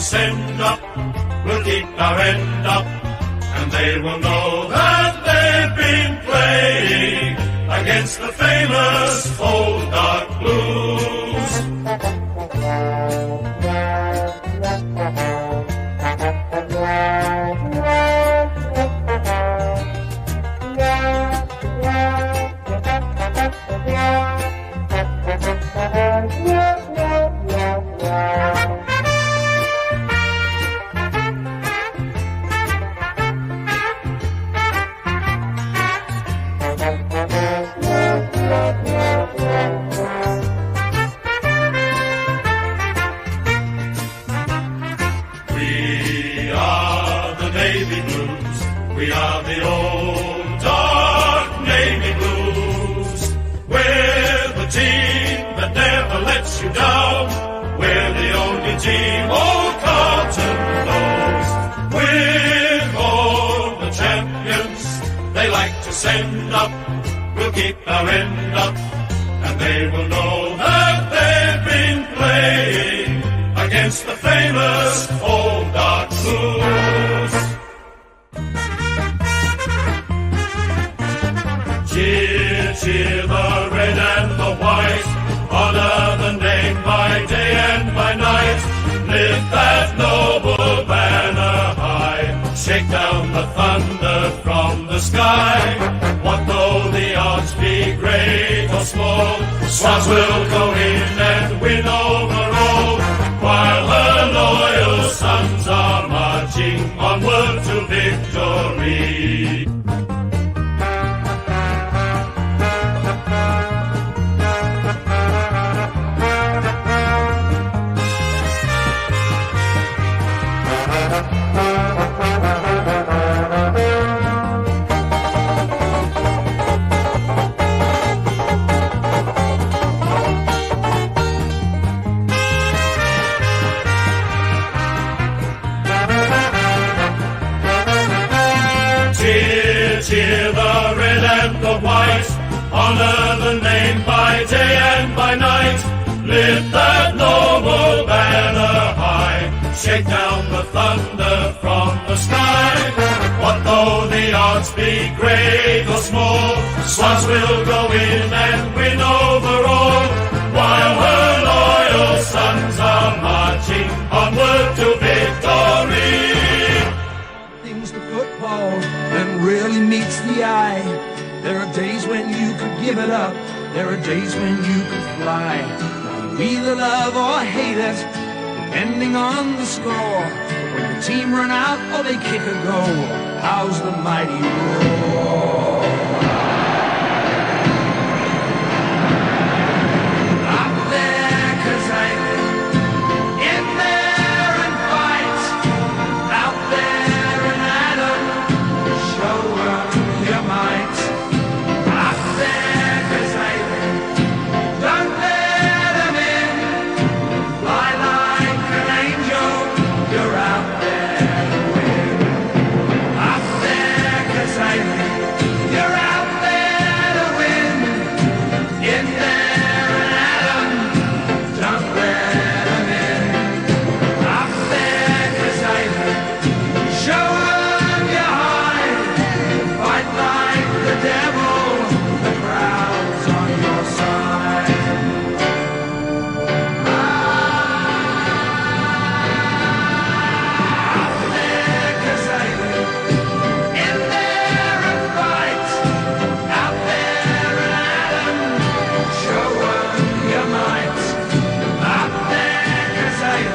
send up will keep our end up, and they will know that they've been playing against the famous old dark blues. We are the old dark navy blues. We're the team that never lets you down. We're the only team old Carlton knows. With all the champions they like to send up, we'll keep our end up, and they will know that they've been playing against the famous old dark blues. Cheer, cheer the red and the white, honour the name by day and by night. Lift that noble banner high, shake down the thunder from the sky. What though the odds be great or small, Swans will go in and win overall, while her loyal sons are marching onward to victory. Cheer the red and the white, honour the name by day and by night. Lift that noble banner high, shake down the thunder from the sky. What though the odds be great or small, Swans will go in and win overall, while her loyal sons are marching onward to victory. Things to football that really meets the eye. There are days when you could give it up, there are days when you could fly. You either love or hate it, depending on the score. When the team run out or they kick a goal, how's the mighty roar? Up there, 'cause I'm in there and fight. Out there in Adam, show 'em your might. Up there, 'cause I'm don't let 'em in. Fly like an angel, you're out there to win. Up there, 'cause I'm you're out there to win. In there and Adam, don't let 'em in. Up there, 'cause I'm show 'em your hide. Fight like the devil, the crowd's on your side. Up there, 'cause I'm in there and fight. Out there and Adam, show 'em your might. Up there, 'cause I'm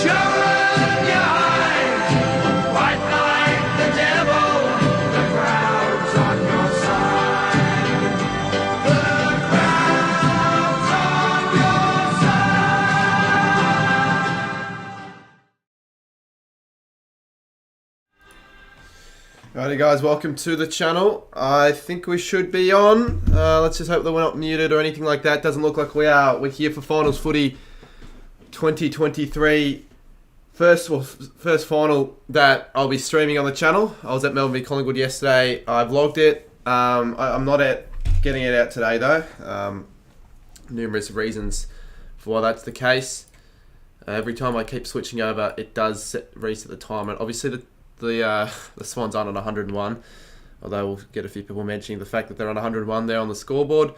show 'em your hide. Fight like the devil, the crowd's on your side. The crowd's on your side. Alrighty guys, welcome to the channel. I think we should be on. Let's just hope that we're not muted or anything like that. Doesn't look like we are. We're here for Finals Footy 2023. First final that I'll be streaming on the channel. I was at Melbourne v Collingwood yesterday. I vlogged it. I'm not getting it out today though. Numerous reasons for why that's the case. Every time I keep switching over, it does reset the timer. Obviously, the Swans aren't on 101, although we'll get a few people mentioning the fact that they're on 101 there on the scoreboard.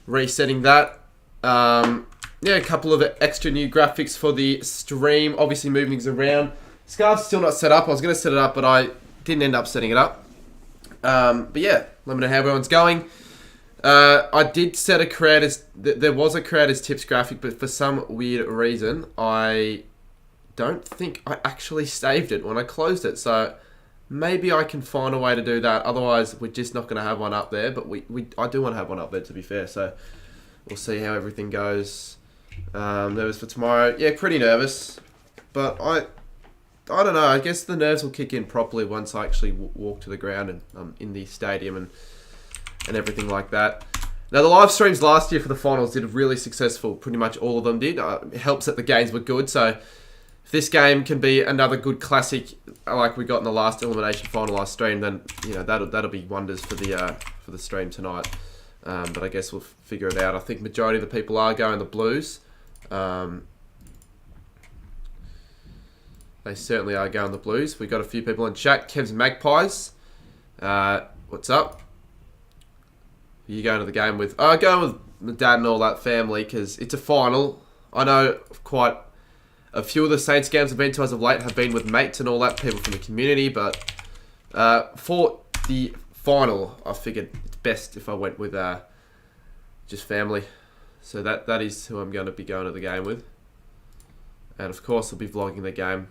Resetting that. Yeah, a couple of extra new graphics for the stream. Obviously, moving things around. Scarf's still not set up. I was going to set it up, but I didn't end up setting it up. But yeah, let me know how everyone's going. I did set a creators. There was a creators tips graphic, but for some weird reason, I don't think I actually saved it when I closed it. So maybe I can find a way to do that. Otherwise, we're just not going to have one up there. But I do want to have one up there, to be fair. So we'll see how everything goes. Nervous for tomorrow. Yeah, pretty nervous. But I don't know. I guess the nerves will kick in properly once I actually walk to the ground and in the stadium and everything like that. Now, the live streams last year for the finals did really successful. Pretty much all of them did. It helps that the games were good. So if this game can be another good classic like we got in the last elimination final last stream, then that'll be wonders for the stream tonight. But I guess we'll figure it out. I think majority of the people are going the Blues. They certainly are going the Blues. We've got a few people in chat. Kev's Magpies. What's up? Who are you going to the game with? Going with my dad and all that family because it's a final. I know quite a few of the Saints games I've been to as of late have been with mates and all that, people from the community. But for the final, I figured it's best if I went with just family. So that is who I'm going to be going to the game with. And of course, I'll be vlogging the game.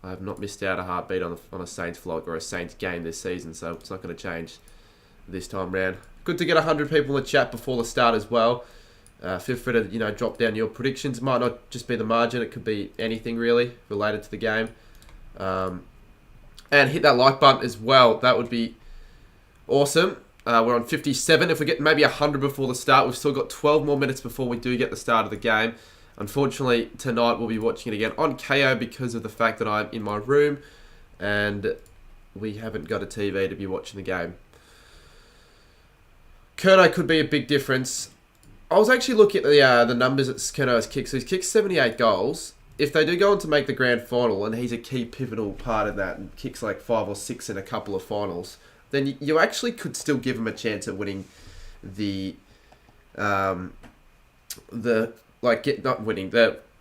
I have not missed out a heartbeat on a Saints vlog or a Saints game this season, so it's not going to change this time round. Good to get 100 people in the chat before the start as well. Feel free to drop down your predictions. It might not just be the margin; it could be anything really related to the game. And hit that like button as well. That would be awesome. We're on 57. If we get maybe 100 before the start, we've still got 12 more minutes before we do get the start of the game. Unfortunately, tonight we'll be watching it again on KO because of the fact that I'm in my room and we haven't got a TV to be watching the game. Curnow could be a big difference. I was actually looking at the numbers that Curnow has kicked. So he's kicked 78 goals. If they do go on to make the grand final, and he's a key pivotal part of that, and kicks like 5 or 6 in a couple of finals, then you actually could still give him a chance at winning the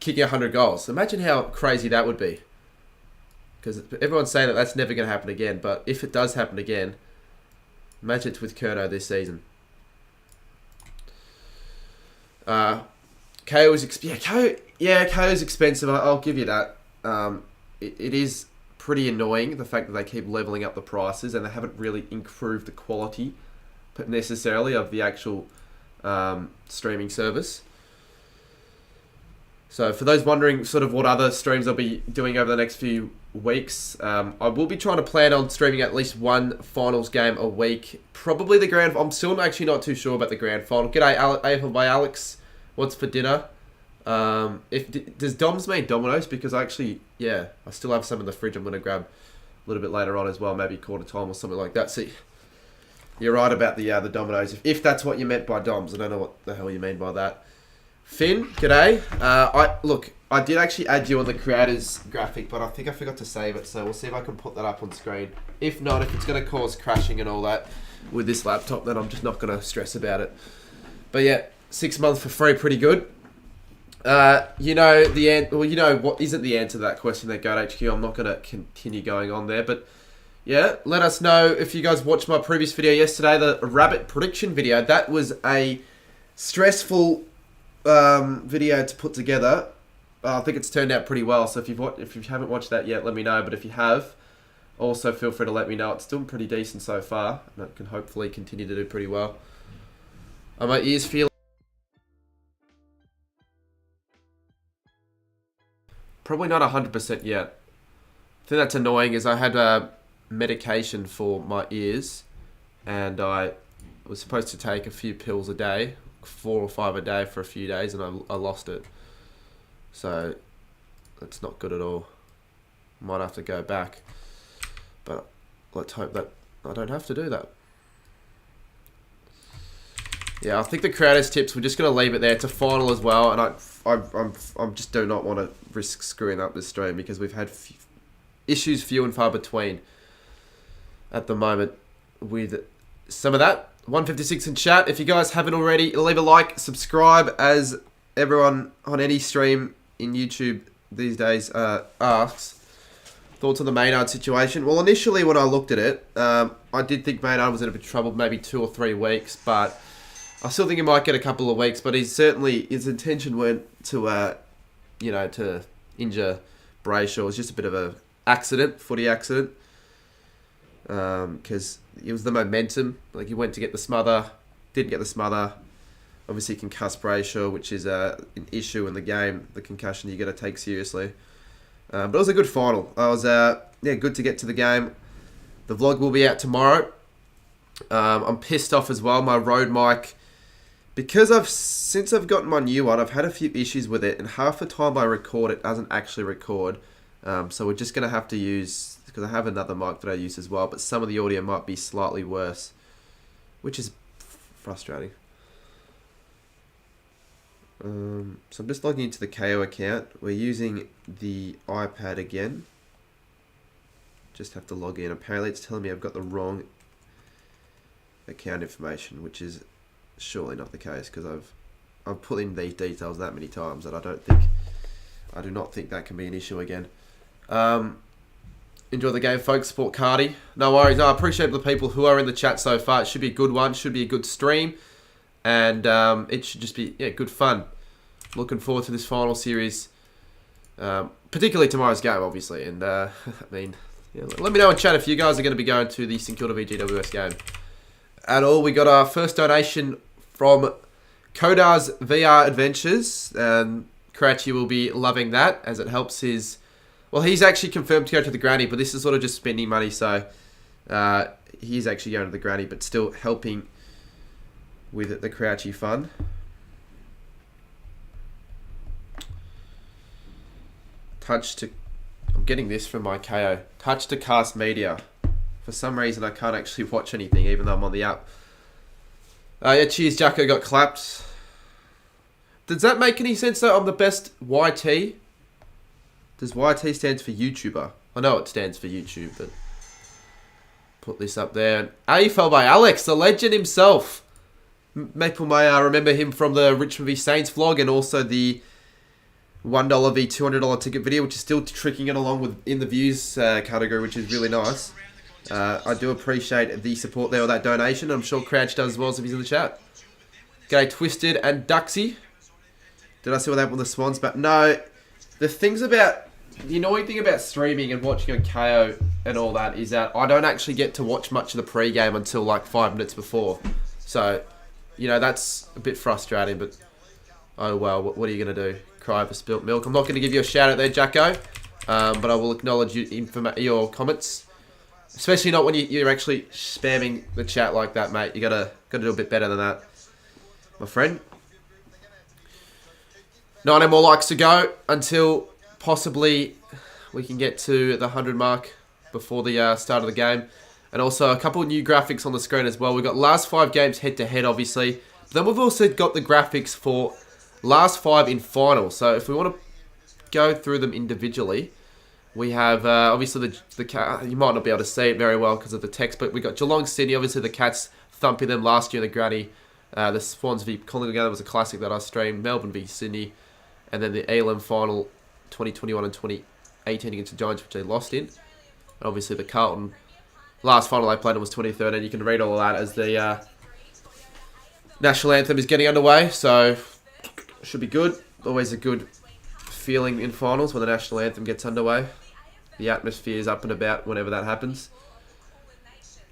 kicking 100 goals. Imagine how crazy that would be. Because everyone's saying that that's never going to happen again. But if it does happen again, imagine it's with Curnow this season. KO is KO's expensive. I'll give you that. It is pretty annoying the fact that they keep leveling up the prices and they haven't really improved the quality necessarily of the actual streaming service. So for those wondering sort of what other streams I'll be doing over the next few weeks, I will be trying to plan on streaming at least one finals game a week. Probably the grand... I'm still actually not too sure about the grand final. G'day, AFL by Alex. What's for dinner? Does Doms mean Domino's? Because I still have some in the fridge I'm going to grab a little bit later on as well. Maybe quarter time or something like that. See, you're right about the Domino's. If that's what you meant by Doms. I don't know what the hell you mean by that. Finn, g'day. I did actually add you on the creators graphic, but I think I forgot to save it, so we'll see if I can put that up on screen. If not, if it's going to cause crashing and all that with this laptop, then I'm just not going to stress about it. But yeah, 6 months for free, pretty good. What isn't the answer to that question there, Goat HQ. I'm not going to continue going on there, but yeah, let us know if you guys watched my previous video yesterday, the rabbit prediction video. That was a stressful video to put together. I think it's turned out pretty well. So if you haven't watched that yet, let me know. But if you have, also feel free to let me know. It's doing pretty decent so far, and it can hopefully continue to do pretty well. Are my ears feeling? Probably not 100% yet. I think that's annoying. Is I had medication for my ears, and I was supposed to take a few pills a day, 4 or 5 a day for a few days, and I lost it. So that's not good at all. Might have to go back, but let's hope that I don't have to do that. Yeah, I think the creators tips, we're just going to leave it there. It's a final as well, and I just do not want to risk screwing up this stream because we've had issues few and far between at the moment with some of that. 156 in chat. If you guys haven't already, leave a like, subscribe, as everyone on any stream in YouTube these days asks. Thoughts on the Maynard situation? Well, initially when I looked at it, I did think Maynard was in a bit of trouble, maybe 2 or 3 weeks, but I still think he might get a couple of weeks. But his intention weren't to, to injure Brayshaw. It was just a bit of a footy accident, because it was the momentum. Like, he went to get the smother, didn't get the smother. Obviously, concussed Brayshaw, which is an issue in the game. The concussion you got to take seriously. But it was a good final. I was good to get to the game. The vlog will be out tomorrow. I'm pissed off as well. My Rode mic, because since I've gotten my new one, I've had a few issues with it, and half the time I record, it doesn't actually record. So we're just gonna have to use, because I have another mic that I use as well, but some of the audio might be slightly worse, which is frustrating. So I'm just logging into the KO account. We're using the iPad again. Just have to log in. Apparently it's telling me I've got the wrong account information, which is surely not the case, because I've put in these details that many times that I do not think that can be an issue again. Enjoy the game, folks. Support Cardi. No worries. No, I appreciate the people who are in the chat so far. It should be a good one. Should be a good stream. And it should just be good fun. Looking forward to this final series, particularly tomorrow's game, obviously. And let me know in chat if you guys are going to be going to the St Kilda v GWS game at all. We got our first donation from Kodar's VR Adventures. Karachi will be loving that, as it helps his... Well, he's actually confirmed to go to the granny, but this is sort of just spending money, so he's actually going to the granny, but still helping with the Crouchy fund. I'm getting this from my KO. Touch to cast media. For some reason, I can't actually watch anything, even though I'm on the app. Cheers, Jacko got clapped. Does that make any sense, though? I'm the best YT. Does YT stands for YouTuber? I know it stands for YouTube, but... Put this up there. AFL by Alex, the legend himself. People may remember him from the Richmond v Saints vlog, and also the $1 v $200 ticket video, which is still tricking it along with in the views category, which is really nice. I do appreciate the support there, or that donation. I'm sure Crouch does as well, if he's in the chat. G'day, Twisted and Duxy. Did I see what happened with the Swans? But no, the annoying thing about streaming and watching on KO and all that is that I don't actually get to watch much of the pre-game until like 5 minutes before. So, that's a bit frustrating, but oh well, what are you going to do? Cry for spilt milk. I'm not going to give you a shout out there, Jacko, but I will acknowledge your comments, especially not when you're actually spamming the chat like that, mate. You gotta do a bit better than that, my friend. 90 more likes to go until possibly we can get to the 100 mark before the start of the game. And also a couple of new graphics on the screen as well. We've got last 5 games head-to-head, obviously. But then we've also got the graphics for last 5 in final. So if we want to go through them individually, we have obviously you might not be able to see it very well because of the text, but we got Geelong City, obviously the Cats thumping them last year in the granny. The Swans v Collingwood was a classic that I streamed. Melbourne v Sydney. And then the Elim final 2021 and 2018 against the Giants, which they lost in. And obviously the Carlton last final they played in was 2013. You can read all of that as the national anthem is getting underway. So should be good. Always a good feeling in finals when the national anthem gets underway. The atmosphere is up and about whenever that happens.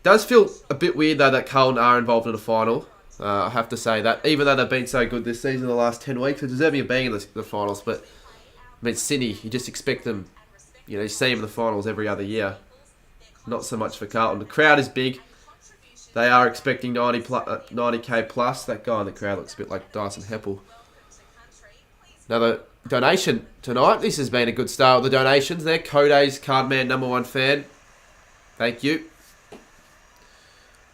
Does feel a bit weird though that Carlton are involved in a final. I have to say that, even though they've been so good this season, the last 10 weeks, they're deserving of being in the finals. But I mean, Sydney, you just expect them, you see them in the finals every other year. Not so much for Carlton. The crowd is big. They are expecting 90k plus. That guy in the crowd looks a bit like Dyson Heppel. Another donation tonight. This has been a good start with the donations there. Koday's Cardman #1 fan. Thank you.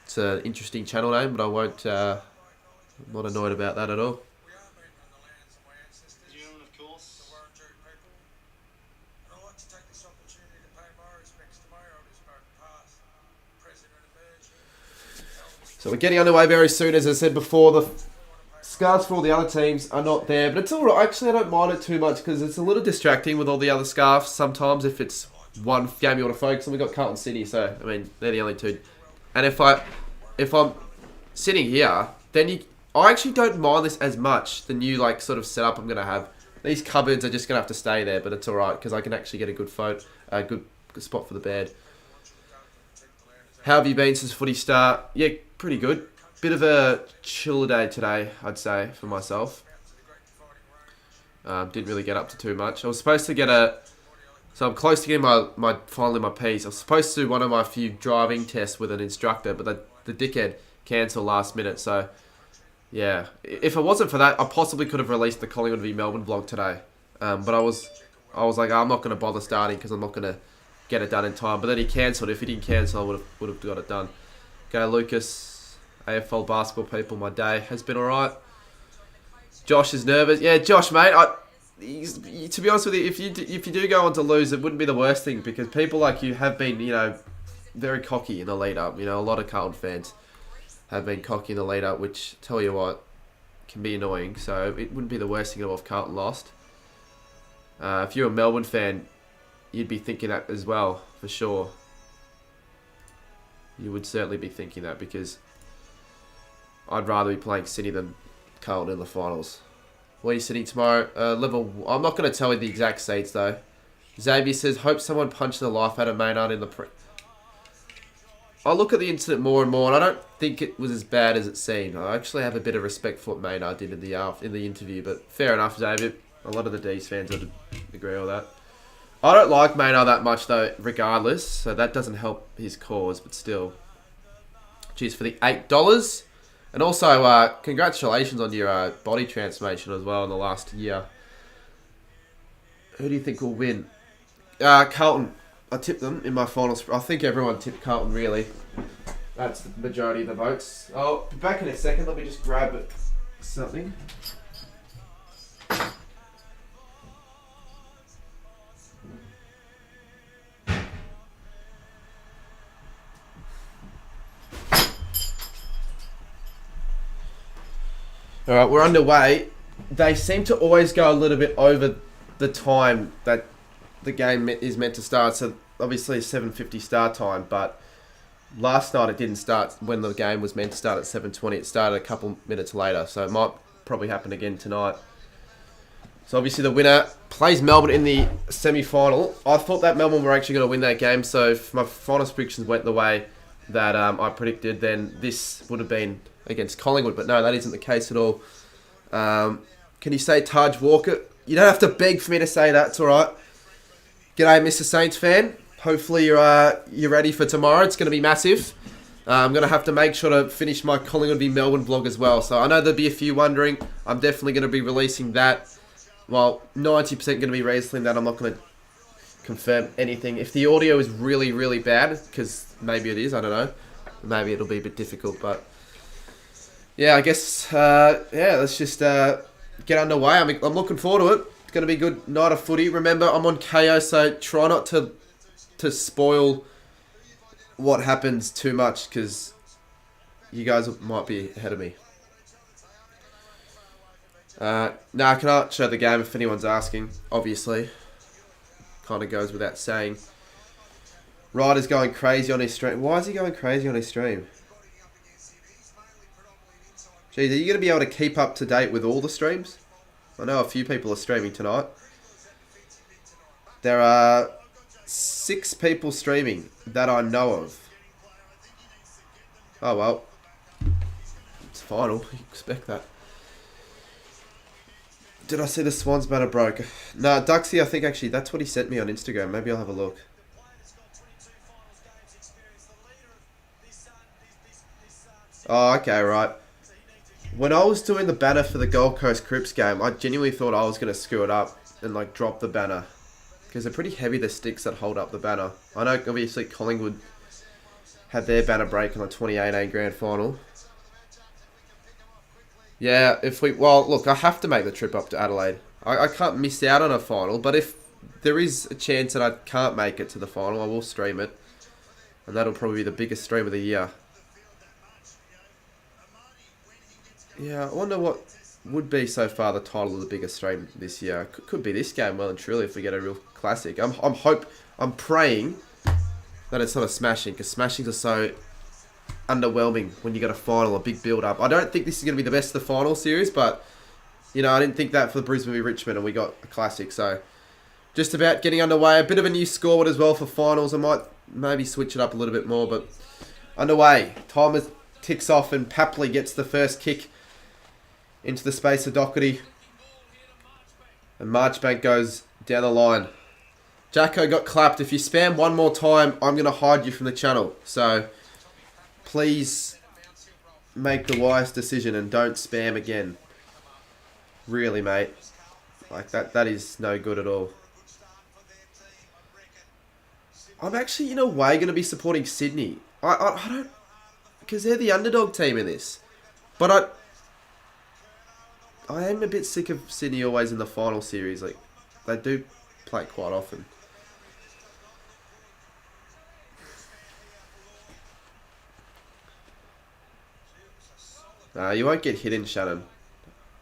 It's an interesting channel name, but I won't I'm not annoyed about that at all. So we're getting underway very soon. As I said before, the scarves for all the other teams are not there, but it's all right. Actually, I don't mind it too much because it's a little distracting with all the other scarves sometimes if it's one game you want to focus on. We've got Carlton City, so I mean they're the only two. And if I'm sitting here, then I actually don't mind this as much. The new like sort of setup I'm gonna have. These cupboards are just gonna have to stay there, but it's all right because I can actually get a good good spot for the bed. How have you been since footy start? Yeah, pretty good. Bit of a chiller day today, I'd say, for myself. Didn't really get up to too much. I was supposed to get so I'm close to getting finally my P's. I was supposed to do one of my few driving tests with an instructor, but the dickhead cancelled last minute. So, yeah. If it wasn't for that, I possibly could have released the Collingwood v Melbourne vlog today. But I was like, I'm not going to bother starting because I'm not going to get it done in time. But then he cancelled. If he didn't cancel, I would have got it done. Go Lucas, AFL basketball people. My day has been alright. Josh is nervous. Yeah, Josh, mate. To be honest with you, if you do go on to lose, it wouldn't be the worst thing because people like you have been, very cocky in the lead up. A lot of Carlton fans have been cocky in the lead up, which tell you what can be annoying. So it wouldn't be the worst thing at all if Carlton lost. If you're a Melbourne fan, you'd be thinking that as well, for sure. You would certainly be thinking that because I'd rather be playing City than Carlton in the finals. Where are you sitting tomorrow? I'm not going to tell you the exact seats though. Xavier says, hope someone punched the life out of Maynard in the I look at the incident more and more, and I don't think it was as bad as it seemed. I actually have a bit of respect for what Maynard did in the interview, but fair enough, Xavier. A lot of the D's fans would agree with that. I don't like Maynard that much though, regardless, so that doesn't help his cause, but still. Cheers for the $8. And also, congratulations on your body transformation as well in the last year. Who do you think will win? Carlton. I tipped them in my finals. I think everyone tipped Carlton, really. That's the majority of the votes. I'll be back in a second. Let me just grab something. Alright, we're underway. They seem to always go a little bit over the time that the game is meant to start. So obviously 7:50 start time, but last night it didn't start when the game was meant to start at 7:20. It started a couple minutes later, so it might probably happen again tonight. So obviously the winner plays Melbourne in the semi-final. I thought that Melbourne were actually going to win that game, so if my finals predictions went the way that I predicted, then this would have been against Collingwood, but no, that isn't the case at all. Can you say Taj Walker? You don't have to beg for me to say that. It's all right. G'day, Mr. Saints fan. Hopefully you're ready for tomorrow. It's going to be massive. I'm going to have to make sure to finish my Collingwood v Melbourne vlog as well. So I know there'll be a few wondering. I'm definitely going to be releasing that. Well, 90% going to be releasing that. I'm not going to confirm anything. If the audio is really, really bad, because maybe it is, I don't know. Maybe it'll be a bit difficult, but yeah, I guess, let's just get underway. I'm looking forward to it. It's going to be a good night of footy. Remember, I'm on KO, so try not to spoil what happens too much, because you guys might be ahead of me. I can't show the game if anyone's asking, obviously. Kind of goes without saying. Ryder's going crazy on his stream. Why is he going crazy on his stream? Geez, are you going to be able to keep up to date with all the streams? I know a few people are streaming tonight. There are 6 people streaming that I know of. Oh well. It's final. You expect that. Did I see the Swans banner broke? No, Duxie, I think actually that's what he sent me on Instagram. Maybe I'll have a look. Oh, okay, right. When I was doing the banner for the Gold Coast Crips game, I genuinely thought I was going to screw it up and like drop the banner. Because they're pretty heavy, the sticks that hold up the banner. I know obviously Collingwood had their banner break in the 2018 Grand Final. Yeah, if we... Well, look, I have to make the trip up to Adelaide. I can't miss out on a final, but if there is a chance that I can't make it to the final, I will stream it. And that'll probably be the biggest stream of the year. Yeah, I wonder what would be so far the title of the biggest stream this year. Could be this game, well and truly, if we get a real classic. I'm praying that it's not a smashing, because smashings are so underwhelming when you got a final, a big build-up. I don't think this is going to be the best of the final series, but, you know, I didn't think that for Brisbane v Richmond, and we got a classic. So, just about getting underway. A bit of a new scoreboard as well for finals. I might maybe switch it up a little bit more, but underway. Timer ticks off, and Papley gets the first kick into the space of Doherty. And Marchbank goes down the line. Jacko got clapped. If you spam one more time, I'm going to hide you from the channel. So, please make the wise decision and don't spam again. Really, mate. Like, that is no good at all. I'm actually, in a way, going to be supporting Sydney. I don't... Because they're the underdog team in this. But I am a bit sick of Sydney always in the final series. Like, they do play quite often. You won't get hit in, Shannon.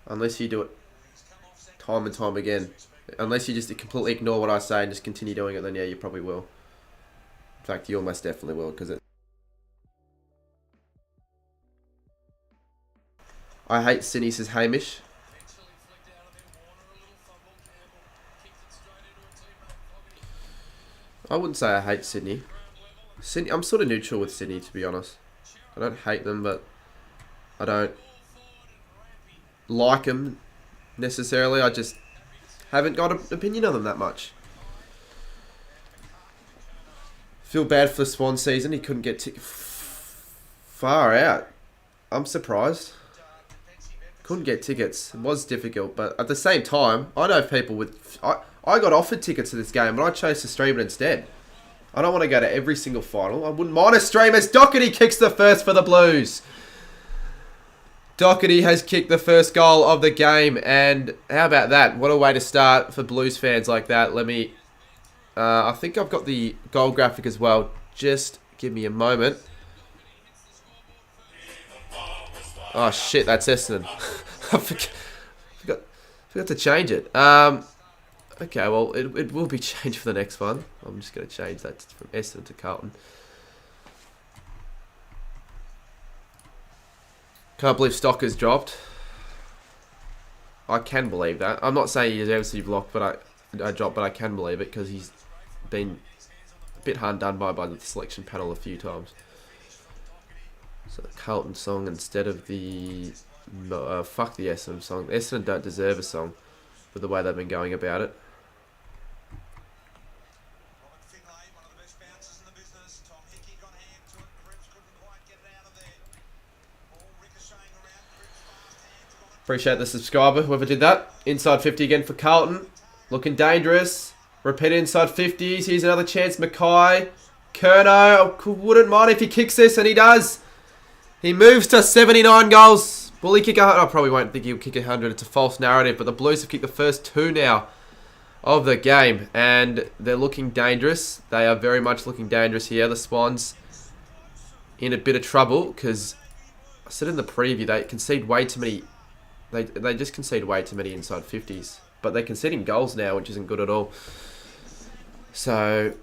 Unless you do it time and time again. Unless you just completely ignore what I say and just continue doing it, then yeah, you probably will. In fact, you almost definitely will, because it... I hate Sydney, says Hamish. I wouldn't say I hate Sydney. Sydney, I'm sort of neutral with Sydney, to be honest. I don't hate them, but I don't like them necessarily. I just haven't got an opinion on them that much. Feel bad for the Swan season. He couldn't get far out. I'm surprised. Couldn't get tickets. It was difficult, but at the same time, I know people with... I got offered tickets to this game, but I chose to stream it instead. I don't want to go to every single final. I wouldn't mind a stream as Doherty kicks the first for the Blues. Doherty has kicked the first goal of the game, and how about that? What a way to start for Blues fans like that. Let me... I think I've got the goal graphic as well. Just give me a moment. Oh shit, that's Essendon. I forgot to change it. Okay, well, it will be changed for the next one. I'm just going to change that from Essendon to Carlton. Can't believe Stock has dropped. I can believe that. I'm not saying he deserves to be blocked, but I dropped, but I can believe it because he's been a bit hard done by the selection panel a few times. So the Carlton song instead of the... fuck the Essendon song. Essendon don't deserve a song with the way they've been going about it. Appreciate the subscriber, whoever did that. Inside 50 again for Carlton. Looking dangerous. Repeat inside 50s. Here's another chance. Mackay. Curnow. I wouldn't mind if he kicks this, and he does. He moves to 79 goals. Will he kick 100? I probably won't think he'll kick 100. It's a false narrative, but the Blues have kicked the first two now of the game, and they're looking dangerous. They are very much looking dangerous here. The Swans in a bit of trouble because I said in the preview they concede way too many. They just concede way too many inside 50s. But they're conceding goals now, which isn't good at all. So,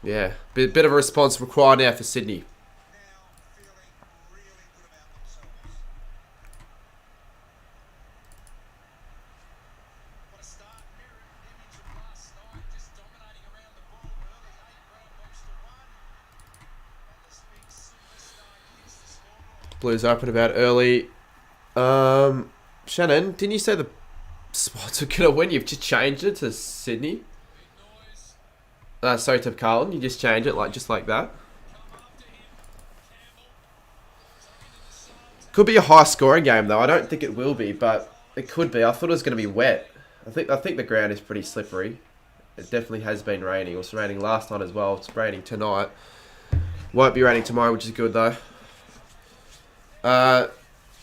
yeah. Bit of a response required now for Sydney. Blues open about early. Shannon, didn't you say the Swans are going to win? You've just changed it to Sydney. Sorry, to Carlton. You just changed it just like that. Could be a high scoring game though. I don't think it will be, but it could be. I thought it was going to be wet. I think the ground is pretty slippery. It definitely has been raining. It was raining last night as well. It's raining tonight. Won't be raining tomorrow, which is good though.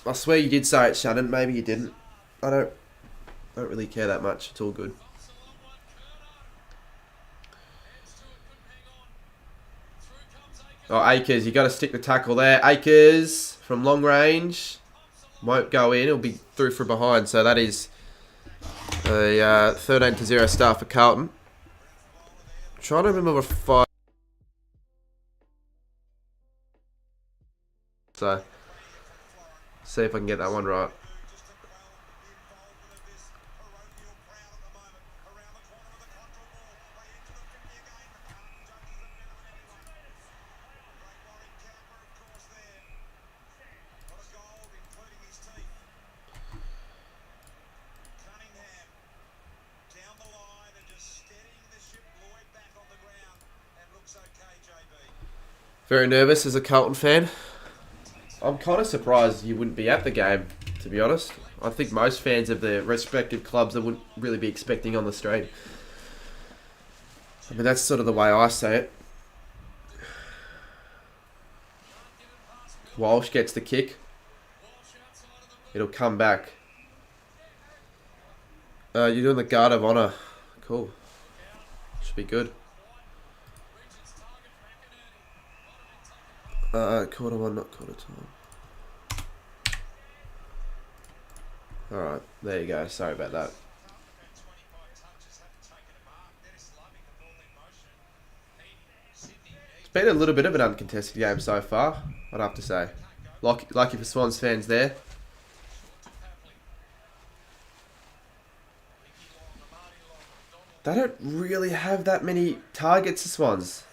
I swear you did say it, Shannon. Maybe you didn't. I don't really care that much. It's all good. Oh, Akers, you got to stick the tackle there. Akers from long range. Won't go in. It'll be through from behind. So that is a 13-0 start for Carlton. Trying to remember five. So, see if I can get that one right. Very nervous as a Carlton fan. I'm kind of surprised you wouldn't be at the game, to be honest. I think most fans of their respective clubs that wouldn't really be expecting on the stream. I mean, that's sort of the way I say it. Walsh gets the kick. It'll come back. You're doing the guard of honour. Cool. Should be good. Quarter one, not quarter time. Alright, there you go. Sorry about that. It's been a little bit of an uncontested game so far, I'd have to say. Lucky for Swans fans there. They don't really have that many targets, the Swans.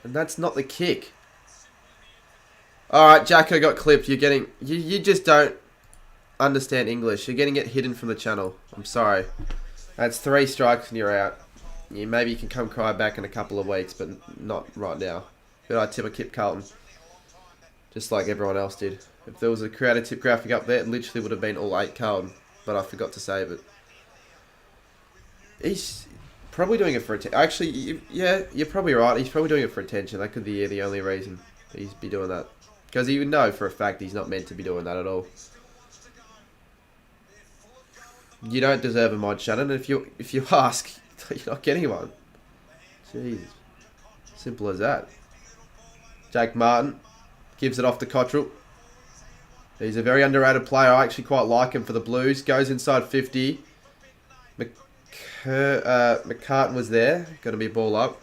And that's not the kick. Alright, Jacko got clipped. You're getting... You just don't understand English. You're getting it hidden from the channel. I'm sorry. That's 3 strikes and you're out. Maybe you can come cry back in a couple of weeks, but not right now. But I tip a kip Carlton. Just like everyone else did. If there was a creative tip graphic up there, it literally would have been all 8 Carlton. But I forgot to save it. He's probably doing it for attention. Actually, yeah, you're probably right. He's probably doing it for attention. That could be the only reason he's be doing that. Because he would know for a fact he's not meant to be doing that at all. You don't deserve a mod, Shannon. If you ask, you're not getting one. Jeez. Simple as that. Jake Martin gives it off to Cottrell. He's a very underrated player. I actually quite like him for the Blues. Goes inside 50. McCartan was there. Got to be ball up.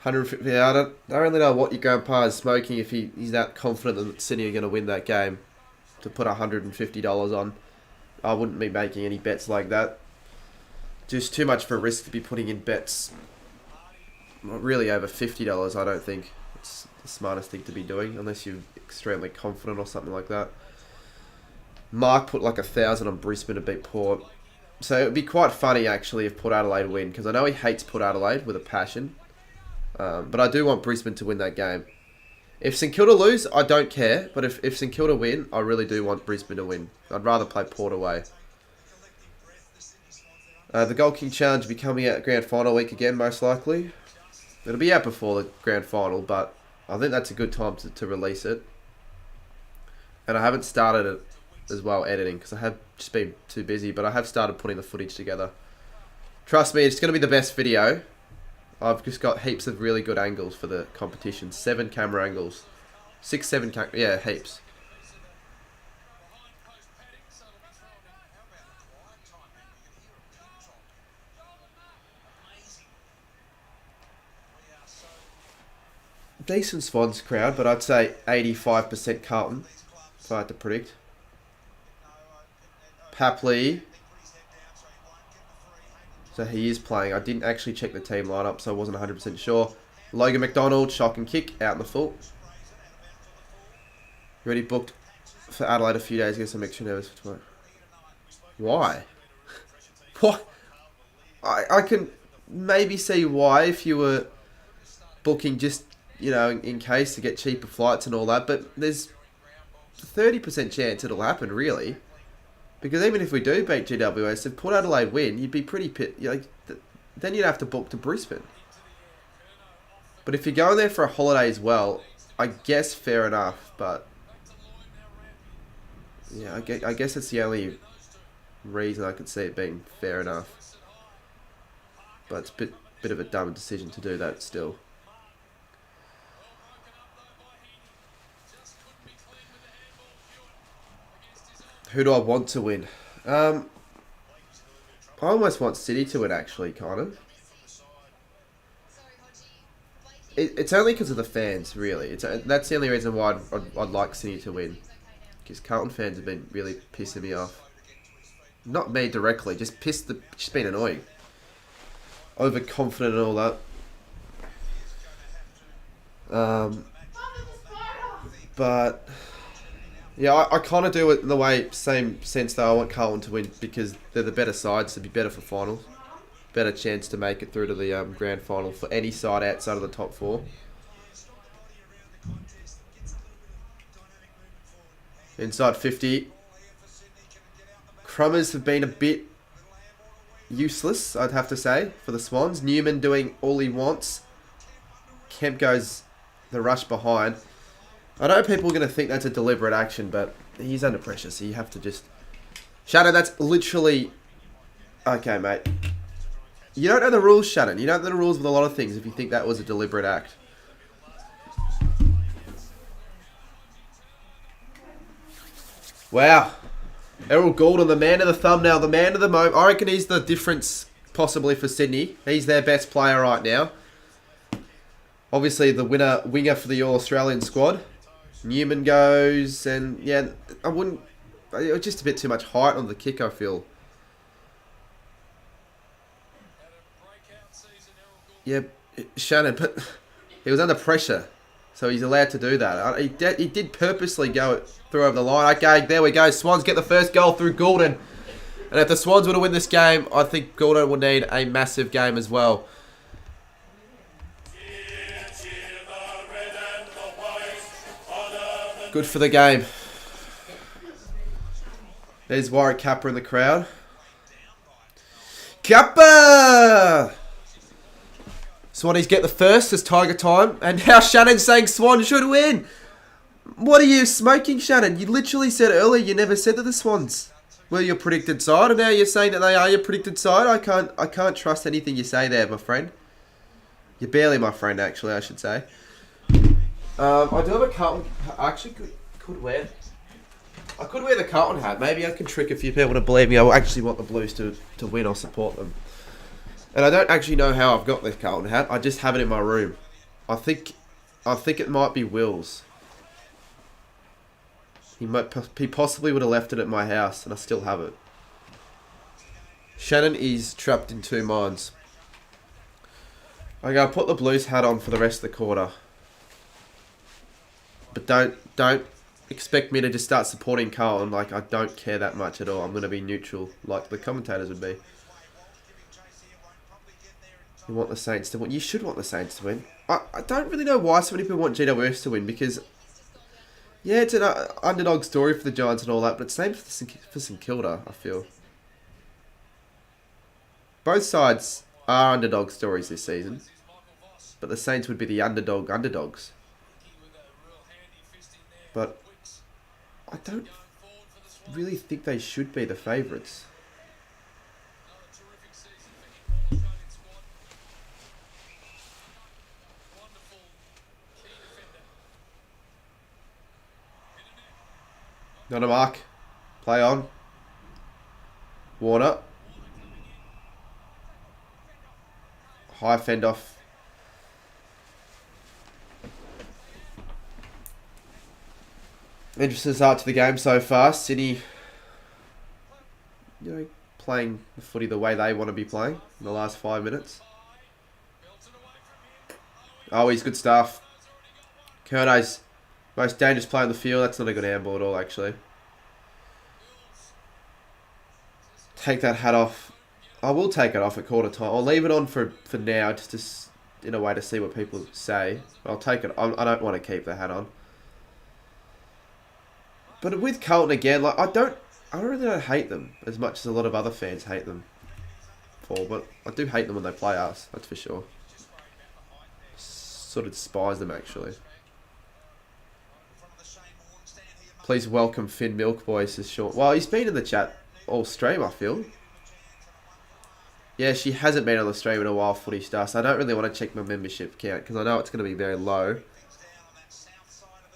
150. I don't really know what your grandpa is smoking if he's that confident that Sydney are going to win that game. To put $150 on. I wouldn't be making any bets like that. Just too much for risk to be putting in bets. Not really over $50, I don't think. It's the smartest thing to be doing. Unless you're extremely confident or something like that. Mark put like 1,000 on Brisbane to beat Port. So it would be quite funny actually if Port Adelaide win. Because I know he hates Port Adelaide with a passion. But I do want Brisbane to win that game. If St Kilda lose, I don't care. But if St Kilda win, I really do want Brisbane to win. I'd rather play Port away. The Gold King Challenge will be coming out Grand Final week again, most likely. It'll be out before the Grand Final, but I think that's a good time to release it. And I haven't started it as well, editing, because I have just been too busy. But I have started putting the footage together. Trust me, it's going to be the best video. I've just got heaps of really good angles for the competition. 7 camera angles. 6, 7 yeah, heaps. Decent Swans crowd, but I'd say 85% Carlton, if I had to predict. Papley. So he is playing. I didn't actually check the team lineup, so I wasn't 100% sure. Logan McDonald, shock and kick, out in the full. Already booked for Adelaide a few days ago, so I'm extra nervous for tomorrow. Why? What? I can maybe see why if you were booking just, you know, in case to get cheaper flights and all that, but there's a 30% chance it'll happen, really. Because even if we do beat GWS, if Port Adelaide win, you'd be pretty then you'd have to book to Brisbane. But if you're going there for a holiday as well, I guess fair enough. But Yeah, I guess it's the only reason I could see it being fair enough. But it's a bit of a dumb decision to do that still. Who do I want to win? I almost want City to win, actually, kind of. It's only because of the fans, really. That's the only reason why I'd like City to win. Because Carlton fans have been really pissing me off. Not me directly, just been annoying. Overconfident and all that. But yeah, I kind of do it in the same sense that I want Carlton to win because they're the better sides to be better for finals. Better chance to make it through to the grand final for any side outside of the top 4. Inside 50. Crummers have been a bit useless, I'd have to say, for the Swans. Newman doing all he wants. Kemp goes the rush behind. I know people are going to think that's a deliberate action, but he's under pressure, so you have to just... Shannon, that's literally... Okay, mate. You don't know the rules, Shannon. You don't know the rules with a lot of things if you think that was a deliberate act. Wow. Errol Goulden, the man of the thumbnail, the man of the moment. I reckon he's the difference possibly for Sydney. He's their best player right now. Obviously the winger for the All-Australian squad. Newman goes, and yeah, it was just a bit too much height on the kick, I feel. Yeah, Shannon, but he was under pressure, so he's allowed to do that. He did purposely go through over the line. Okay, there we go. Swans get the first goal through Goulden. And if the Swans were to win this game, I think Goulden will need a massive game as well. Good for the game. There's Warwick Kappa in the crowd. Kappa! Swannies get the first. It's Tiger time. And now Shannon's saying Swan should win. What are you smoking, Shannon? You literally said earlier you never said that the Swans were your predicted side, and now you're saying that they are your predicted side. I can't trust anything you say there, my friend. You're barely my friend, actually, I should say. I do have a Carlton... I actually could wear... I could wear the Carlton hat. Maybe I can trick a few people to believe me. I actually want the Blues to win or support them. And I don't actually know how I've got this Carlton hat. I just have it in my room. I think it might be Will's. He possibly would have left it at my house, and I still have it. Shannon is trapped in two minds. Okay, I'll put the Blues hat on for the rest of the quarter. But don't expect me to just start supporting Carlton. Like, I don't care that much at all. I'm going to be neutral, like the commentators would be. You want the Saints to win? You should want the Saints to win. I don't really know why so many people want GWS to win, because... Yeah, it's an underdog story for the Giants and all that, but it's same for St Kilda, I feel. Both sides are underdog stories this season, but the Saints would be the underdogs. But I don't really think they should be the favourites. Not a mark. Play on. Warner. High fend off. Interesting start to the game so far. Sydney, playing the footy the way they want to be playing in the last 5 minutes. Oh, he's good stuff. Kernay's most dangerous player on the field. That's not a good handball at all, actually. Take that hat off. I will take it off at quarter time. I'll leave it on for now, just in a way to see what people say. I'll take it. I don't want to keep the hat on. But with Carlton again, like I really don't hate them as much as a lot of other fans hate them for. But I do hate them when they play us. That's for sure. Sort of despise them, actually. Please welcome Finn Milkboy, says Shaun. Well, he's been in the chat all stream, I feel. Yeah, she hasn't been on the stream in a while, Footy Star, so I don't really want to check my membership count because I know it's going to be very low.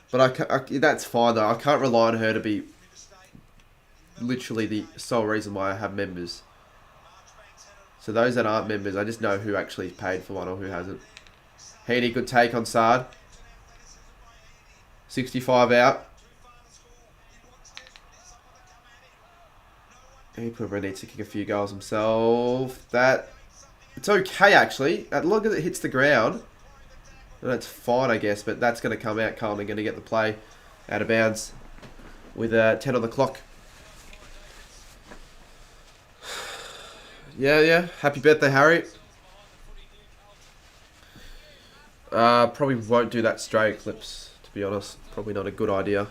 But that's fine though. I can't rely on her to be literally the sole reason why I have members. So those that aren't members, I just know who actually paid for one or who hasn't. Heaney, good take on Sard. 65 out. He probably needs to kick a few goals himself. It's okay actually. As long as it hits the ground, that's fine I guess. But that's going to come out. Carlton going to get the play out of bounds with 10 on the clock. Yeah. Happy birthday, Harry. Probably won't do that Australia clips, to be honest. Probably not a good idea.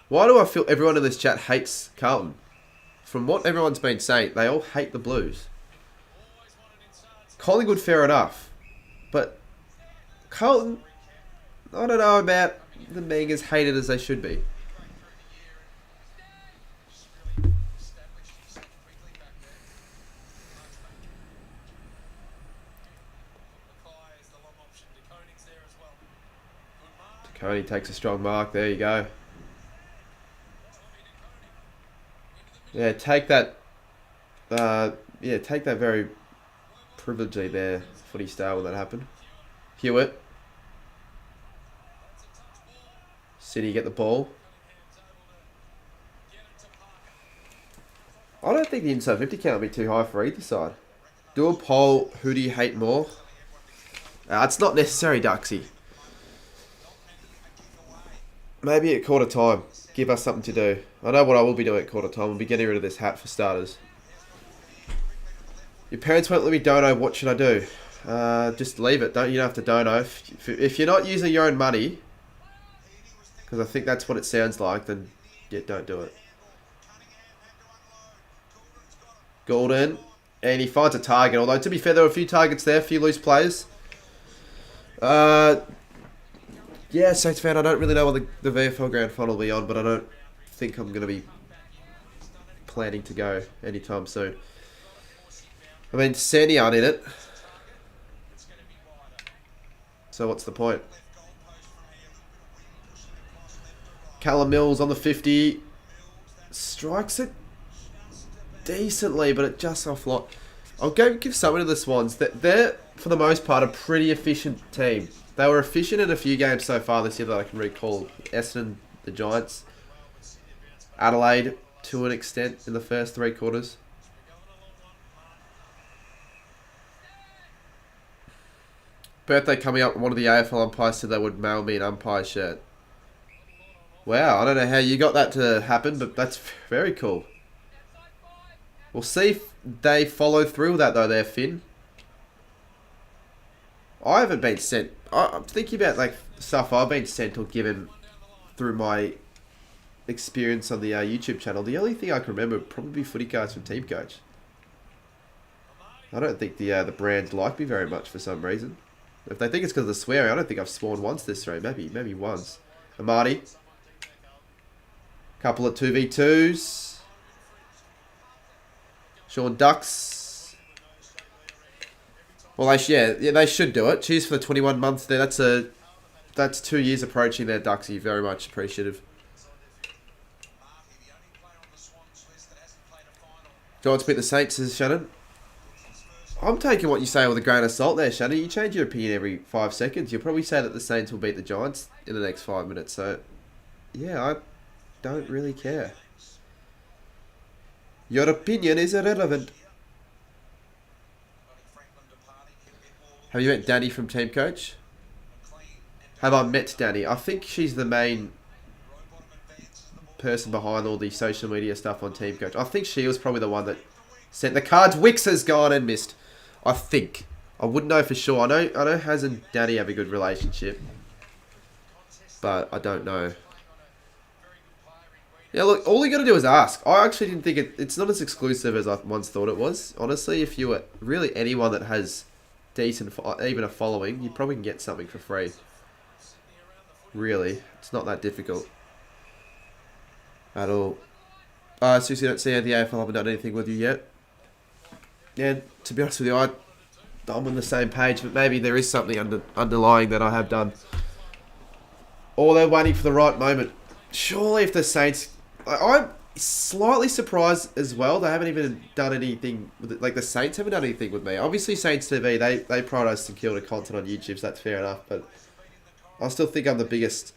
Why do I feel everyone in this chat hates Carlton? From what everyone's been saying, they all hate the Blues. Collingwood, fair enough. But Carlton, I don't know about them being as hated as they should be. Cody takes a strong mark. There you go. Yeah, take that. Take that very privilegedly there, Footy Star, when that happened. Hewitt. City get the ball. I don't think the inside 50 count will be too high for either side. Do a poll. Who do you hate more? It's not necessary, Duxie. Maybe at quarter time. Give us something to do. I know what I will be doing at quarter time. I'll be getting rid of this hat for starters. Your parents won't let me dono. What should I do? Just leave it. You don't have to dono. If you're not using your own money, because I think that's what it sounds like, then yeah, don't do it. Golden. And he finds a target. Although, to be fair, there were a few targets there. A few loose players. Yeah, Saints fan, I don't really know what the VFL Grand Final will be on, but I don't think I'm going to be planning to go anytime soon. I mean, Sandy aren't in it. So what's the point? Callum Mills on the 50. Strikes it decently, but it just offload. I'll go give someone to the Swans. They're, for the most part, a pretty efficient team. They were efficient in a few games so far this year that I can recall. Essendon, the Giants. Adelaide, to an extent, in the first 3 quarters. Birthday coming up. One of the AFL umpires said they would mail me an umpire shirt. Wow, I don't know how you got that to happen, but that's very cool. We'll see if they follow through with that, though, there, Finn. I haven't been sent. I'm thinking about like stuff I've been sent or given through my experience on the YouTube channel. The only thing I can remember would probably be footy cards from Team Coach. I don't think the brands like me very much for some reason. If they think it's because of the swearing, I don't think I've sworn once this stream. Maybe once. Amadi. Couple of 2v2s. Shaun Ducks. Well, they should do it. Cheers for the 21 months there. That's 2 years approaching there, Duxie. Very much appreciative. Giants beat the Saints, says Shannon. I'm taking what you say with a grain of salt there, Shannon. You change your opinion every 5 seconds. You'll probably say that the Saints will beat the Giants in the next 5 minutes. So, yeah, I don't really care. Your opinion is irrelevant. Have you met Danny from Team Coach? Have I met Danny? I think she's the main person behind all the social media stuff on Team Coach. I think she was probably the one that sent the cards. Wicks has gone and missed. I think. I wouldn't know for sure. I know Haz and Danny have a good relationship. But I don't know. Yeah, look, all you got to do is ask. I actually didn't think it's not as exclusive as I once thought it was. Honestly, if you were really anyone that has decent, even a following, you probably can get something for free. Really, it's not that difficult at all. So you don't see the AFL haven't done anything with you yet. Yeah, to be honest with you, I'm on the same page, but maybe there is something underlying that I have done. Or they're waiting for the right moment. Surely if the Saints... I'm slightly surprised as well. They haven't even done anything with it. Like, the Saints haven't done anything with me. Obviously, Saints TV, they pride St Kilda content on YouTube, so that's fair enough. But I still think I'm the biggest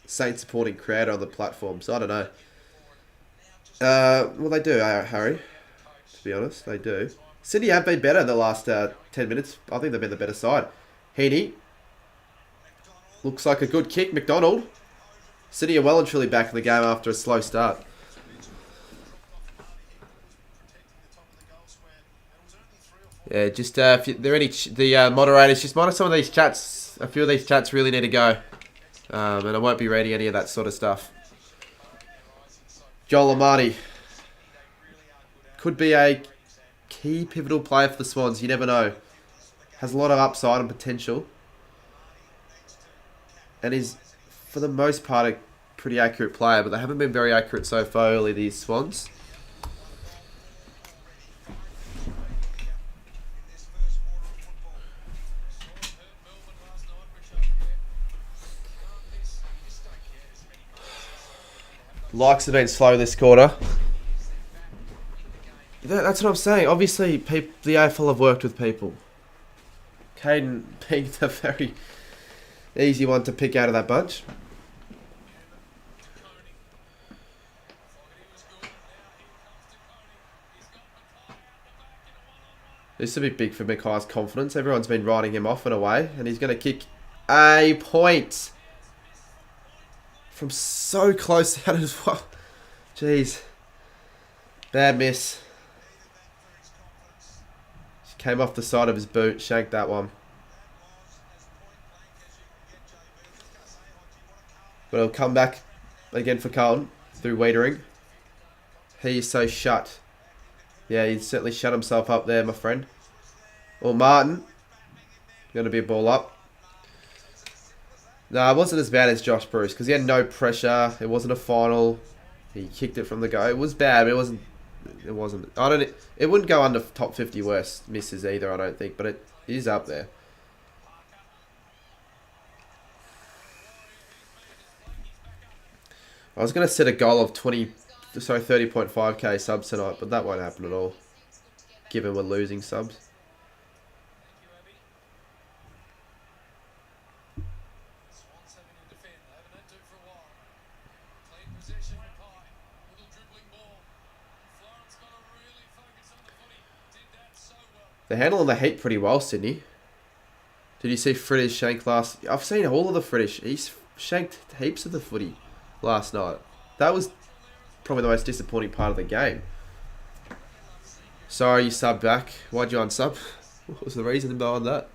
Saints supporting creator on the platform, so I don't know. Well, they do, Harry. To be honest, they do. Sydney have been better in the last 10 minutes. I think they've been the better side. Heaney. Looks like a good kick. McDonald. Sydney are well and truly back in the game after a slow start. Yeah, just if there are any moderators, just monitor some of these chats. A few of these chats really need to go, and I won't be reading any of that sort of stuff. Joel Amati could be a key pivotal player for the Swans. You never know. Has a lot of upside and potential, and is for the most part a pretty accurate player, but they haven't been very accurate so far early, these Swans. Likes have been slow this quarter. That's what I'm saying. Obviously, the AFL have worked with people. Caden being the very easy one to pick out of that bunch. This will be big for Mackay's confidence. Everyone's been writing him off and away, and he's going to kick a point. From so close out as well. Jeez. Bad miss. Just came off the side of his boot. Shanked that one. But he'll come back again for Carlton through Wiedering. He is so shut. Yeah, he's certainly shut himself up there, my friend. Or Martin. Going to be a ball up. No, it wasn't as bad as Josh Bruce because he had no pressure. It wasn't a final. He kicked it from the go. It was bad, but it wasn't. It wasn't. I don't. It wouldn't go under top 50 worst misses either. I don't think, but it is up there. I was going to set a goal of 30.5k subs tonight, but that won't happen at all. Given we're losing subs. They're handling the heat pretty well, Sydney. Did you see Frittish shank last... I've seen all of the Frittish. He's shanked heaps of the footy last night. That was probably the most disappointing part of the game. Sorry, you subbed back. Why'd you unsub? What was the reason behind that?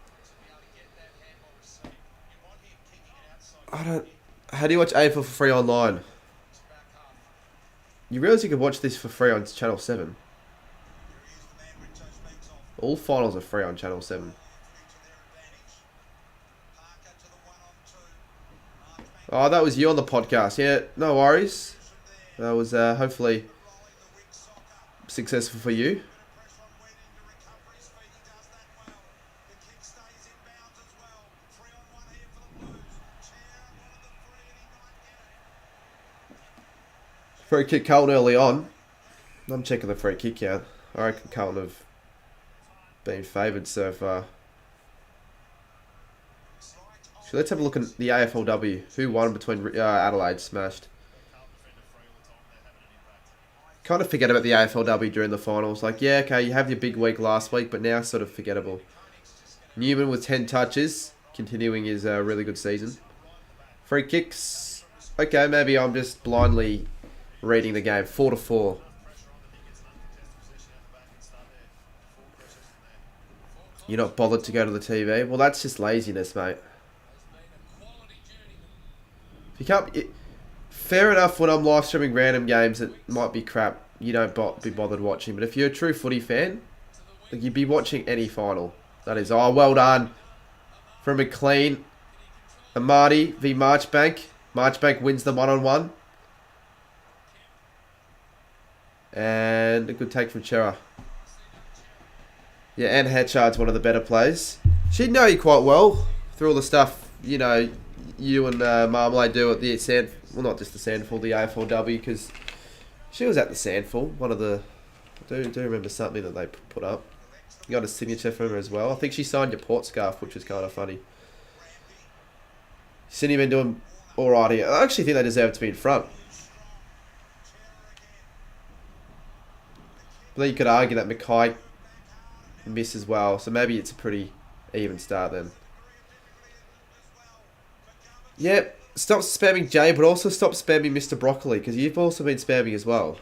I don't... How do you watch AFL for free online? You realise you can watch this for free on Channel 7? All finals are free on Channel 7. Oh, that was you on the podcast. Yeah, no worries. That was hopefully successful for you. Free kick Carlton early on. I'm checking the free kick count. I reckon Carlton have been favoured so far. So let's have a look at the AFLW. Who won between Adelaide smashed? Kind of forget about the AFLW during the finals. Like, yeah, okay, you have your big week last week, but now sort of forgettable. Newman with 10 touches, continuing his really good season. Free kicks. Okay, maybe I'm just blindly reading the game. 4-4. You're not bothered to go to the TV? Well, that's just laziness, mate. If you can't... fair enough when I'm live streaming random games that might be crap, you don't be bothered watching. But if you're a true footy fan, like, you'd be watching any final. That is, oh, well done. From McLean. Amadi v Marchbank. Marchbank wins the one-on-one. And a good take from Chera. Yeah, Anne Hatchard's one of the better players. She'd know you quite well through all the stuff, you know, you and Marmalade do at the Sand... Well, not just the Sandful, the AFLW, because she was at the Sandful. One of the... I do remember something that they put up. You got a signature from her as well. I think she signed your port scarf, which was kind of funny. Sydney been doing alright here. I actually think they deserve to be in front. But then you could argue that Mackay missed as well. So maybe it's a pretty even start then. Yep. Stop spamming Jay, but also stop spamming Mr. Broccoli, because you've also been spamming as well.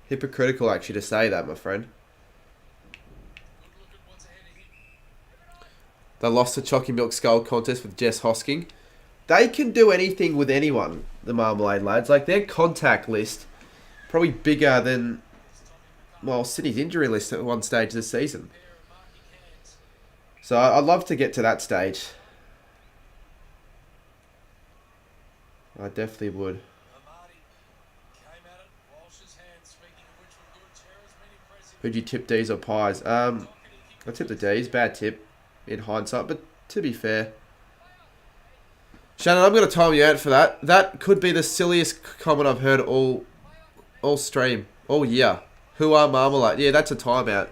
Hypocritical, actually, to say that, my friend. They lost the Chalky Milk Skull contest with Jess Hosking. They can do anything with anyone, the Marmalade lads. Like, their contact list, probably bigger than, well, Sydney's injury list at one stage this season. So I'd love to get to that stage. I definitely would. Who'd you tip, D's or Pies? I tip the D's. Bad tip in hindsight, but to be fair. Shannon, I'm going to time you out for that. That could be the silliest comment I've heard all stream, all year. Who are Marmalade? Yeah, that's a timeout.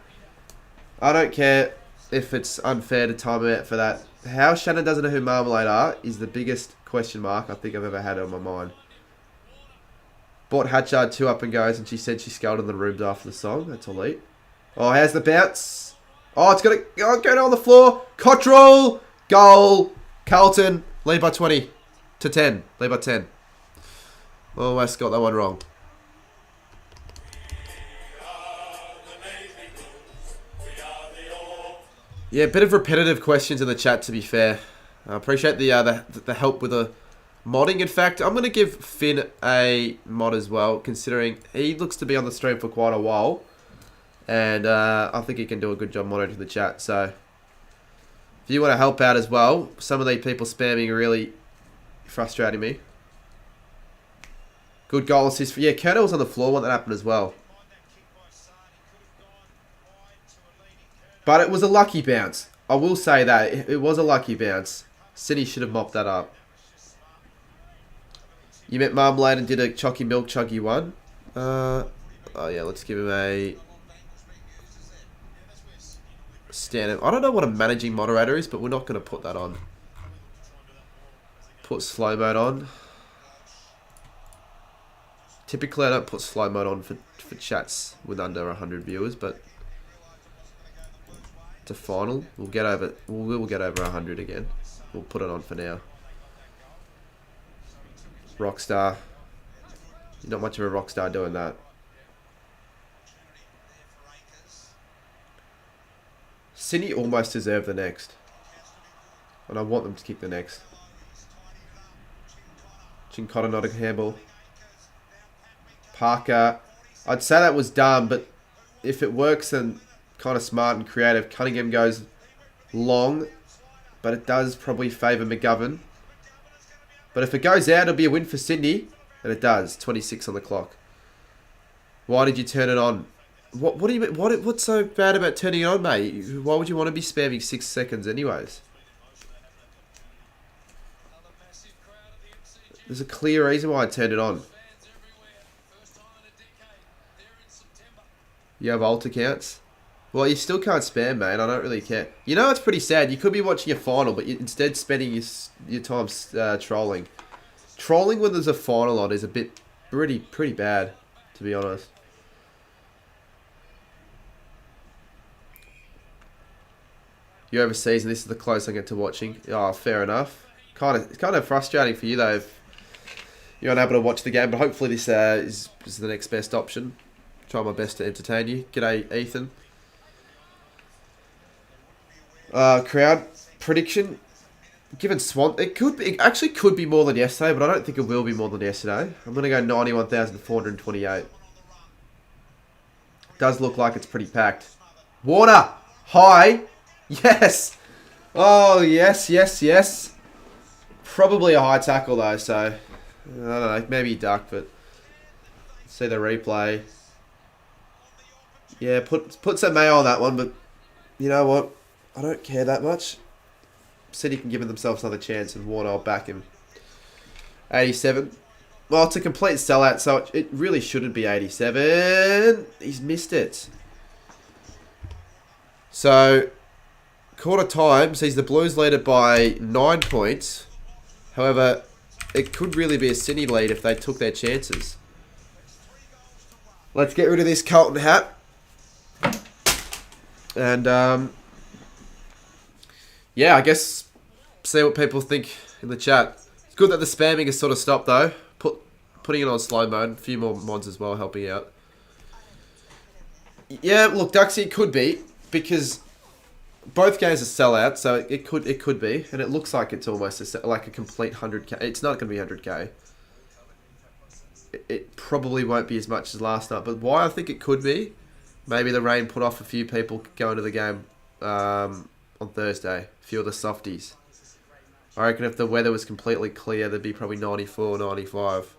I don't care if it's unfair to time him out for that. How Shannon doesn't know who Marmalade are is the biggest question mark I think I've ever had on my mind. Bought Hatchard 2 up and goes, and she said she scalded in the rooms after the song. That's elite. Oh, how's the bounce? Oh, it's going to go down on the floor. Cottrell. Goal. Carlton. Lead by 20 to 10. Lead by 10. Almost got that one wrong. Yeah, a bit of repetitive questions in the chat, to be fair. I appreciate the help with the modding. In fact, I'm going to give Finn a mod as well, considering he looks to be on the stream for quite a while. And I think he can do a good job monitoring the chat. So, if you want to help out as well, some of these people spamming are really frustrating me. Good goal assist. Yeah, Colonel was on the floor when that happened as well. But it was a lucky bounce. I will say that. It was a lucky bounce. City should have mopped that up. You met Marmalade and did a Chalky Milk Chuggy one. Oh yeah, let's give him a standard. I don't know what a managing moderator is, but we're not going to put that on. Put slow mode on. Typically I don't put slow mode on for chats with under 100 viewers, but to final, we'll get over 100 again. We'll put it on for now. Rockstar. You're not much of a rockstar doing that. Sydney almost deserve the next. And I want them to kick the next. Chincotta not a handball. Parker. I'd say that was dumb, but if it works, then kind of smart and creative. Cunningham goes long, but it does probably favour McGovern. But if it goes out, it'll be a win for Sydney. And it does. 26 on the clock. Why did you turn it on? What do you mean? What's so bad about turning it on, mate? Why would you want to be spamming 6 seconds anyways? There's a clear reason why I turned it on. You have alt accounts? Well, you still can't spam, mate. I don't really care. You know, it's pretty sad. You could be watching your final, but you're instead spending your time trolling. Trolling when there's a final on is a bit pretty bad, to be honest. You're overseas, and this is the closest I get to watching. Oh, fair enough. It's kind of frustrating for you though if you're unable to watch the game, but hopefully this is the next best option. Try my best to entertain you. G'day, Ethan. Crowd prediction. Given Swan, it actually could be more than yesterday, but I don't think it will be more than yesterday. I'm going to go 91,428. Does look like it's pretty packed. Water! High! Yes! Oh, yes, yes, yes. Probably a high tackle, though, so... I don't know, maybe duck, but... See the replay. Yeah, put some mayo on that one, but... You know what? I don't care that much. City can give themselves another chance, and Warner will back him. 87. Well, it's a complete sellout, so it really shouldn't be 87. He's missed it. So, quarter time sees the Blues lead it by 9 points. However, it could really be a Sydney lead if they took their chances. Let's get rid of this Carlton hat. And, yeah, I guess see what people think in the chat. It's good that the spamming has sort of stopped, though. Putting it on slow mode. A few more mods as well helping out. Yeah, look, Duxie, it could be. Because both games are sellout, so it could be. And it looks like it's almost like a complete 100k. It's not going to be 100k. It probably won't be as much as last night. But why I think it could be, maybe the rain put off a few people going to the game on Thursday. A few of the softies. I reckon if the weather was completely clear, there'd be probably 94, 95.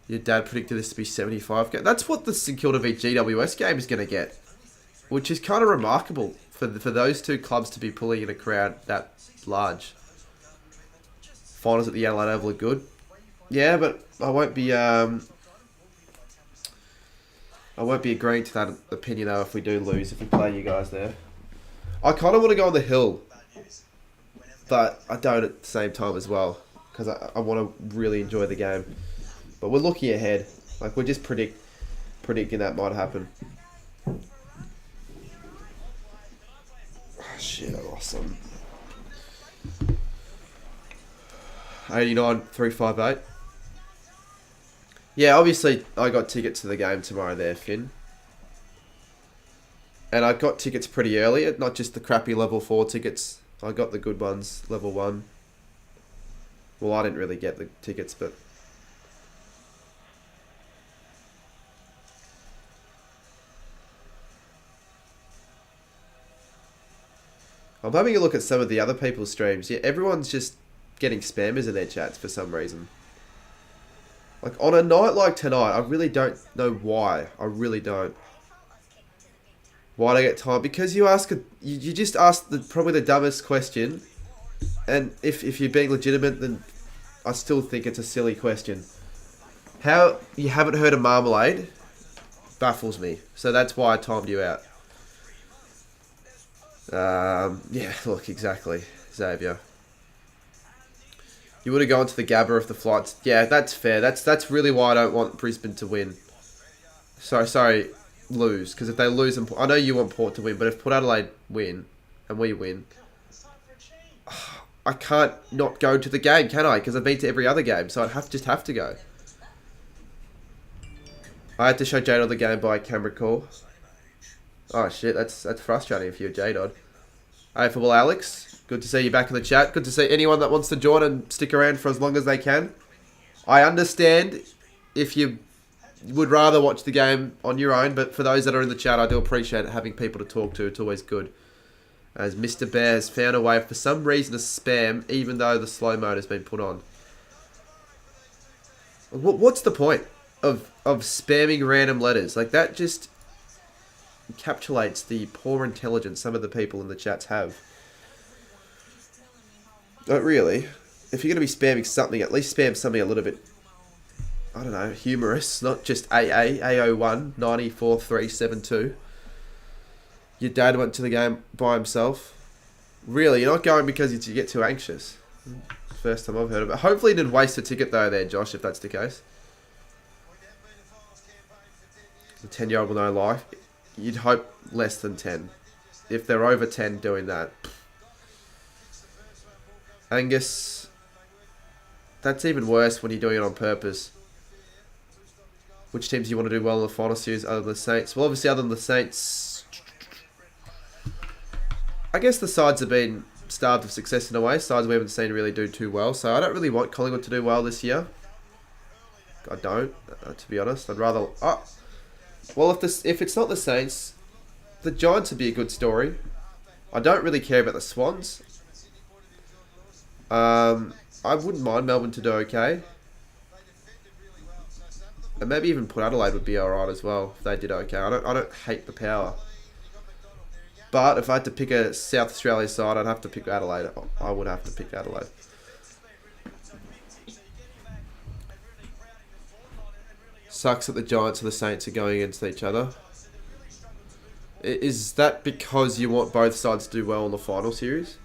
Your dad predicted this to be 75. That's what the St Kilda v GWS game is going to get. Which is kind of remarkable for those two clubs to be pulling in a crowd that large. Finals at the Adelaide Oval are good. Yeah, but I won't be agreeing to that opinion though if we do lose, if we play you guys there. I kind of want to go on the hill. But I don't at the same time as well. Because I want to really enjoy the game. But we're looking ahead. Like, we're just predicting that might happen. Oh, shit, I lost some. 89,358. Yeah, obviously, I got tickets to the game tomorrow there, Finn. And I got tickets pretty early, not just the crappy level 4 tickets. I got the good ones, level 1. Well, I didn't really get the tickets, but... I'm having a look at some of the other people's streams. Yeah, everyone's just getting spammers in their chats for some reason. Like, on a night like tonight, I really don't know why. I really don't. Why'd I get time? Because you just asked probably the dumbest question. And if you're being legitimate, then I still think it's a silly question. How you haven't heard of Marmalade baffles me. So that's why I timed you out. Yeah, look, exactly, Xavier. You would have gone to the Gabba if the flights... Yeah, that's fair. That's really why I don't want Brisbane to win. Sorry, lose. Because if they lose... I know you want Port to win, but if Port Adelaide win, and we win... I can't not go to the game, can I? Because I've been to every other game, so I'd just have to go. I had to show J-Dod the game by camera call. Oh shit, that's frustrating if you're J-Dod. AFL Alex, good to see you back in the chat. Good to see anyone that wants to join and stick around for as long as they can. I understand if you would rather watch the game on your own, but for those that are in the chat, I do appreciate having people to talk to. It's always good. As Mr. Bear has found a way for some reason to spam, even though the slow mode has been put on. What's the point of spamming random letters? Like, that just encapsulates the poor intelligence some of the people in the chats have. Not really. If you're going to be spamming something, at least spam something a little bit, I don't know, humorous, not just AO1 94372. Your dad went to the game by himself. Really, you're not going because you get too anxious. First time I've heard of it. Hopefully you didn't waste a ticket though there, Josh, if that's the case. The 10-year-old will know life. You'd hope less than 10. If they're over 10 doing that. Angus, that's even worse when you're doing it on purpose. Which teams do you want to do well in the final series other than the Saints? Well, obviously other than the Saints, I guess the sides have been starved of success in a way. Sides we haven't seen really do too well. So I don't really want Collingwood to do well this year. I don't, to be honest. I'd rather... Oh, Well, if it's not the Saints, the Giants would be a good story. I don't really care about the Swans. I wouldn't mind Melbourne to do okay. And maybe even Port Adelaide would be alright as well if they did okay. I don't hate the Power. But if I had to pick a South Australia side, I'd have to pick Adelaide. I would have to pick Adelaide. Sucks that the Giants and the Saints are going against each other. Is that because you want both sides to do well in the final series?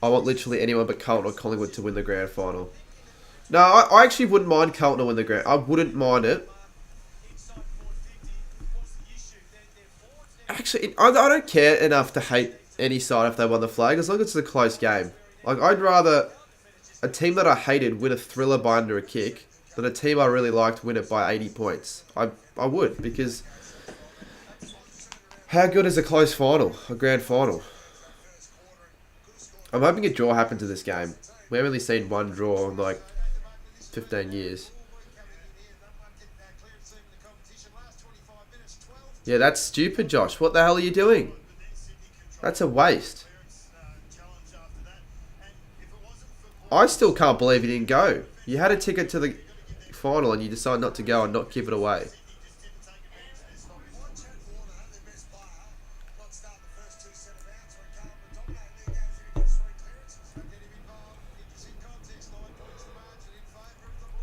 I want literally anyone but Carlton or Collingwood to win the grand final. No, I actually wouldn't mind Carlton to win the grand. I wouldn't mind it. Actually, I don't care enough to hate any side if they won the flag, as long as it's a close game. Like, I'd rather a team that I hated win a thriller by under a kick than a team I really liked win it by 80 points. I would, because how good is a close final, a grand final? I'm hoping a draw happens in this game. We haven't really seen one draw in like 15 years. Yeah, that's stupid, Josh. What the hell are you doing? That's a waste. I still can't believe you didn't go. You had a ticket to the final and you decided not to go and not give it away.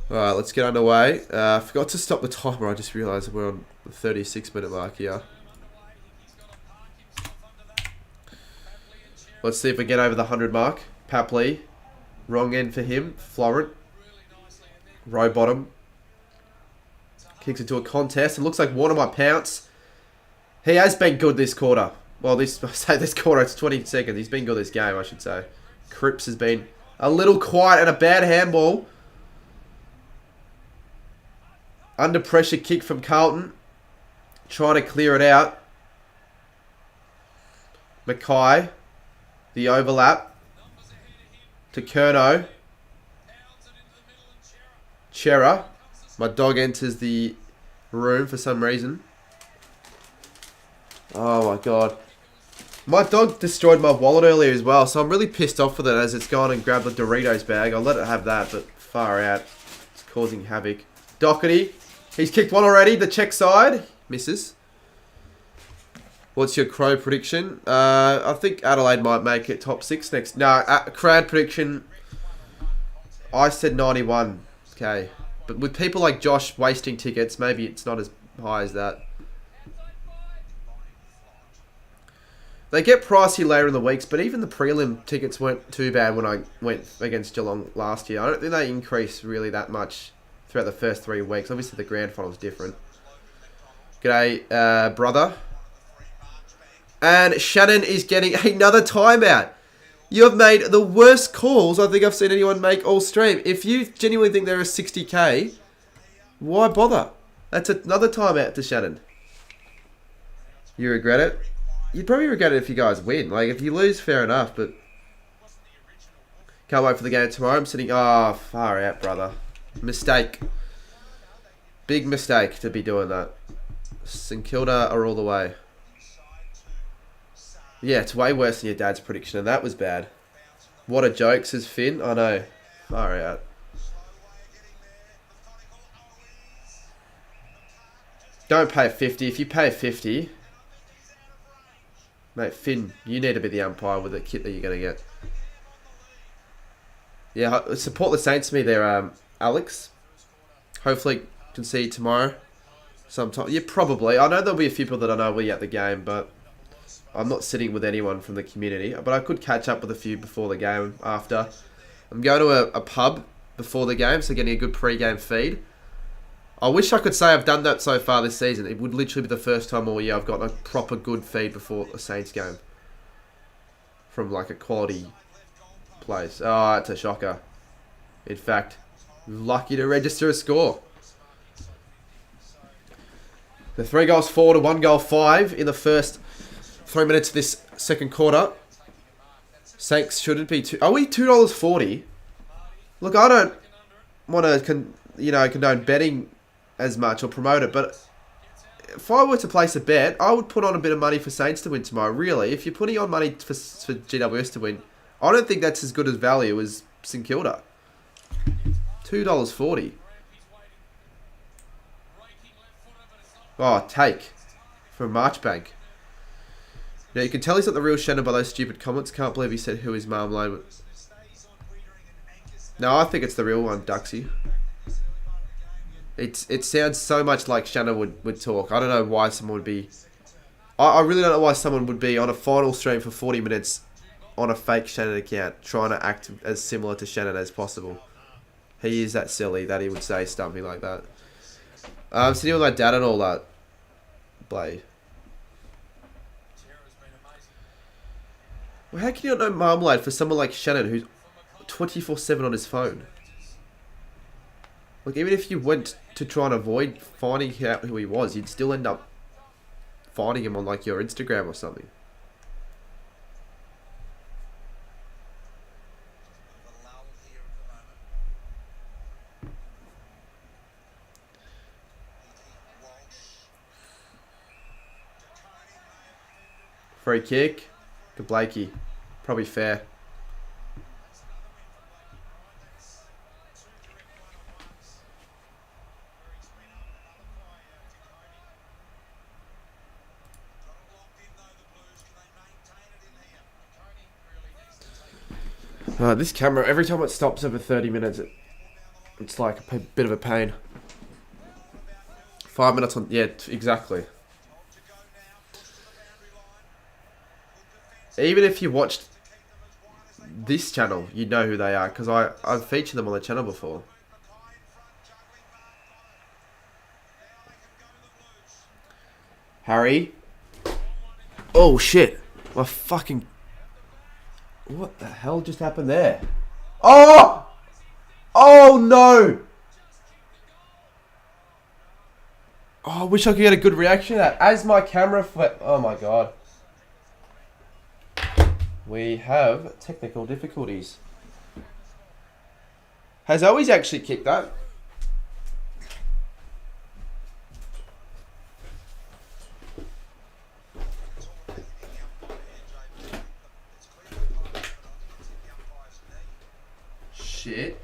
Alright, let's get underway. I forgot to stop the timer. I just realised we're on the 36-minute mark here. Let's see if we get over the 100 mark. Papley. Wrong end for him. Florent. Row bottom. Kicks into a contest. It looks like Warner might pounce. He has been good this quarter. Well, this quarter, it's 20 seconds. He's been good this game, I should say. Cripps has been a little quiet and a bad handball. Under pressure kick from Carlton. Trying to clear it out. Mackay. The overlap. To Curnow. Chera. My dog enters the room for some reason. Oh my god. My dog destroyed my wallet earlier as well, so I'm really pissed off with it as it's gone and grabbed the Doritos bag. I'll let it have that, but far out. It's causing havoc. Doherty. He's kicked one already. The check side. Misses. What's your Crow prediction? I think Adelaide might make it top 6 next. No, crowd prediction. I said 91. Okay. But with people like Josh wasting tickets, maybe it's not as high as that. They get pricey later in the weeks, but even the prelim tickets weren't too bad when I went against Geelong last year. I don't think they increased really that much throughout the first 3 weeks. Obviously, the grand final is different. G'day, brother. And Shannon is getting another timeout. You have made the worst calls I think I've seen anyone make all stream. If you genuinely think there are 60k, why bother? That's another timeout to Shannon. You regret it? You'd probably regret it if you guys win. Like, if you lose, fair enough, but can't wait for the game tomorrow. I'm sitting... Oh, far out, brother. Mistake. Big mistake to be doing that. St Kilda are all the way. Yeah, it's way worse than your dad's prediction, and that was bad. What a joke, says Finn. I know. Far out. Don't pay 50. If you pay 50... Mate, Finn, you need to be the umpire with the kit that you're going to get. Yeah, support the Saints for me there, Alex. Hopefully, can see you tomorrow. Sometime. Yeah, probably. I know there'll be a few people that I know will be at the game, but I'm not sitting with anyone from the community. But I could catch up with a few before the game, after. I'm going to a pub before the game, so getting a good pre-game feed. I wish I could say I've done that so far this season. It would literally be the first time all year I've gotten a proper good feed before a Saints game. From like a quality place. Oh, it's a shocker. In fact, lucky to register a score. The 3 goals 4 to 1 goal 5 in the first 3 minutes of this second quarter. Saints shouldn't be are we $2.40? Look, I don't want to condone betting as much or promote it, but if I were to place a bet, I would put on a bit of money for Saints to win tomorrow. Really, if you're putting on money for GWS to win, I don't think that's as good as value as St Kilda. $2.40. Oh, take for Marchbank. Now you can tell he's not the real Shannon by those stupid comments. Can't believe he said who his marmalade was. No, I think it's the real one, Duxie. It sounds so much like Shannon would talk. I don't know why someone would be... I really don't know why someone would be on a final stream for 40 minutes on a fake Shannon account trying to act as similar to Shannon as possible. He is that silly that he would say something like that. Sitting with my dad and all that. Blade. Well, how can you not know marmalade for someone like Shannon who's 24/7 on his phone? Like, even if you went to try and avoid finding out who he was, you'd still end up finding him on, like, your Instagram or something. Free kick to Blakey. Probably fair. This camera, every time it stops over 30 minutes, it's like a bit of a pain. 5 minutes on... Yeah, exactly. Even if you watched this channel, you'd know who they are, because I've featured them on the channel before. Harry. Oh, shit. My fucking... What the hell just happened there? Oh! Oh, no! Oh, I wish I could get a good reaction to that. As my camera... Oh, my God. We have technical difficulties. Has always actually kicked that? Shit.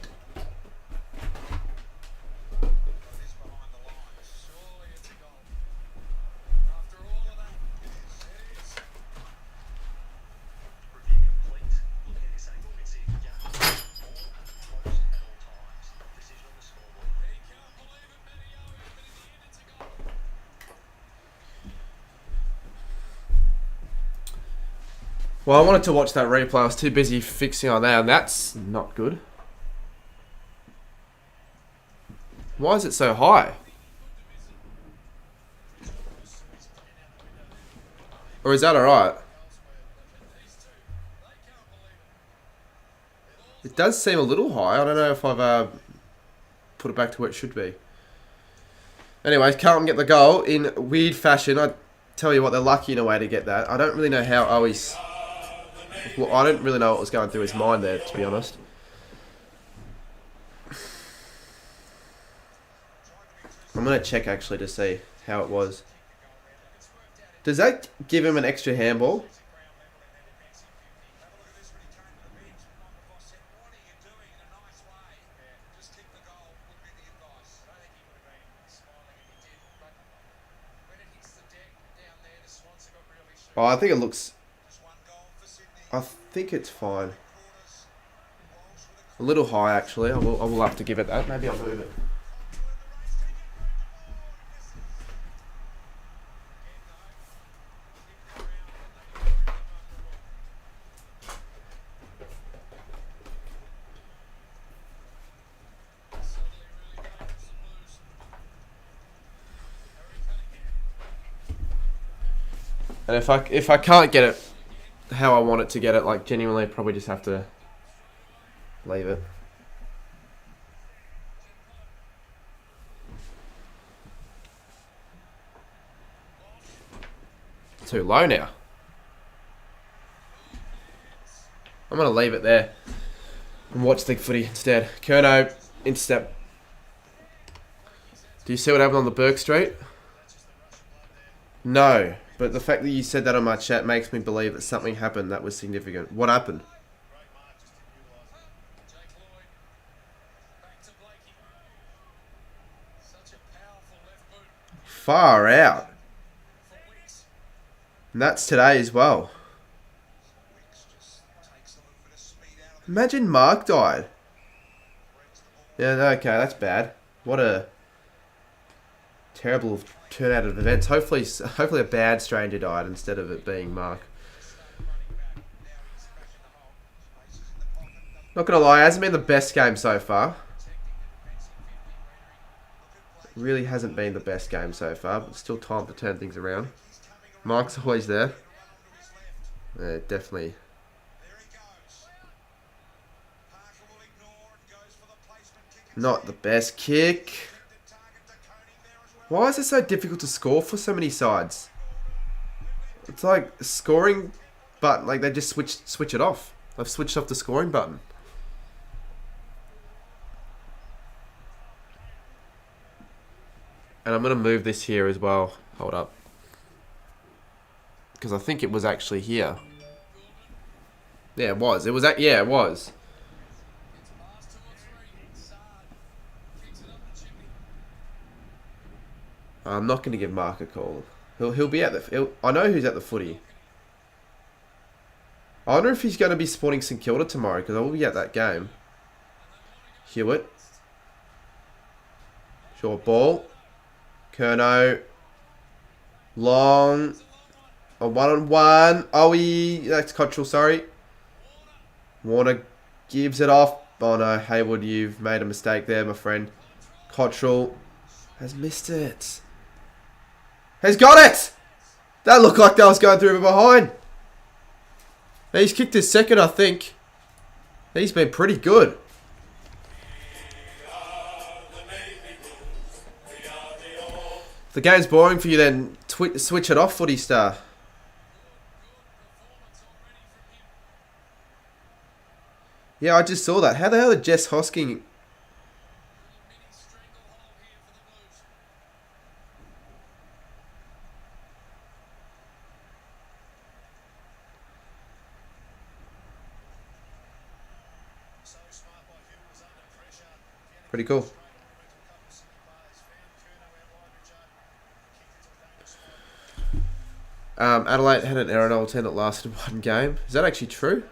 Well, I wanted to watch that replay. I was too busy fixing on that, and that's not good. Why is it so high? Or is that alright? It does seem a little high. I don't know if I've put it back to where it should be. Anyways, Carlton get the goal in weird fashion. I tell you what, they're lucky in a way to get that. I don't really know how Owies... Well, I don't really know what was going through his mind there, to be honest. I'm going to check, actually, to see how it was. Does that give him an extra handball? Oh, I think it looks... I think it's fine. A little high, actually. I will have to give it that. Maybe I'll move it. And if I can't get it how I want it to get it, like, genuinely, probably just have to leave it. Too low now. I'm going to leave it there and watch the footy instead. Kerno, intercept. Do you see what happened on the Burke Street? No, but the fact that you said that on my chat makes me believe that something happened that was significant. What happened? Far out. And that's today as well. Imagine Mark died. Yeah, okay, that's bad. What a terrible turnout of events. Hopefully a bad stranger died instead of it being Mark. Not gonna lie, it hasn't been the best game so far. It really hasn't been the best game so far, but still time to turn things around. Mark's always there. Yeah, definitely. Not the best kick. Why is it so difficult to score for so many sides? It's like a scoring button, like they just switch it off. They've switched off the scoring button. And I'm going to move this here as well. Hold up. Because I think it was actually here. Yeah, it was. It was. Yeah, it was. I'm not going to give Mark a call. He'll be at the... I know who's at the footy. I wonder if he's going to be supporting St Kilda tomorrow, because I will be at that game. Hewitt. Short ball. Kerno. Long. A 1-on-1. Owie. That's Cottrell, sorry. Warner gives it off. Oh no, Haywood, you've made a mistake there, my friend. Cottrell has missed it. Has got it! That looked like that was going through from behind. He's kicked his second, I think. He's been pretty good. If the game's boring for you, then switch it off, Footy Star. Yeah, I just saw that. How the hell did Jess Hosking... Pretty cool. Adelaide had an error in old 10 that lasted one game. Is that actually true?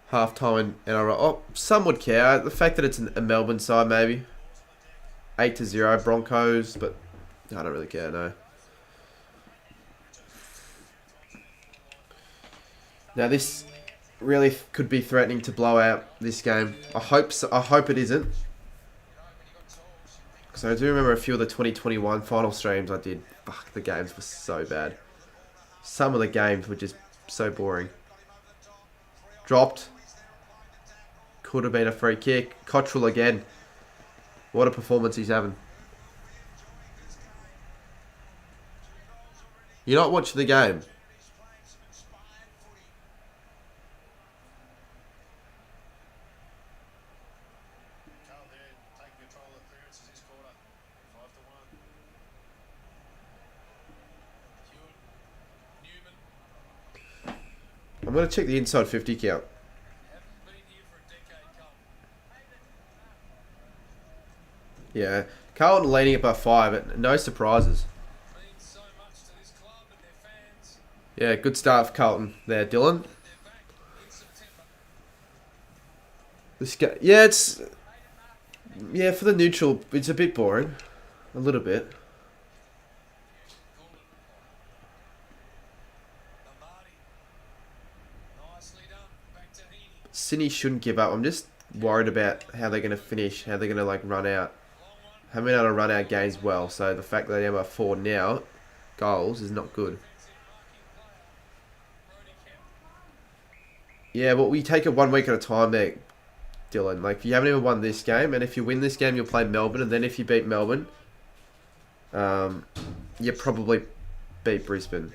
Half time in NRL. Oh, some would care. The fact that it's a Melbourne side, maybe 8-0 Broncos, but I don't really care. No. Now this really could be threatening to blow out this game. I hope so. I hope it isn't, because I do remember a few of the 2021 final streams I did. Fuck, the games were so bad. Some of the games were just so boring. Dropped. Could have been a free kick. Cottrell again. What a performance he's having. You're not watching the game. I'm going to check the inside 50 count. Yeah, Carlton leading it by 5. No surprises. Yeah, good start for Carlton there, Dylan. This guy, yeah, it's... Yeah, for the neutral, it's a bit boring. A little bit. Sydney shouldn't give up. I'm just worried about how they're going to finish, how they're going to like run out. Haven't been able to run out games well, so the fact that they have 4 now goals is not good. Yeah, but we take it 1 week at a time there, Dylan. Like, you haven't even won this game, and if you win this game, you'll play Melbourne, and then if you beat Melbourne, you probably beat Brisbane.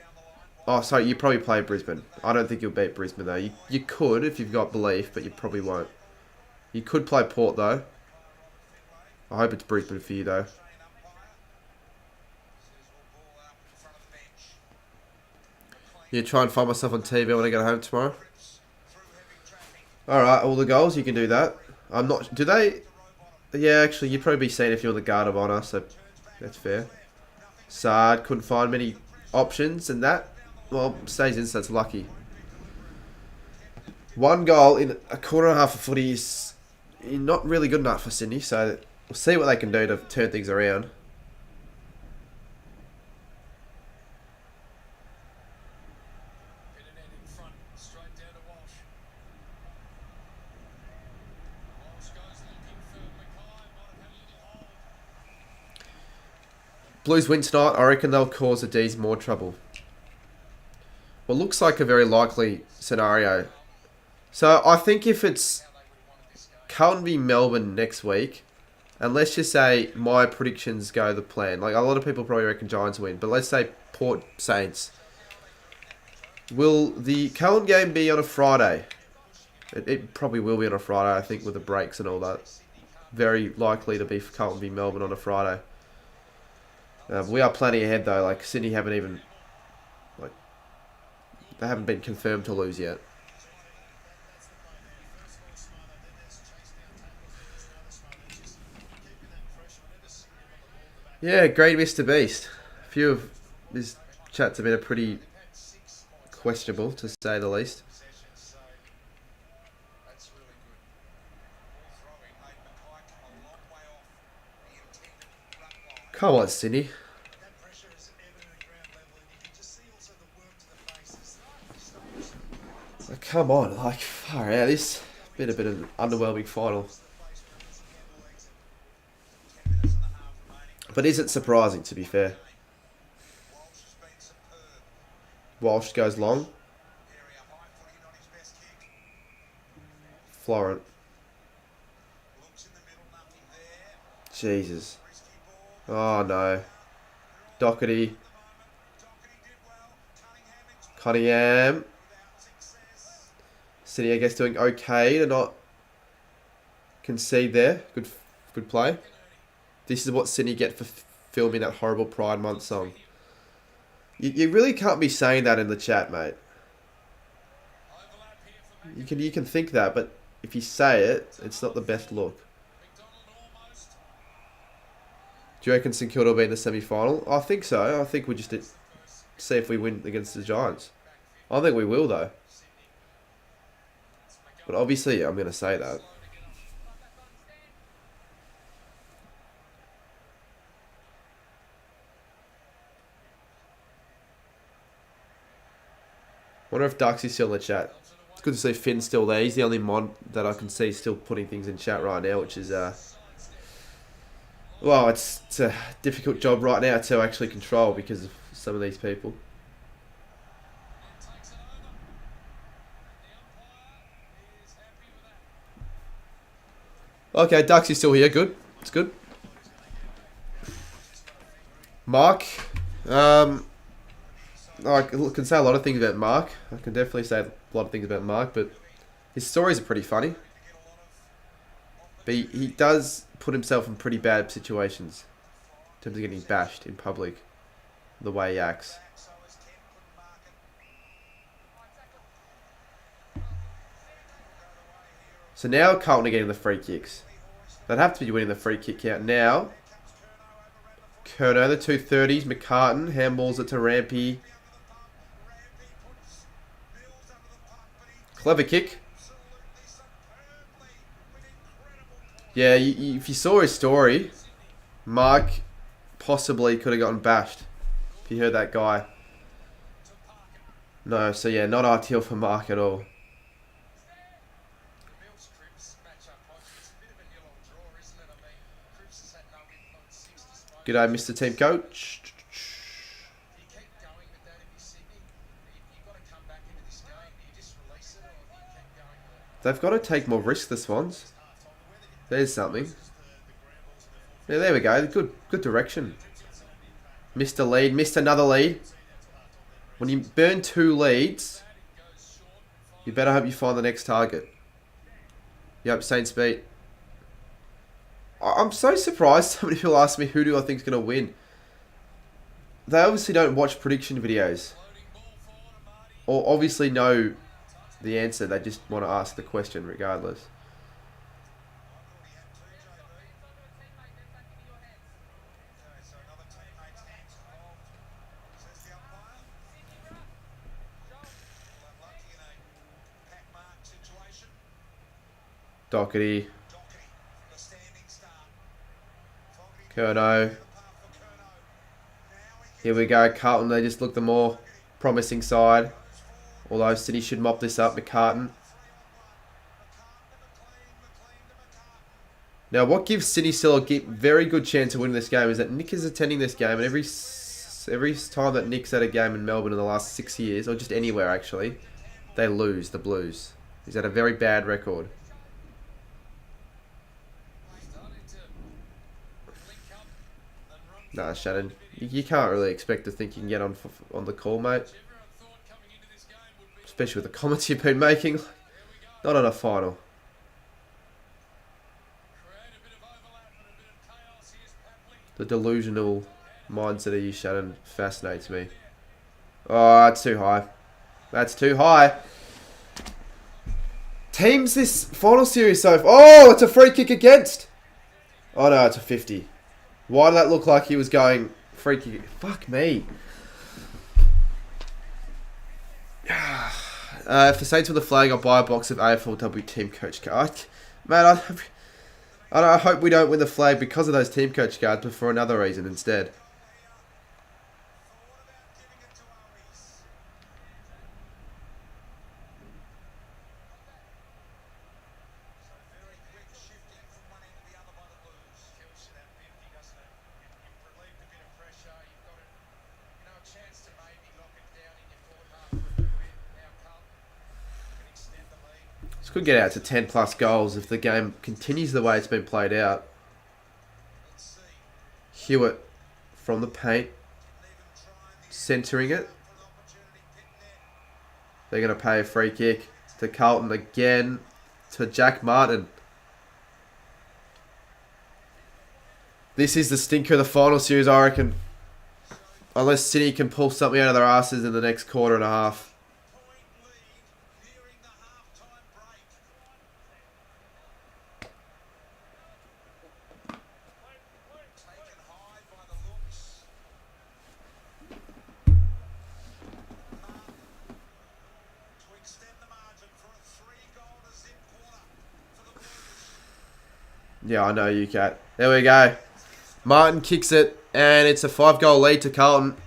Oh, sorry, you probably play Brisbane. I don't think you'll beat Brisbane, though. You could if you've got belief, but you probably won't. You could play Port, though. I hope it's Brisbane for you though. Yeah, try and find myself on TV when I get home tomorrow. Alright, all the goals, you can do that. I'm not... Do they... Yeah, actually, you'd probably be seen if you're the guard of honour, so that's fair. Sard couldn't find many options, and that, well, stays in, so that's lucky. 1 goal in a quarter and a half of footy is not really good enough for Sydney, so we'll see what they can do to turn things around. Blues win tonight. I reckon they'll cause the D's more trouble. Well, looks like a very likely scenario. So I think if it's Carlton v Melbourne next week, and let's just say my predictions go the plan. Like, a lot of people probably reckon Giants win, but let's say Port Saints. Will the Carlton game be on a Friday? It probably will be on a Friday, I think, with the breaks and all that. Very likely to be for Carlton v Melbourne on a Friday. We are planning ahead though. Like, Sydney haven't even, like, they haven't been confirmed to lose yet. Yeah, great Mr. Beast. A few of his chats have been pretty questionable, to say the least. Come on, Sydney. Like, come on, like, far out. This been a bit of an underwhelming final. But is it surprising, to be fair? Walsh goes long. Florent. Jesus. Oh no. Doherty. Cunningham. City, I guess, doing okay to not concede there. Good play. This is what Sydney get for filming that horrible Pride Month song. You really can't be saying that in the chat, mate. You can think that, but if you say it, it's not the best look. Do you reckon St Kilda will be in the semi-final? I think so. I think we just see if we win against the Giants. I think we will, though. But obviously, I'm going to say that. Wonder if Duxie's still in the chat. It's good to see Finn's still there. He's the only mod that I can see still putting things in chat right now, which is... well, it's a difficult job right now to actually control because of some of these people. Okay, Duxie's still here. Good. It's good. Mark. I can say a lot of things about Mark. I can definitely say a lot of things about Mark, but his stories are pretty funny. But he does put himself in pretty bad situations in terms of getting bashed in public, the way he acts. So now Carlton are getting the free kicks. They'd have to be winning the free kick count now. Curnow, the 230s, McCartan, handballs it to Rampy. Clever kick. Yeah, if you saw his story, Mark possibly could have gotten bashed. If you heard that guy. No, so yeah, not ideal for Mark at all. G'day, Mr. Team Coach. They've got to take more risks, the Swans. There's something. Yeah, there we go. Good direction. Missed a lead. Missed another lead. When you burn 2 leads, you better hope you find the next target. Yep, Saints beat. I'm so surprised so many people ask me who do I think is going to win. They obviously don't watch prediction videos. Or obviously know the answer. They just want to ask the question regardless. Doherty. Curnow. Here we go. Carlton, they just look the more promising side. Although City should mop this up. McCartan. Now, what gives City still a very good chance of winning this game is that Nick is attending this game, and every time that Nick's at a game in Melbourne in the last 6 years, or just anywhere actually, they lose, the Blues. He's had a very bad record. Nah, Shannon, you can't really expect to think you can get on the call, mate. Especially with the comments you've been making. Not on a final. The delusional mindset of you, Shannon, fascinates me. Oh, that's too high. That's too high. Teams this final series so far. Oh, it's a free kick against. Oh no, it's a 50. Why did that look like he was going free kick? Fuck me. If the Saints with the flag, I'll buy a box of AFLW team coach cards. Man, I hope we don't win the flag because of those team coach cards, but for another reason instead. This could get out to 10 plus goals if the game continues the way it's been played out. Hewitt from the paint, centering it. They're going to pay a free kick to Carlton again, to Jack Martin. This is the stinker of the final series, I reckon. Unless City can pull something out of their asses in the next quarter and a half. Yeah, I know you, Cat. There we go. Martin kicks it, and it's a 5-goal lead to Carlton.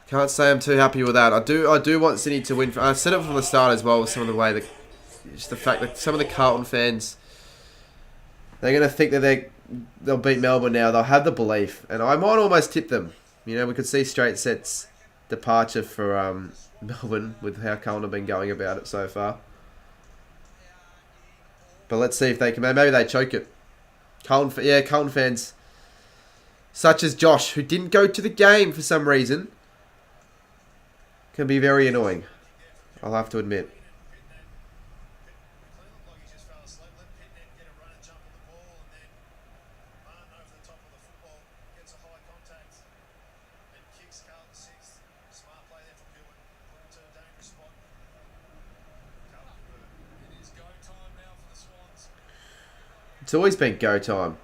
Can't say I'm too happy with that. I do want Sydney to win. I said it from the start as well with some of the way that, just the fact that some of the Carlton fans, they're gonna think that they'll beat Melbourne now. They'll have the belief, and I might almost tip them. You know, we could see straight sets departure for Melbourne with how Carlton have been going about it so far. But let's see if they can. Maybe they choke it. Carlton fans, such as Josh, who didn't go to the game for some reason, can be very annoying. I'll have to admit. It's always been go time.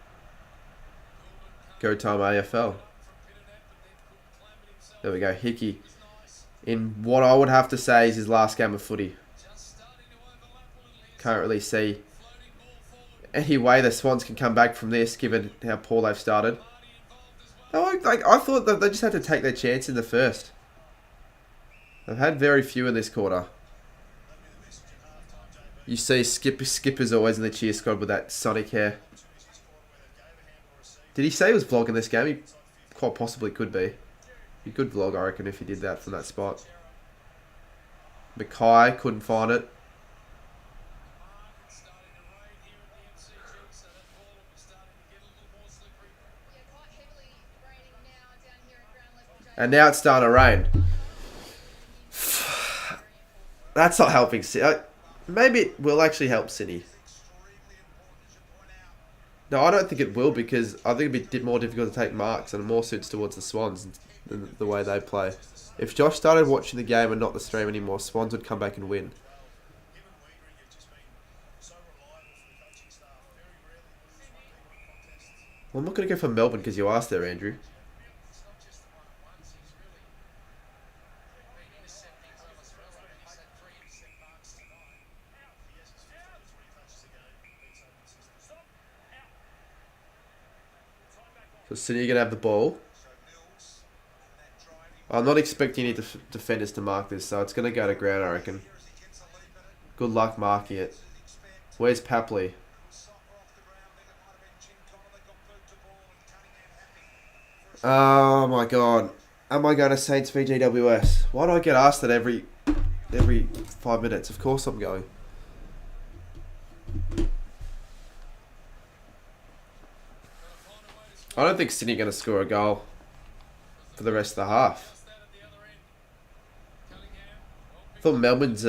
Go time AFL. There we go. Hickey. In what I would have to say is his last game of footy. Can't really see any way the Swans can come back from this, given how poor they've started. I thought that they just had to take their chance in the first. They've had very few in this quarter. You see Skipper's always in the cheer squad with that sonic hair. Did he say he was vlogging this game? He quite possibly could be. He could vlog, I reckon, if he did that from that spot. Mackay couldn't find it. And now it's starting to rain. That's not helping. Maybe it will actually help City. No, I don't think it will because I think it'd be more difficult to take marks and more suits towards the Swans than the way they play. If Josh started watching the game and not the stream anymore, Swans would come back and win. Well, I'm not going to go for Melbourne because you asked there, Andrew. So Sydney are going to have the ball. I'm not expecting any defenders to mark this, so it's going to go to ground, I reckon. Good luck marking it. Where's Papley? Oh my god. Am I going to Saints v GWS? Why do I get asked that every 5 minutes? Of course I'm going. I don't think Sydney are going to score a goal for the rest of the half. I thought Melbourne's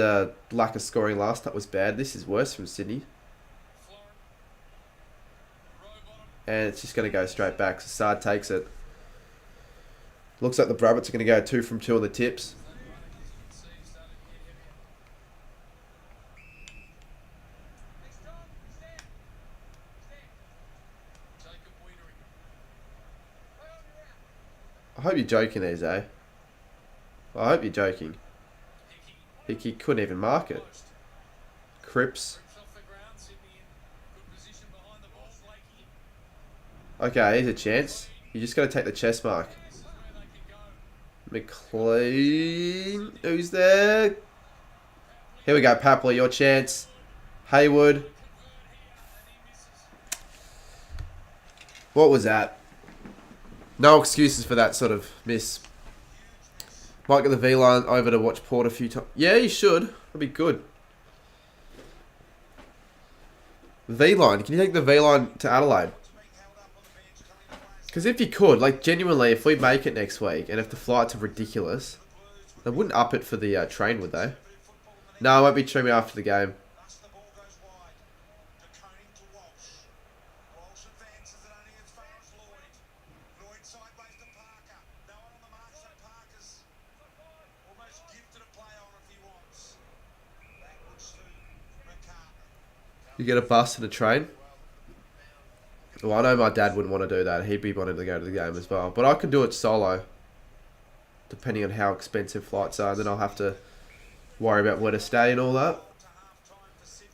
lack of scoring last time was bad. This is worse from Sydney. And it's just going to go straight back. So Sard takes it. Looks like the Brabants are going to go 2 from 2 on the tips. I hope you're joking there, Zay. I hope you're joking. He couldn't even mark it. Cripps. Okay, here's a chance. You just got to take the chest mark. McLean. Who's there? Here we go, Papley. Your chance. Haywood. What was that? No excuses for that sort of miss. Might get the V-line over to watch Port a few times. Yeah, you should. That'd be good. V-line. Can you take the V-line to Adelaide? Because if you could, like genuinely, if we make it next week and if the flights are ridiculous, they wouldn't up it for the train, would they? No, I won't be streaming after the game. You get a bus and a train? Well, I know my dad wouldn't want to do that. He'd be wanting to go to the game as well. But I could do it solo. Depending on how expensive flights are. Then I'll have to worry about where to stay and all that.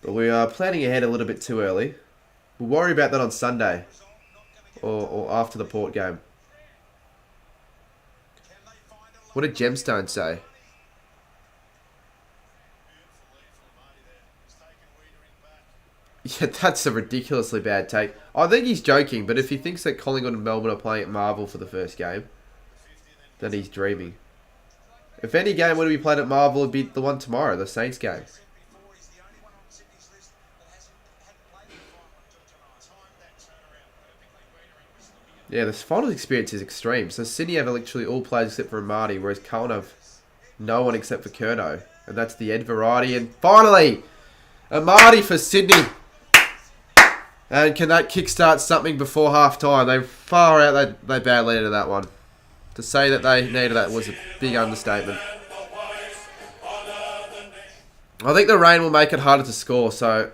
But we are planning ahead a little bit too early. We'll worry about that on Sunday. Or after the Port game. What did Gemstone say? Yeah, that's a ridiculously bad take. I think he's joking, but if he thinks that Collingwood and Melbourne are playing at Marvel for the first game, then he's dreaming. If any game would be played at Marvel, it would be the one tomorrow, the Saints game. Yeah, this finals experience is extreme. So Sydney have literally all players except for Amati, whereas Carlton have no one except for Curnow. And that's the Ed variety. And finally, Amati for Sydney. And can that kickstart something before half time? They far out, they badly needed that one. To say that they needed that was a big understatement. I think the rain will make it harder to score, so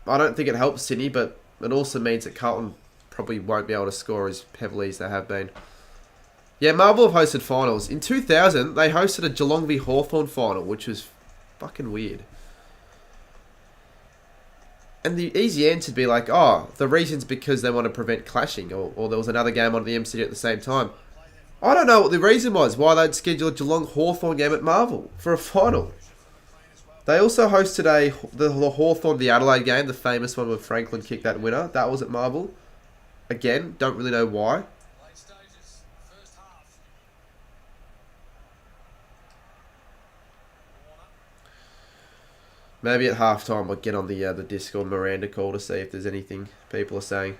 I don't think it helps Sydney, but it also means that Carlton probably won't be able to score as heavily as they have been. Yeah, Marvel have hosted finals. In 2000, they hosted a Geelong v Hawthorn final, which was fucking weird. And the easy answer would be like, oh, the reason's because they want to prevent clashing, or there was another game on the MCG at the same time. I don't know what the reason was, why they'd schedule a Geelong-Hawthorn game at Marvel for a final. They also hosted the Hawthorn v Adelaide game, the famous one where Franklin kicked that winner. That was at Marvel. Again, don't really know why. Maybe at halftime we'll get on the Discord Miranda call to see if there's anything people are saying.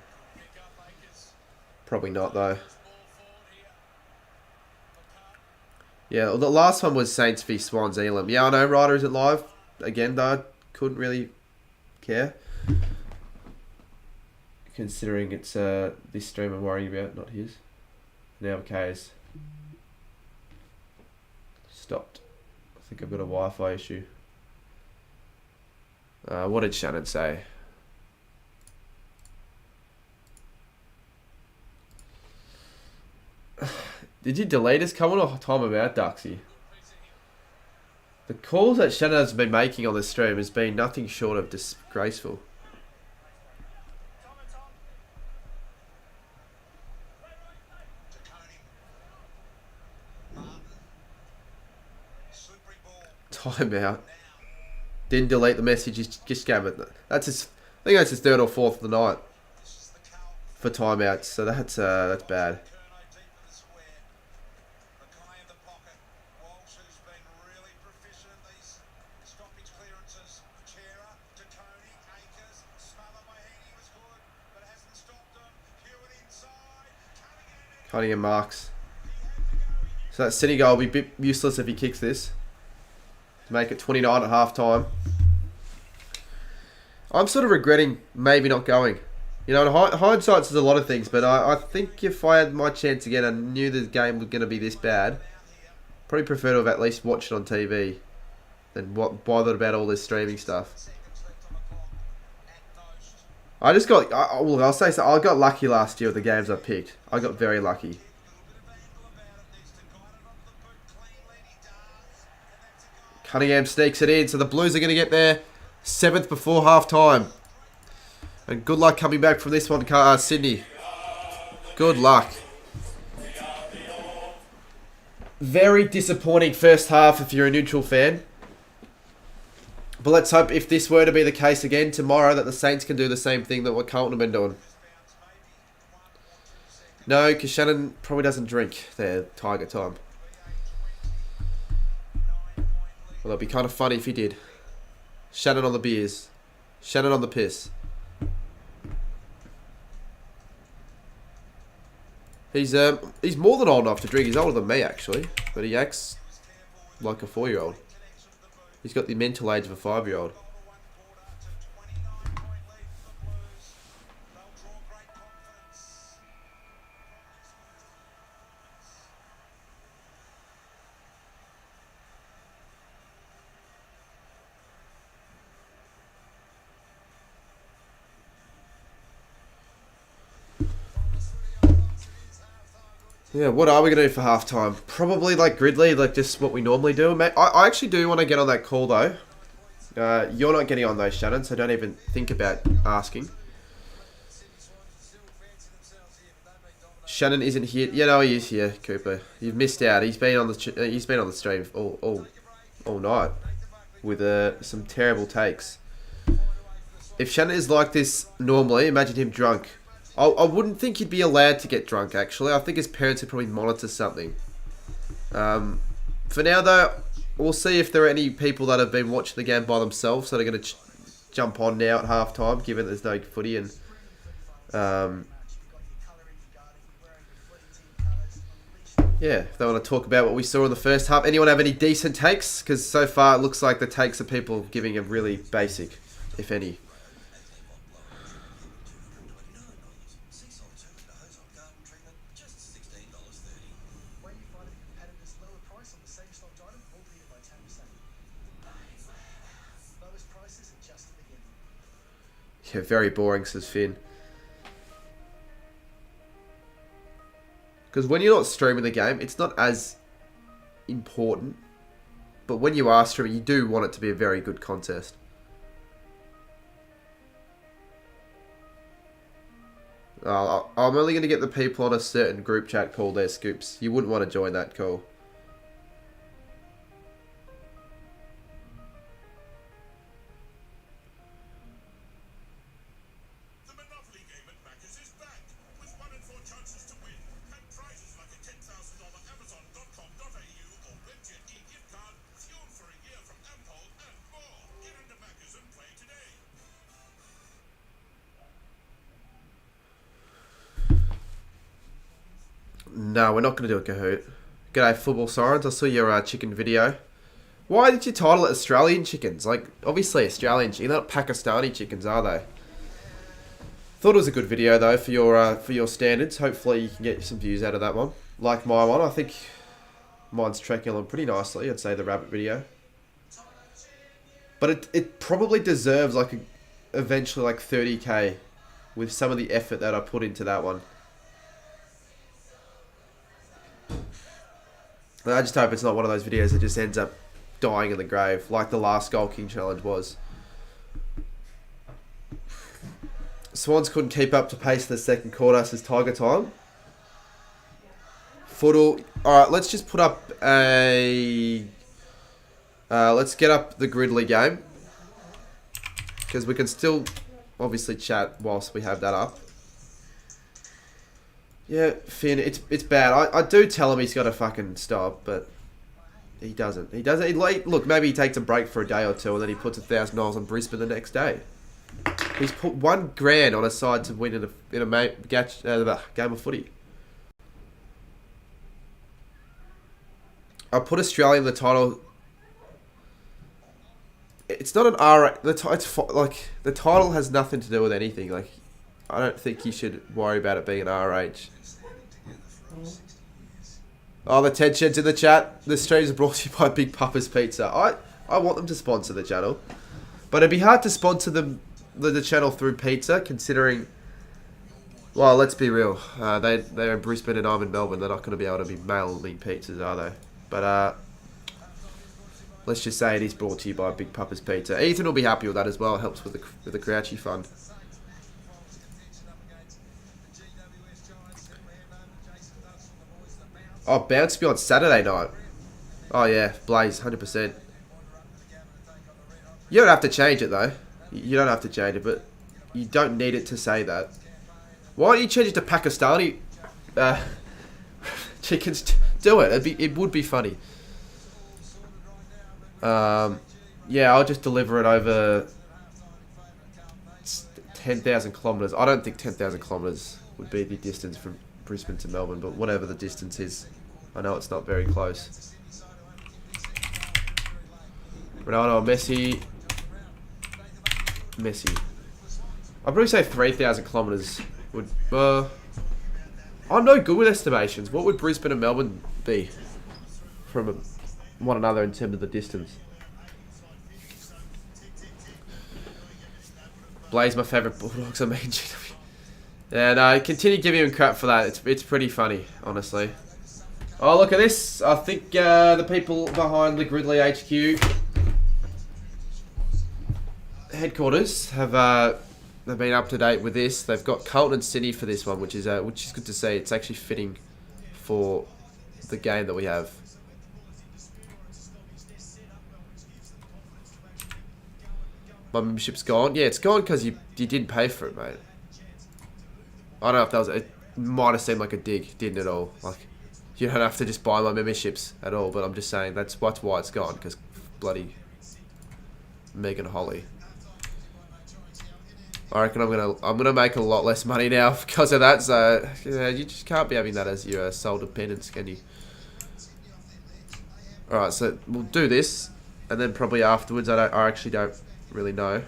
Probably not though. Yeah, the last one was Saints v Swans Elam. Yeah, I know Ryder isn't live. Again though, couldn't really care. considering it's this stream I'm worrying about, not his. Now OK's stopped. I think I've got a Wi-Fi issue. What did Shannon say? Did you delete us? Come on off time about Duxie. The calls that Shannon has been making on the stream has been nothing short of disgraceful. Timeout. Didn't delete the message, just gave it. That's his. I think that's his third or fourth of the night for timeouts. So that's bad. Cunningham marks. So that City goal will be a bit useless if he kicks this. To make it 29 at half time. I'm sort of regretting maybe not going. You know, hindsight is a lot of things, but I think if I had my chance again and knew the game was going to be this bad, probably prefer to have at least watched it on TV than what bothered about all this streaming stuff. I just got, I'll say so, I got lucky last year with the games I picked. I got very lucky. Cunningham sneaks it in, so the Blues are going to get there 7th before half time. And good luck coming back from this one, Sydney. Good luck. Very disappointing first half if you're a neutral fan. But let's hope if this were to be the case again tomorrow that the Saints can do the same thing that what Carlton have been doing. No, because Shannon probably doesn't drink their Tiger time. Well, it'd be kind of funny if he did. Shannon on the beers. Shannon on the piss. He's more than old enough to drink. He's older than me, actually. But he acts like a 4-year-old. He's got the mental age of a 5-year-old. Yeah, what are we going to do for halftime? Probably like Gridley, like just what we normally do. I actually do want to get on that call though. You're not getting on those, Shannon, so don't even think about asking. Shannon isn't here. Yeah, no, he is here, Cooper. You've missed out. He's been on the stream all night with some terrible takes. If Shannon is like this normally, imagine him drunk. I wouldn't think he'd be allowed to get drunk, actually. I think his parents would probably monitor something. For now, though, we'll see if there are any people that have been watching the game by themselves that are going to jump on now at half-time, given there's no footy. And yeah, if they want to talk about what we saw in the first half. Anyone have any decent takes? Because so far it looks like the takes are people giving a really basic, if any. Yeah, very boring, says Finn. Because when you're not streaming the game, it's not as important. But when you are streaming, you do want it to be a very good contest. I'm only going to get the people on a certain group chat called their scoops. You wouldn't want to join that call. No, we're not going to do a Kahoot. G'day, Football Sirens. I saw your chicken video. Why did you title it Australian chickens? Like, obviously Australian chickens. They're not Pakistani chickens, are they? Thought it was a good video though for your standards. Hopefully you can get some views out of that one. Like my one, I think mine's tracking along pretty nicely. I'd say the rabbit video, but it probably deserves like eventually like 30k with some of the effort that I put into that one. And I just hope it's not one of those videos that just ends up dying in the grave like the last Goal King challenge was. Swans couldn't keep up to pace in the second quarter, says Tiger Time. Footle. Alright, let's just put up a... let's get up the Gridley game. Because we can still obviously chat whilst we have that up. Yeah, Finn, it's bad. I do tell him he's got to fucking stop, but he doesn't. He doesn't. Look, maybe he takes a break for a day or two and then he puts $1,000 on Brisbane the next day. He's put $1,000 on a side to win in a game of footy. I put Australia in the title. It's not an R. The title has nothing to do with anything. Like, I don't think you should worry about it being an RH. Oh, the tension's in the chat. The stream is brought to you by Big Papa's Pizza. I want them to sponsor the channel, but it'd be hard to sponsor them the channel through pizza, considering. Well, let's be real. They're in Brisbane and I'm in Melbourne. They're not going to be able to be mailing pizzas, are they? But let's just say it is brought to you by Big Papa's Pizza. Ethan will be happy with that as well. It helps with the Crouchy Fund. Oh, Bounce to be on Saturday night. Oh yeah, Blaze, 100%. You don't have to change it though. You don't have to change it, but you don't need it to say that. Why don't you change it to Pakistani chickens? Do it. It would be funny. Yeah, I'll just deliver it over 10,000 kilometres. I don't think 10,000 kilometres would be the distance from Brisbane to Melbourne, but whatever the distance is, I know it's not very close. Ronaldo, Messi. I'd probably say 3,000 kilometres would... I'm no good with estimations. What would Brisbane and Melbourne be from one another in terms of the distance? Blaze, my favourite Bulldogs. I mean, GW. And I continue giving him crap for that. It's pretty funny, honestly. Oh, look at this. I think the people behind the Gridley HQ headquarters have been up to date with this. They've got Carlton and Sydney for this one, which is good to see. It's actually fitting for the game that we have. My membership's gone. Yeah, it's gone because you didn't pay for it, mate. I don't know if that was... It might have seemed like a dig. Didn't at all. Like, you don't have to just buy my memberships at all, but I'm just saying that's why it's gone, because bloody Megan Holly. I reckon I'm gonna make a lot less money now because of that. So yeah, you just can't be having that as your sole dependence, can you? All right, so we'll do this, and then probably afterwards, I actually don't really know.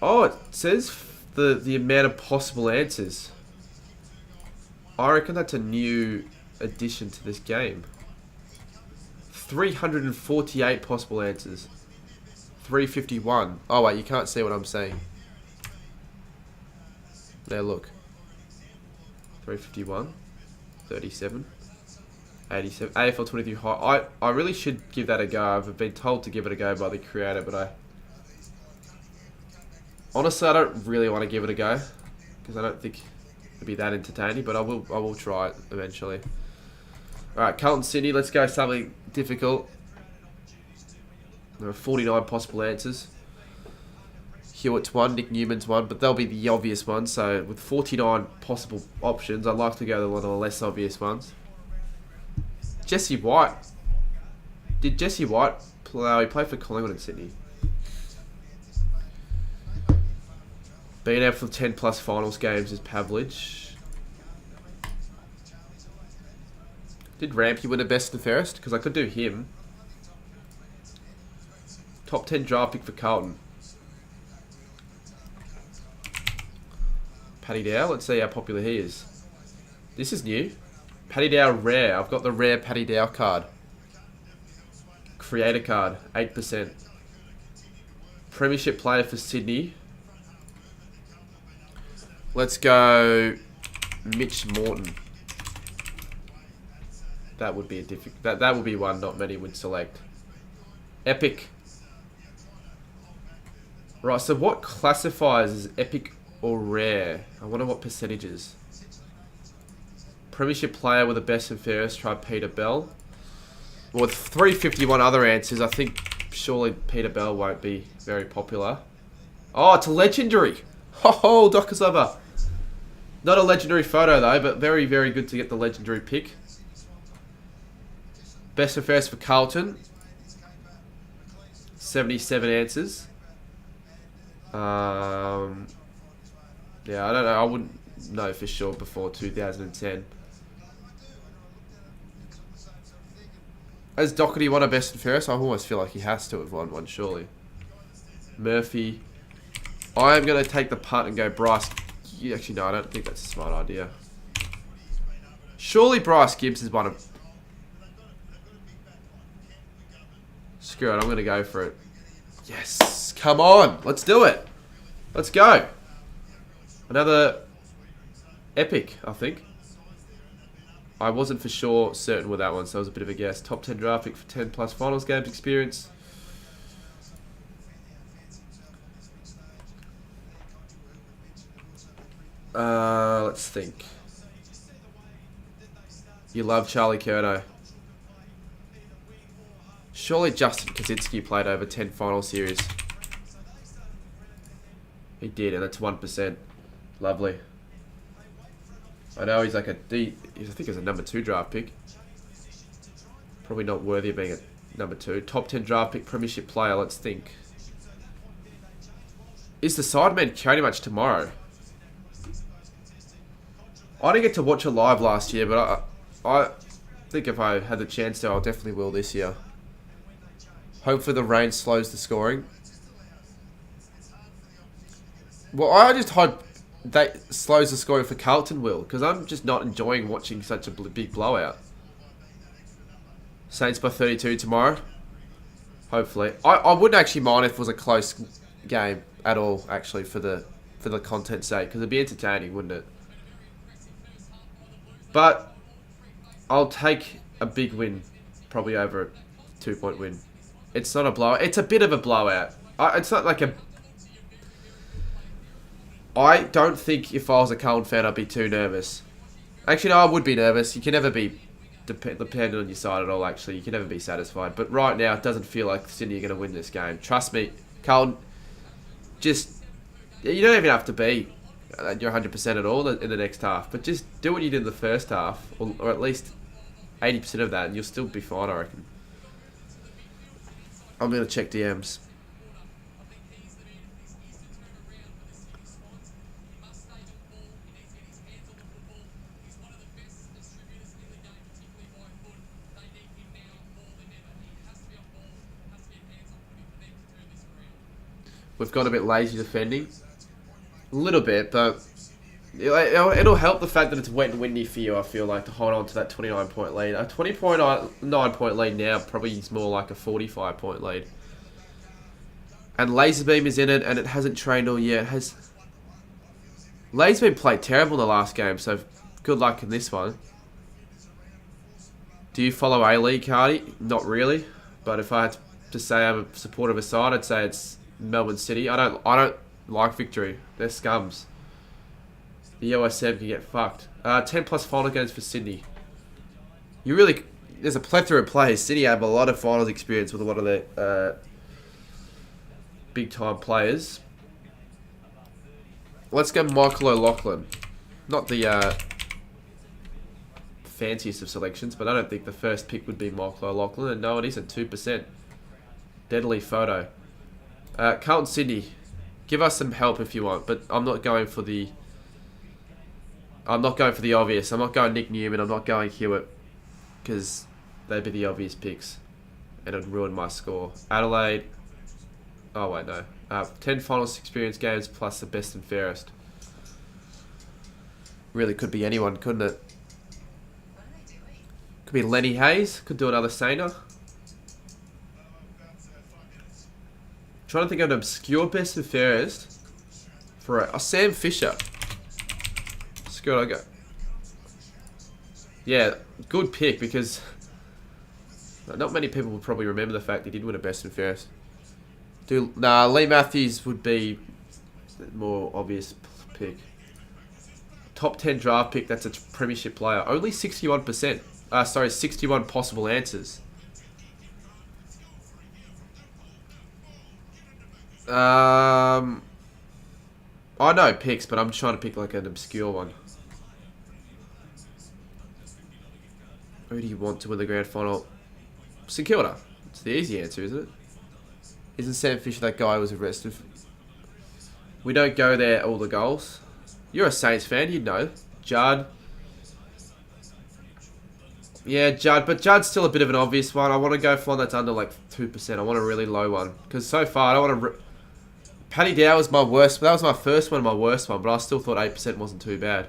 Oh, it says the amount of possible answers. I reckon that's a new addition to this game. 348 possible answers. 351. Oh wait, you can't see what I'm saying. There, look. 351. 37. 87. AFL 23 high. I really should give that a go. I've been told to give it a go by the creator, but honestly, I don't really want to give it a go because I don't think it'd be that entertaining, but I will try it eventually. Alright, Carlton Sydney, let's go something difficult. There are 49 possible answers. Hewitt's one, Nick Newman's one, but they'll be the obvious ones. So with 49 possible options, I'd like to go to one of the less obvious ones. Jesse White. Did Jesse White play? He played for Collingwood and Sydney. Been out for 10 plus finals games is Pavlich. Did Rampy win the best and fairest? Because I could do him. Top 10 draft pick for Carlton. Paddy Dow. Let's see how popular he is. This is new. Paddy Dow rare. I've got the rare Paddy Dow card. Creator card. 8%. Premiership player for Sydney. Let's go Mitch Morton. That would be a that would be one not many would select. Epic. Right, so what classifies as epic or rare? I wonder what percentages. Premiership player with the best and fairest, try Peter Bell. Well, with 351 other answers, I think surely Peter Bell won't be very popular. Oh, it's a legendary. Ho, Docker's over. Not a legendary photo though, but very, very good to get the legendary pick. Best and fairest for Carlton. 77 answers. Yeah, I don't know. I wouldn't know for sure before 2010. Has Doherty won a best and fairest? I almost feel like he has to have won one, surely. Murphy. I am going to take the punt and go Bryce. Actually, no, I don't think that's a smart idea. Surely Bryce Gibbs has won a... Screw it, I'm going to go for it. Yes, come on, let's do it. Let's go. Another epic, I think. I wasn't for sure certain with that one, so it was a bit of a guess. Top 10 draft pick for 10 plus finals games experience. Let's think. You love Charlie Curnow. Surely Justin Kaczynski played over 10 final series. He did, and that's 1%. Lovely. I know he's like a D. I think he's a number 2 draft pick. Probably not worthy of being a number 2. Top 10 draft pick, premiership player. Let's think. Is the Sidemen carrying much tomorrow? I didn't get to watch it live last year, but I think if I had the chance to, I definitely will this year. Hopefully the rain slows the scoring. Well, I just hope that slows the scoring for Carlton will, because I'm just not enjoying watching such a big blowout. Saints by 32 tomorrow. Hopefully. I wouldn't actually mind if it was a close game at all, actually, for the content's sake, because it'd be entertaining, wouldn't it? But I'll take a big win, probably over a 2-point win. It's not a blowout. It's a bit of a blowout. It's not like a... I don't think if I was a Carlton fan, I'd be too nervous. Actually, no, I would be nervous. You can never be dependent on your side at all, actually. You can never be satisfied. But right now, it doesn't feel like Sydney are going to win this game. Trust me, Carlton, just... You don't even have to be you're 100% at all in the next half. But just do what you did in the first half, or at least 80% of that, and you'll still be fine, I reckon. I'm going to check DMs. We've got a bit lazy defending. A little bit, but it'll help the fact that it's wet and windy for you, I feel like, to hold on to that 29-point lead. A 20.9-point lead now probably is more like a 45-point lead. And Laserbeam is in it, and it hasn't trained all year. Laserbeam played terrible in the last game, so good luck in this one. Do you follow A-League, Cardi? Not really, but if I had to say I'm a supporter of a side, I'd say it's Melbourne City. I don't like Victory. They're scums. The OSM can get fucked. 10 plus final games for Sydney. There's a plethora of players. Sydney have a lot of finals experience with a lot of their big time players. Let's go Michael O'Loughlin. Not the fanciest of selections, but I don't think the first pick would be Michael O'Loughlin. And no, it isn't. 2%. Deadly photo. Carlton Sydney. Give us some help if you want, but I'm not going for the obvious. I'm not going Nick Newman. I'm not going Hewitt, because they'd be the obvious picks, and it'd ruin my score. Adelaide. Oh, wait, no. 10 finals experience games plus the best and fairest. Really could be anyone, couldn't it? Could be Lenny Hayes. Could do another Sainer. Trying to think of an obscure best and fairest for a Sam Fisher. Screw it, I go. Yeah, good pick because not many people would probably remember the fact he did win a best and fairest. Nah, Lee Matthews would be the more obvious pick. Top 10 draft pick, that's a premiership player. Only 61%. Sorry, 61 possible answers. I know picks, but I'm trying to pick like an obscure one. Who do you want to win the grand final? St Kilda. It's the easy answer, isn't it? Isn't Sam Fisher that guy who was arrested? We don't go there all the goals. You're a Saints fan, you'd know. Judd. Yeah, Judd. But Judd's still a bit of an obvious one. I want to go for one that's under like 2%. I want a really low one. Because so far, I don't want to... Paddy Dow was my worst. That was my first one, my worst one. But I still thought 8% wasn't too bad.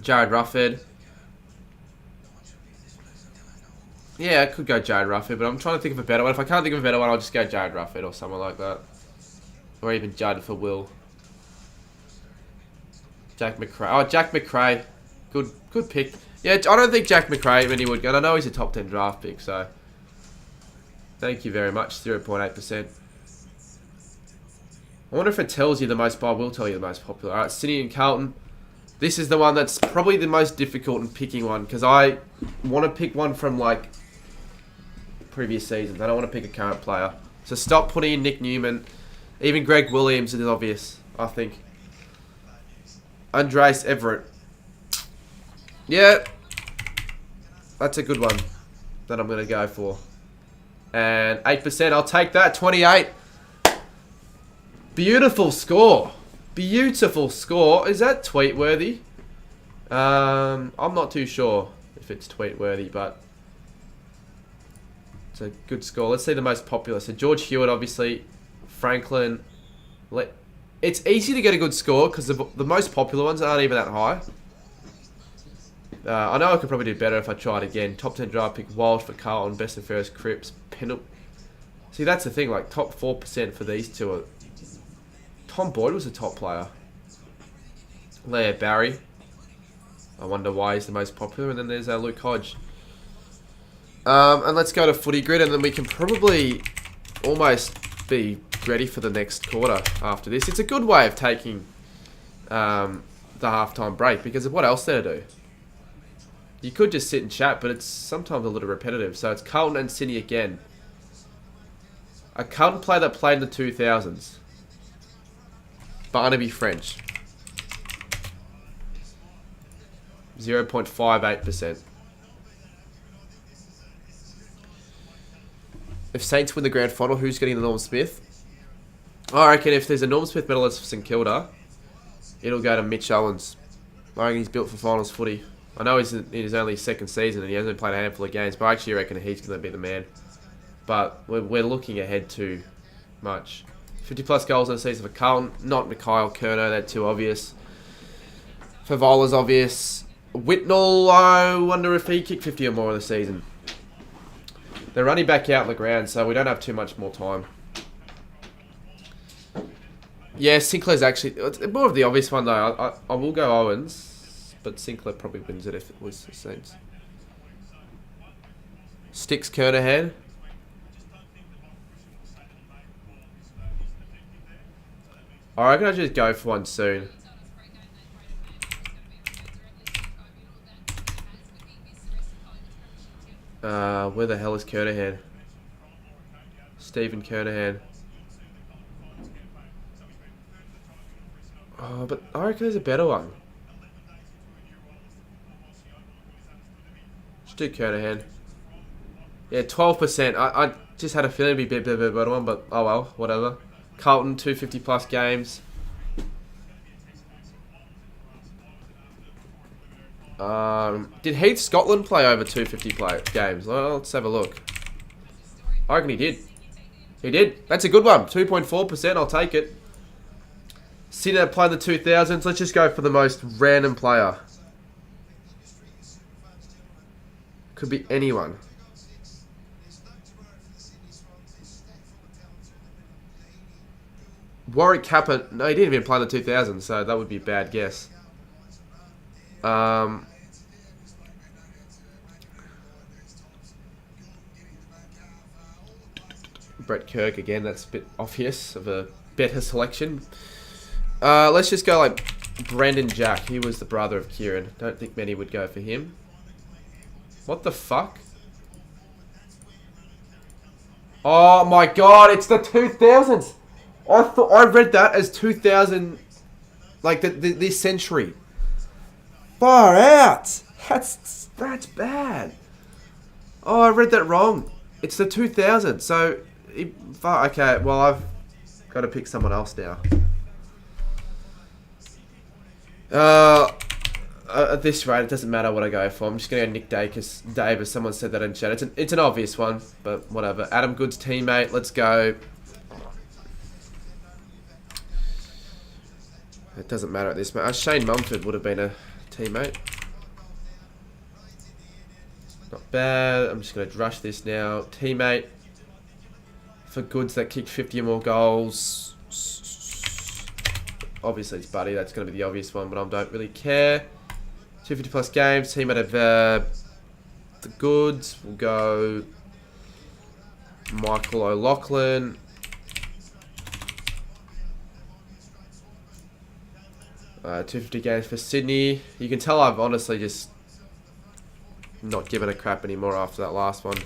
Jared Ruffhead. Yeah, I could go Jared Ruffhead, but I'm trying to think of a better one. If I can't think of a better one, I'll just go Jared Ruffhead or someone like that. Or even Judd for Will. Jack McRae. Oh, Jack McRae. Good pick. Yeah, I don't think Jack McRae many would go. I know he's a top 10 draft pick, so... Thank you very much, 0.8%. I wonder if it tells you the most... I will tell you the most popular. Alright, Sydney and Carlton. This is the one that's probably the most difficult in picking one, because I want to pick one from, like, previous seasons. I don't want to pick a current player. So stop putting in Nick Newman. Even Greg Williams is obvious, I think. Andres Everett. Yeah. That's a good one that I'm going to go for. And 8%, I'll take that. 28. Beautiful score. Beautiful score. Is that tweet-worthy? I'm not too sure if it's tweet-worthy, but it's a good score. Let's see the most popular. So George Hewitt, obviously. Franklin. It's easy to get a good score because the most popular ones aren't even that high. I know I could probably do better if I tried again. Top 10 draft pick, Walsh for Carlton, best and fairest, Cripps, Pendle. See, that's the thing. Like, top 4% for these two are... Tom Boyd was a top player. Leah Barry. I wonder why he's the most popular. And then there's Luke Hodge. And let's go to Footy Grid, and then we can probably almost be ready for the next quarter after this. It's a good way of taking the halftime break, because of what else there to do. You could just sit and chat, but it's sometimes a little repetitive. So it's Carlton and Sydney again. A Carlton player that played in the 2000s. Barnaby French. 0.58%. If Saints win the grand final, who's getting the Norm Smith? I reckon if there's a Norm Smith medalist for St Kilda, it'll go to Mitch Owens. I reckon he's built for finals footy. I know he's in his only second season and he hasn't played a handful of games, but I actually reckon he's going to be the man. But we're looking ahead too much. 50 plus goals in the season for Carlton. Not Mikhail Kerno, that's too obvious. Favola's obvious. Whitnell, I wonder if he kicked 50 or more in the season. They're running back out on the ground, so we don't have too much more time. Yeah, Sinclair's actually... It's more of the obvious one, though. I will go Owens, but Sinclair probably wins it if it was the Saints. Sticks Kernahan. I reckon I'll just go for one soon. Where the hell is Kernahan? Stephen Kernahan. Oh, but I reckon there's a better one. Let's do Kernahan. Yeah, 12%. I just had a feeling it'd be a bit better one, but oh well, whatever. Carlton, 250 plus games. Did Heath Scotland play over 250 games? Well, let's have a look. I reckon he did. He did. That's a good one. 2.4%. I'll take it. City playing the 2000s. Let's just go for the most random player. Could be anyone. Warwick Kappa. No, he didn't even play in the 2000s, so that would be a bad guess. Brett Kirk again. That's a bit obvious of a better selection. Let's just go like Brandon Jack. He was the brother of Kieran. Don't think many would go for him. What the fuck? Oh my god, it's the 2000s. I read that as 2000, like this century. Far out. That's bad. Oh, I read that wrong. It's the 2000s. So, okay. Well, I've got to pick someone else now. At this rate, it doesn't matter what I go for. I'm just going to go Nick Davis. Someone said that in chat. It's an obvious one, but whatever. Adam Good's teammate. Let's go. It doesn't matter at this moment. Shane Mumford would have been a teammate. Not bad. I'm just going to rush this now. Teammate for Goods that kicked 50 or more goals. Obviously, it's Buddy. That's going to be the obvious one, but I don't really care. 250 plus games. Teammate of the Goods. We'll go Michael O'Loughlin. 250 games for Sydney. You can tell I've honestly just not given a crap anymore after that last one.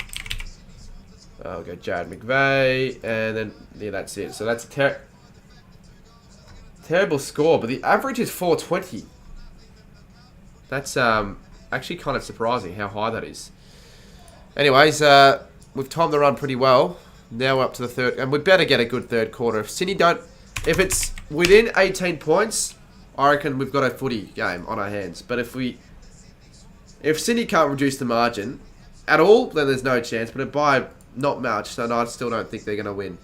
I'll go Jared McVeigh, and then yeah, that's it. So that's a terrible score, but the average is 420. That's actually kind of surprising how high that is. Anyways, we've timed the run pretty well. Now we're up to the third, and we better get a good third quarter. If Sydney don't, if it's within 18 points, I reckon we've got a footy game on our hands. But if Sydney can't reduce the margin at all, then there's no chance. But by not much, so no, I still don't think they're going to win.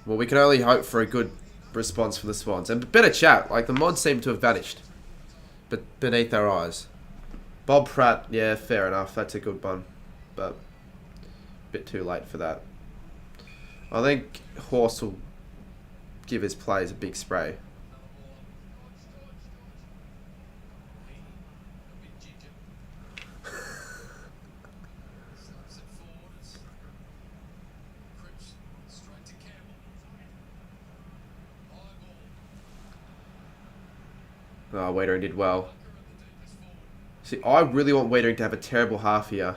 Well, we can only hope for a good response from the Swans. And better chat. Like, the mods seem to have vanished. But beneath our eyes. Bob Pratt, yeah, fair enough. That's a good one. But a bit too late for that. I think Horse will give his players a big spray. Oh, Wiedering did well. See, I really want Wiedering to have a terrible half here.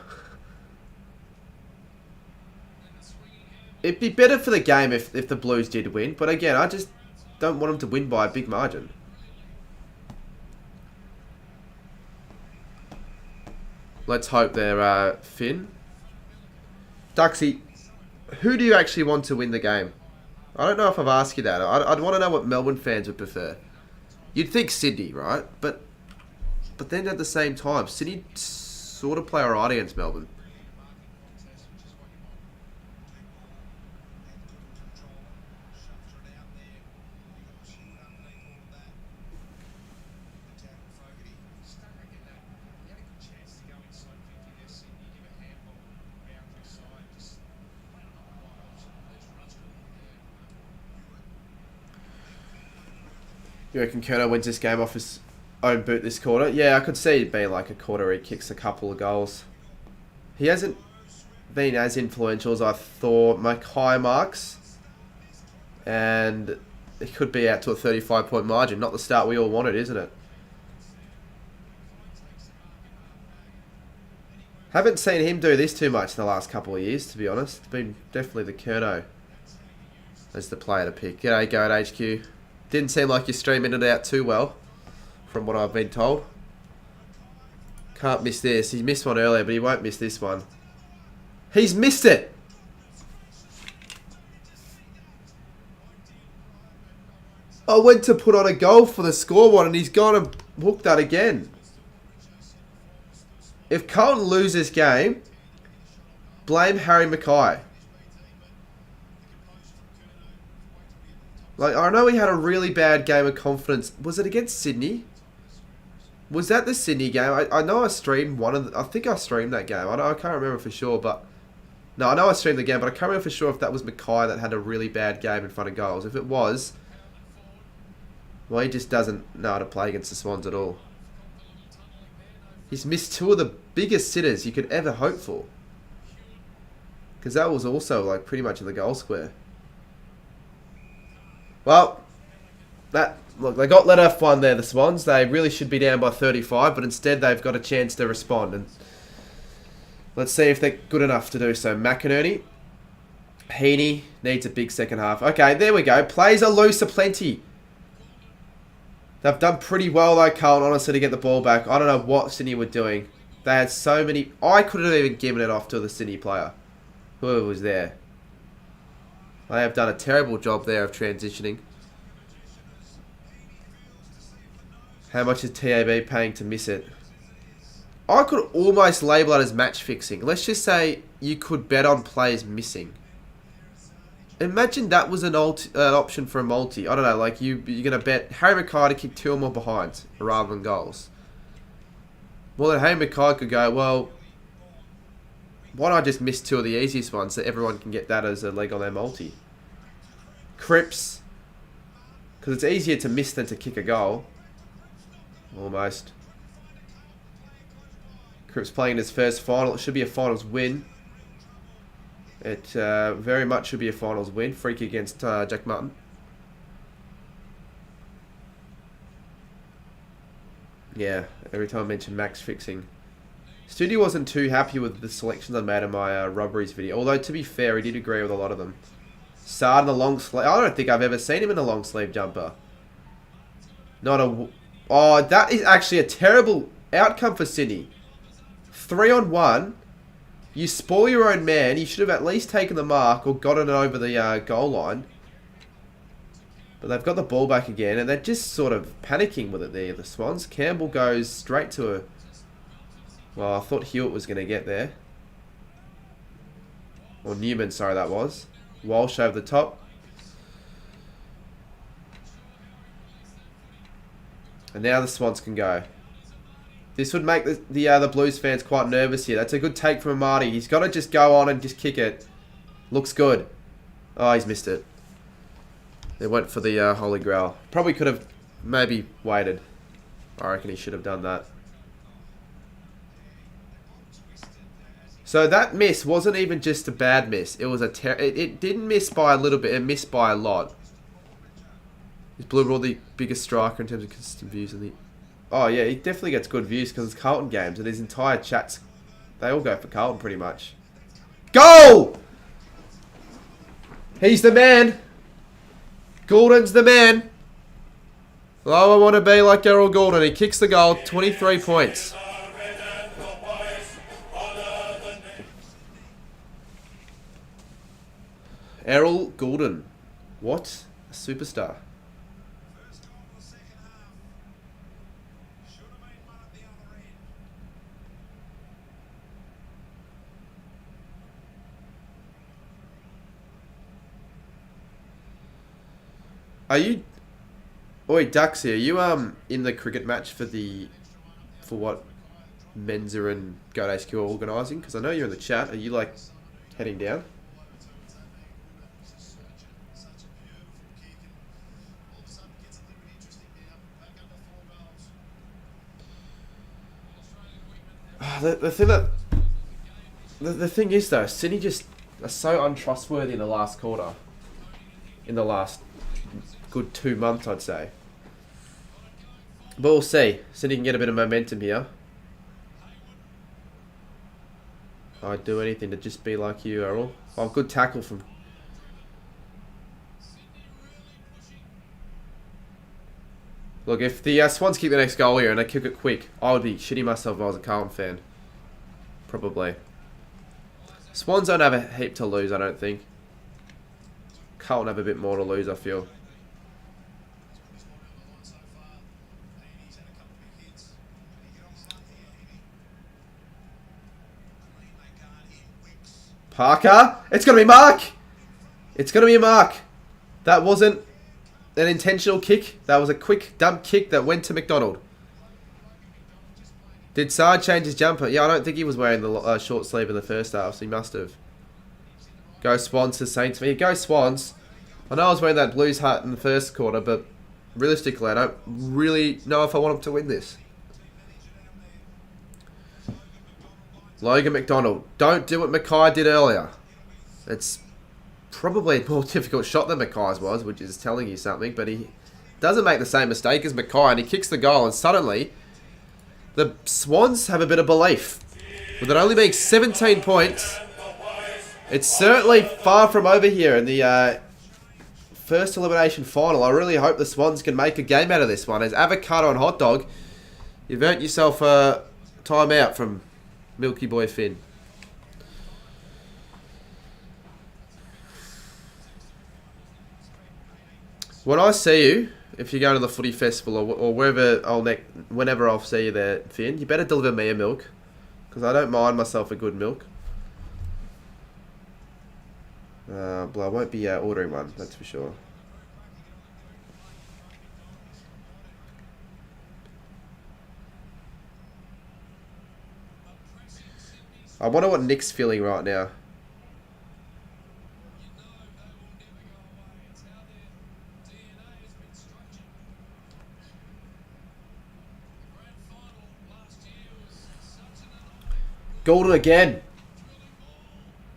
It'd be better for the game if the Blues did win. But again, I just don't want them to win by a big margin. Let's hope they're Finn. Duxie, who do you actually want to win the game? I don't know if I've asked you that. I'd want to know what Melbourne fans would prefer. You'd think Sydney, right? But then at the same time, Sydney sort of play alright against Melbourne. You reckon Kerno wins this game off his own boot this quarter? Yeah, I could see it being like a quarter where he kicks a couple of goals. He hasn't been as influential as I thought. Make high marks. And it could be out to a 35-point margin. Not the start we all wanted, isn't it? Haven't seen him do this too much in the last couple of years, to be honest. It's been definitely the Kerno as the player to pick. G'day, go at HQ. Didn't seem like you're streaming it out too well, from what I've been told. Can't miss this. He missed one earlier, but he won't miss this one. He's missed it! I went to put on a goal for the scoreboard and he's gone and hooked that again. If Carlton lose this game, blame Harry Mackay. Like, I know he had a really bad game of confidence. Was it against Sydney? Was that the Sydney game? I know I streamed one of the... I think I streamed that game. I can't remember for sure, but... No, I know I streamed the game, but I can't remember for sure if that was Mackay that had a really bad game in front of goals. If it was... Well, he just doesn't know how to play against the Swans at all. He's missed two of the biggest sitters you could ever hope for. Because that was also, like, pretty much in the goal square. Well, look, they got let off one there, the Swans. They really should be down by 35, but instead they've got a chance to respond. And let's see if they're good enough to do so. McInerney. Heaney needs a big second half. Okay, there we go. Plays are loose aplenty. They've done pretty well, though, Carlton, honestly, to get the ball back. I don't know what Sydney were doing. They had so many... I couldn't have even given it off to the Sydney player. Whoever was there. They have done a terrible job there of transitioning. How much is TAB paying to miss it? I could almost label it as match fixing. Let's just say you could bet on players missing. Imagine that was an option for a multi. I don't know, like you're going to bet Harry Mackay to kick 2 or more behinds rather than goals. Well, then Harry Mackay could go, well, why don't I just miss 2 of the easiest ones so everyone can get that as a leg on their multi? Cripps, because it's easier to miss than to kick a goal. Almost. Cripps playing his first final. It should be a finals win. It very much should be a finals win. Free kick against Jack Martin. Yeah, every time I mention max fixing. Studio wasn't too happy with the selections I made in my robberies video. Although, to be fair, he did agree with a lot of them. Sard in the long sleeve. I don't think I've ever seen him in a long sleeve jumper. Not a... Oh, that is actually a terrible outcome for Sydney. 3-on-1. You spoil your own man. You should have at least taken the mark or gotten it over the goal line. But they've got the ball back again, and they're just sort of panicking with it there, the Swans. Campbell goes straight to a... Well, I thought Hewitt was going to get there. Or Newman, sorry, that was. Walsh over the top. And now the Swans can go. This would make the Blues fans quite nervous here. That's a good take from Amati. He's got to just go on and just kick it. Looks good. Oh, he's missed it. They went for the Holy Grail. Probably could have maybe waited. I reckon he should have done that. So that miss wasn't even just a bad miss. It was a it didn't miss by a little bit. It missed by a lot. Is Blue Ball the biggest striker in terms of consistent views in the... Oh yeah, he definitely gets good views because it's Carlton games and his entire chats, they all go for Carlton pretty much. Goal! He's the man. Goulden's the man. Oh, I want to be like Daryl Goulden. He kicks the goal, 23 points. Errol Goulden. What? A superstar. Are you... Oi, Duxy, are you in the cricket match for what Menza and Goat HQ are organising? Because I know you're in the chat. Are you, like, heading down? The thing is though, Sydney just are so untrustworthy in the last quarter. In the last good 2 months, I'd say. But we'll see. Sydney can get a bit of momentum here. I'd do anything to just be like you, Errol. Oh, good tackle from... Look, if the Swans kick the next goal here and they kick it quick, I would be shitting myself if I was a Carlton fan. Probably. Swans don't have a heap to lose, I don't think. Carlton have a bit more to lose, I feel. Parker. It's going to be Mark. It's going to be a mark. That wasn't an intentional kick. That was a quick dump kick that went to McDonald. Did Sard change his jumper? Yeah, I don't think he was wearing the short sleeve in the first half, so he must have. Go Swans to Saints. Yeah, go Swans. I know I was wearing that Blues hat in the first quarter, but realistically, I don't really know if I want him to win this. Logan McDonald. Don't do what Mackay did earlier. It's probably a more difficult shot than Mackay's was, which is telling you something, but he doesn't make the same mistake as Mackay, and he kicks the goal, and suddenly the Swans have a bit of belief. With it only being 17 points, it's certainly far from over here in the first elimination final. I really hope the Swans can make a game out of this one. As Avocado and Hot Dog, you've earned yourself a timeout from Milky Boy Finn. When I see you, if you go to the footy festival or wherever whenever I'll see you there, Finn, you better deliver me a milk, because I don't mind myself a good milk. Well, I won't be ordering one, that's for sure. I wonder what Nick's feeling right now. Golden again.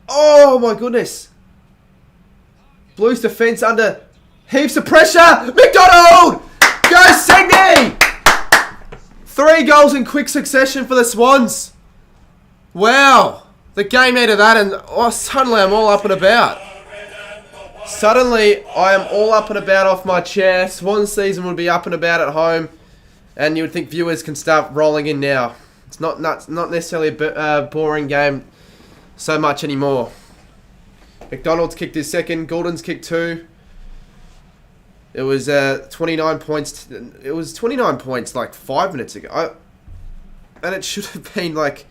Oh my goodness. Blues defence under heaps of pressure. McDonald! Go Sydney! 3 goals in quick succession for the Swans. Wow. The game needed that, and suddenly I'm all up and about. Suddenly I am all up and about off my chair. Swans season would be up and about at home, and you would think viewers can start rolling in now. It's not necessarily a boring game so much anymore. McDonald's kicked his second. Goulden's kicked 2. It was 29 points. It was 29 points like 5 minutes ago. And it should have been like...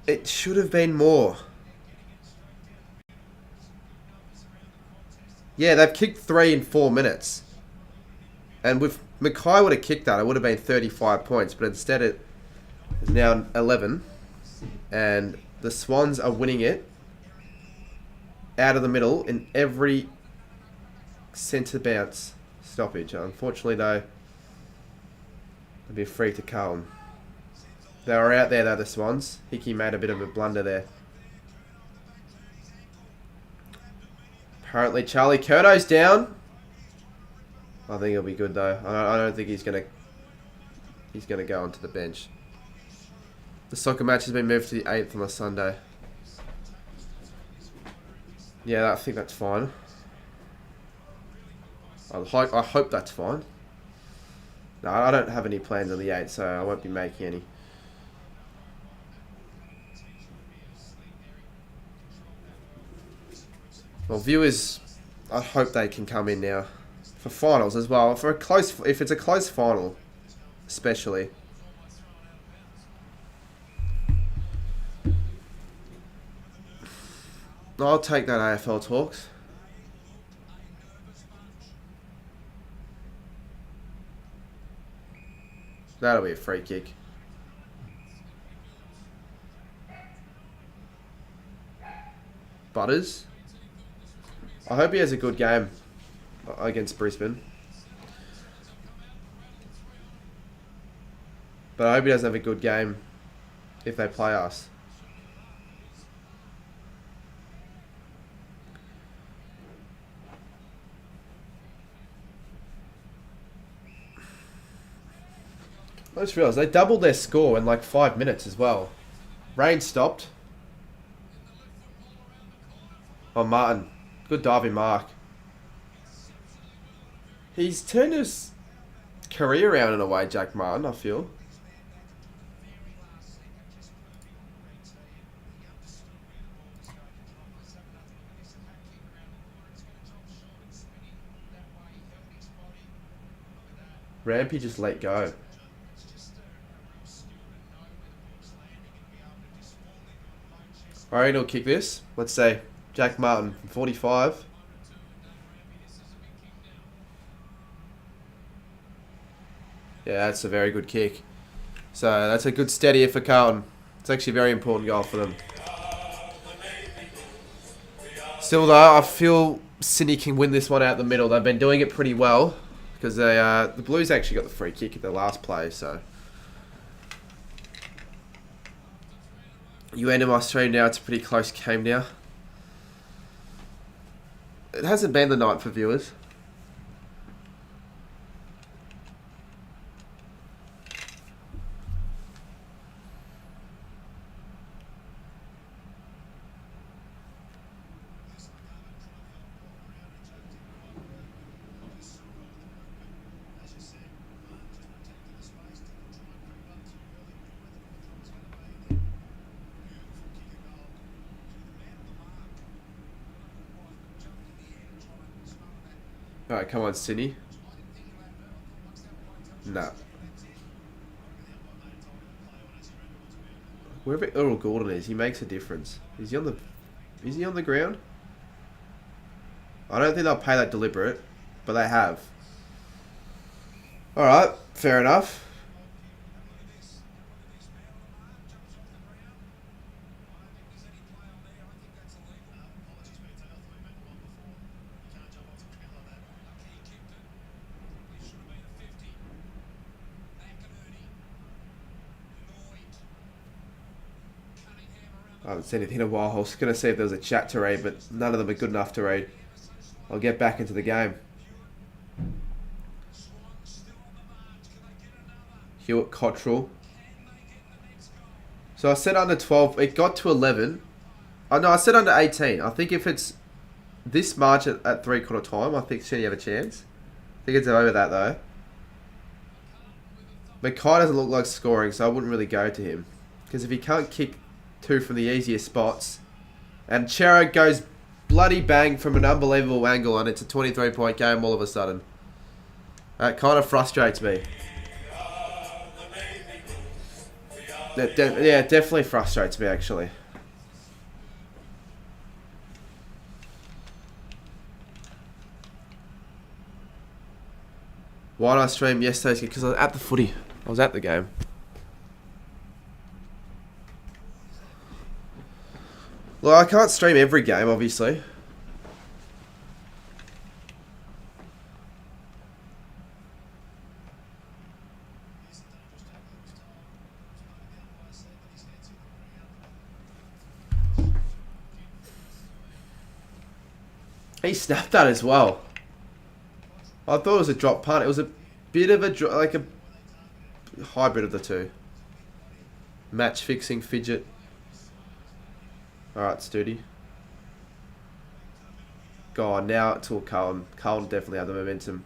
It should have been more. Yeah, they've kicked 3 in 4 minutes. And with Mackay would have kicked that, it would have been 35 points. But instead it is now 11. And the Swans are winning it out of the middle in every centre bounce stoppage. Unfortunately, though, it'll be a free to Carlton. They were out there, though, the Swans. Hickey made a bit of a blunder there. Apparently, Charlie Curto's down. I think he'll be good, though. I don't think he's gonna go onto the bench. The soccer match has been moved to the 8th on a Sunday. Yeah, I think that's fine. I hope that's fine. No, I don't have any plans on the 8th, so I won't be making any. Well, viewers, I hope they can come in now for finals as well. For a close, if it's a close final, especially. I'll take that AFL talks. That'll be a free kick. Butters. I hope he has a good game against Brisbane. But I hope he doesn't have a good game if they play us. I just realised they doubled their score in like 5 minutes as well. Rain stopped. Oh, Martin. Good diving mark. He's turned his career around in a way, Jack Martin, I feel. Rampy just let go. I reckon he'll kick this. Let's say Jack Martin from 45. Yeah, that's a very good kick. So that's a good steadier for Carlton. It's actually a very important goal for them. Still though, I feel Sydney can win this one out the middle. They've been doing it pretty well because they the Blues actually got the free kick at the last play. So you end my stream now. It's a pretty close game now. It hasn't been the night for viewers. Alright, come on, Sydney. Nah. Wherever Earl Gordon is, he makes a difference. Is he on the ground? I don't think they'll pay that deliberate, but they have. Alright, fair enough. I haven't seen anything in a while. I was going to see if there was a chat to read, but none of them are good enough to read. I'll get back into the game. Hewitt Cottrell. So I said under 12. It got to 11. Oh, no, I said under 18. I think if it's this March at 3/4 time, I think Sydney have a chance. I think it's over that, though. Mackay doesn't look like scoring, so I wouldn't really go to him. Because if he can't kick 2 from the easiest spots, and Chera goes bloody bang from an unbelievable angle, and it's a 23-point game all of a sudden. That kind of frustrates me. Yeah, it definitely frustrates me, actually. Why did I stream yesterday? Because I was at the footy. I was at the game. Well, I can't stream every game, obviously. He snapped that as well. I thought it was a drop punt. It was a bit of a like a hybrid of the two. Match fixing fidget. Alright, Studi. God, now it's all Carlton. Carlton definitely have the momentum.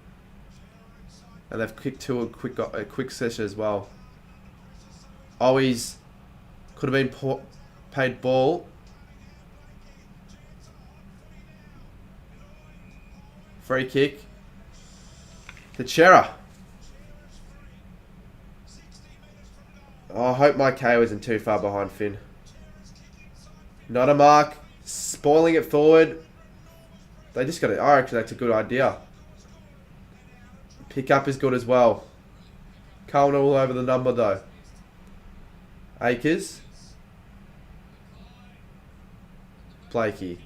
And they've kicked to a quick session as well. Owies could have been paid ball. Free kick. To Chera. Oh, I hope my KO isn't too far behind Finn. Not a mark. Spoiling it forward. They just got it. I reckon that's a good idea. Pick up is good as well. Carlton all over the number though. Akers. Blakey.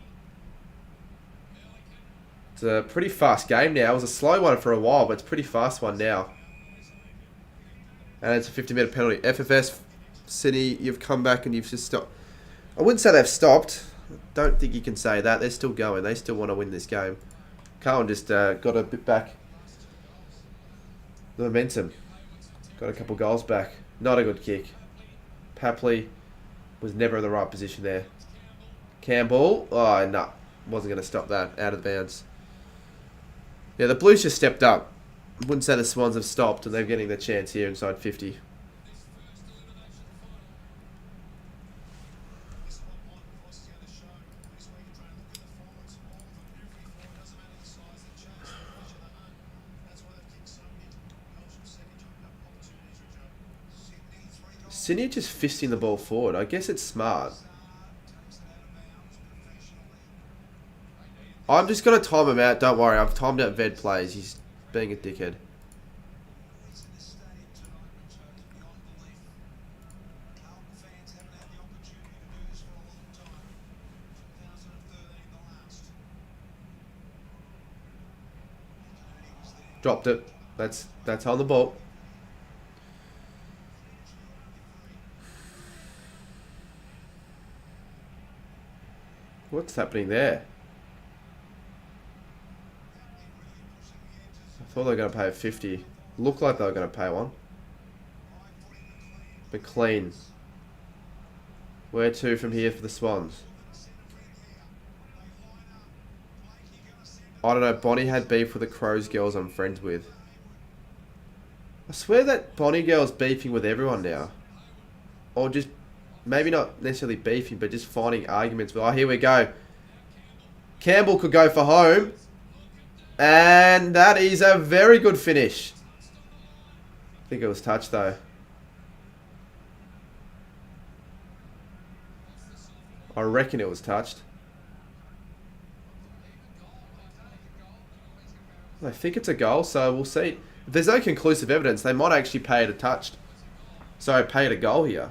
It's a pretty fast game now. It was a slow one for a while, but it's a pretty fast one now. And it's a 50-metre penalty. FFS, City, you've come back and you've just stopped. I wouldn't say they've stopped. I don't think you can say that. They're still going. They still want to win this game. Carlton just got a bit back. The momentum. Got a couple goals back. Not a good kick. Papley was never in the right position there. Campbell. Oh, no. Wasn't going to stop that. Out of bounds. Yeah, the Blues just stepped up. Wouldn't say the Swans have stopped, and they're getting the chance here inside 50. Sydney just fisting the ball forward. I guess it's smart. I'm just going to time him out. Don't worry. I've timed out Ved plays. He's being a dickhead. Dropped it. That's on the ball. What's happening there? I thought they were going to pay 50. Looked like they were going to pay one. But clean. Where to from here for the Swans? I don't know. Bonnie had beef with the Crows girls I'm friends with. I swear that Bonnie girl's beefing with everyone now. Or just, maybe not necessarily beefing, but just finding arguments. But, oh, here we go. Campbell could go for home. And that is a very good finish. I think it was touched though. I reckon it was touched. I think it's a goal, so we'll see. If there's no conclusive evidence, they might actually pay it a touched. So pay it a goal here.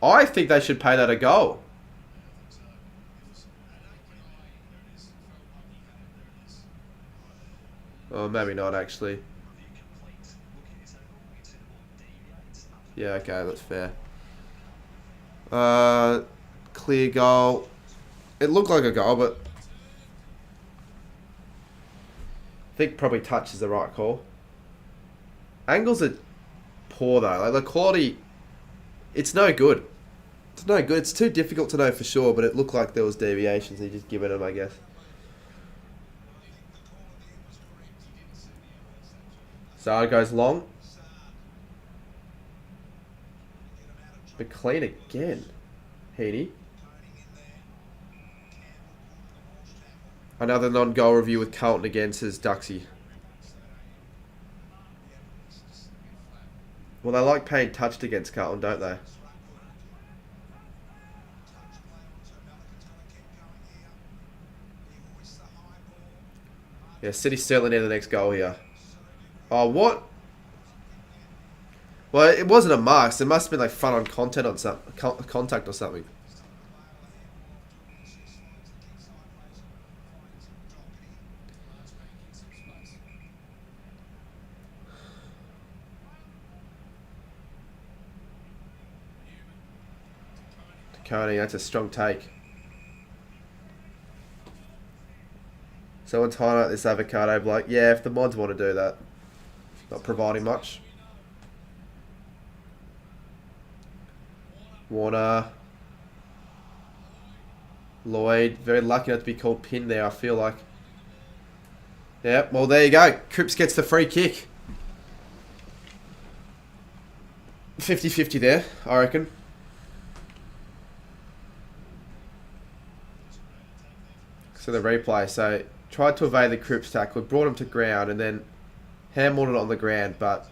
I think they should pay that a goal. Oh, maybe not actually. Yeah, okay, that's fair. Clear goal. It looked like a goal, but I think probably touch is the right call. Angles are poor though. Like the quality, it's no good. It's no good. It's too difficult to know for sure, but it looked like there was deviations. He just given them, I guess. So it goes long. But clean again. Heaney. Another non-goal review with Carlton again, says Duxie. Well, they like paying touched against Carlton, don't they? Yeah, City certainly need the next goal here. Oh, what? Well, it wasn't a mark, so it must have been like front on content on some contact or something. Coney, that's a strong take. Someone's highlight this avocado bloke. Yeah, if the mods want to do that. Not providing much. Warner. Lloyd. Very lucky not to be called pin there, I feel like. Yeah, well, there you go. Cripps gets the free kick. 50-50 there, I reckon. So the replay. So tried to evade the Cripps tackle, brought him to ground, and then handled it on the ground. But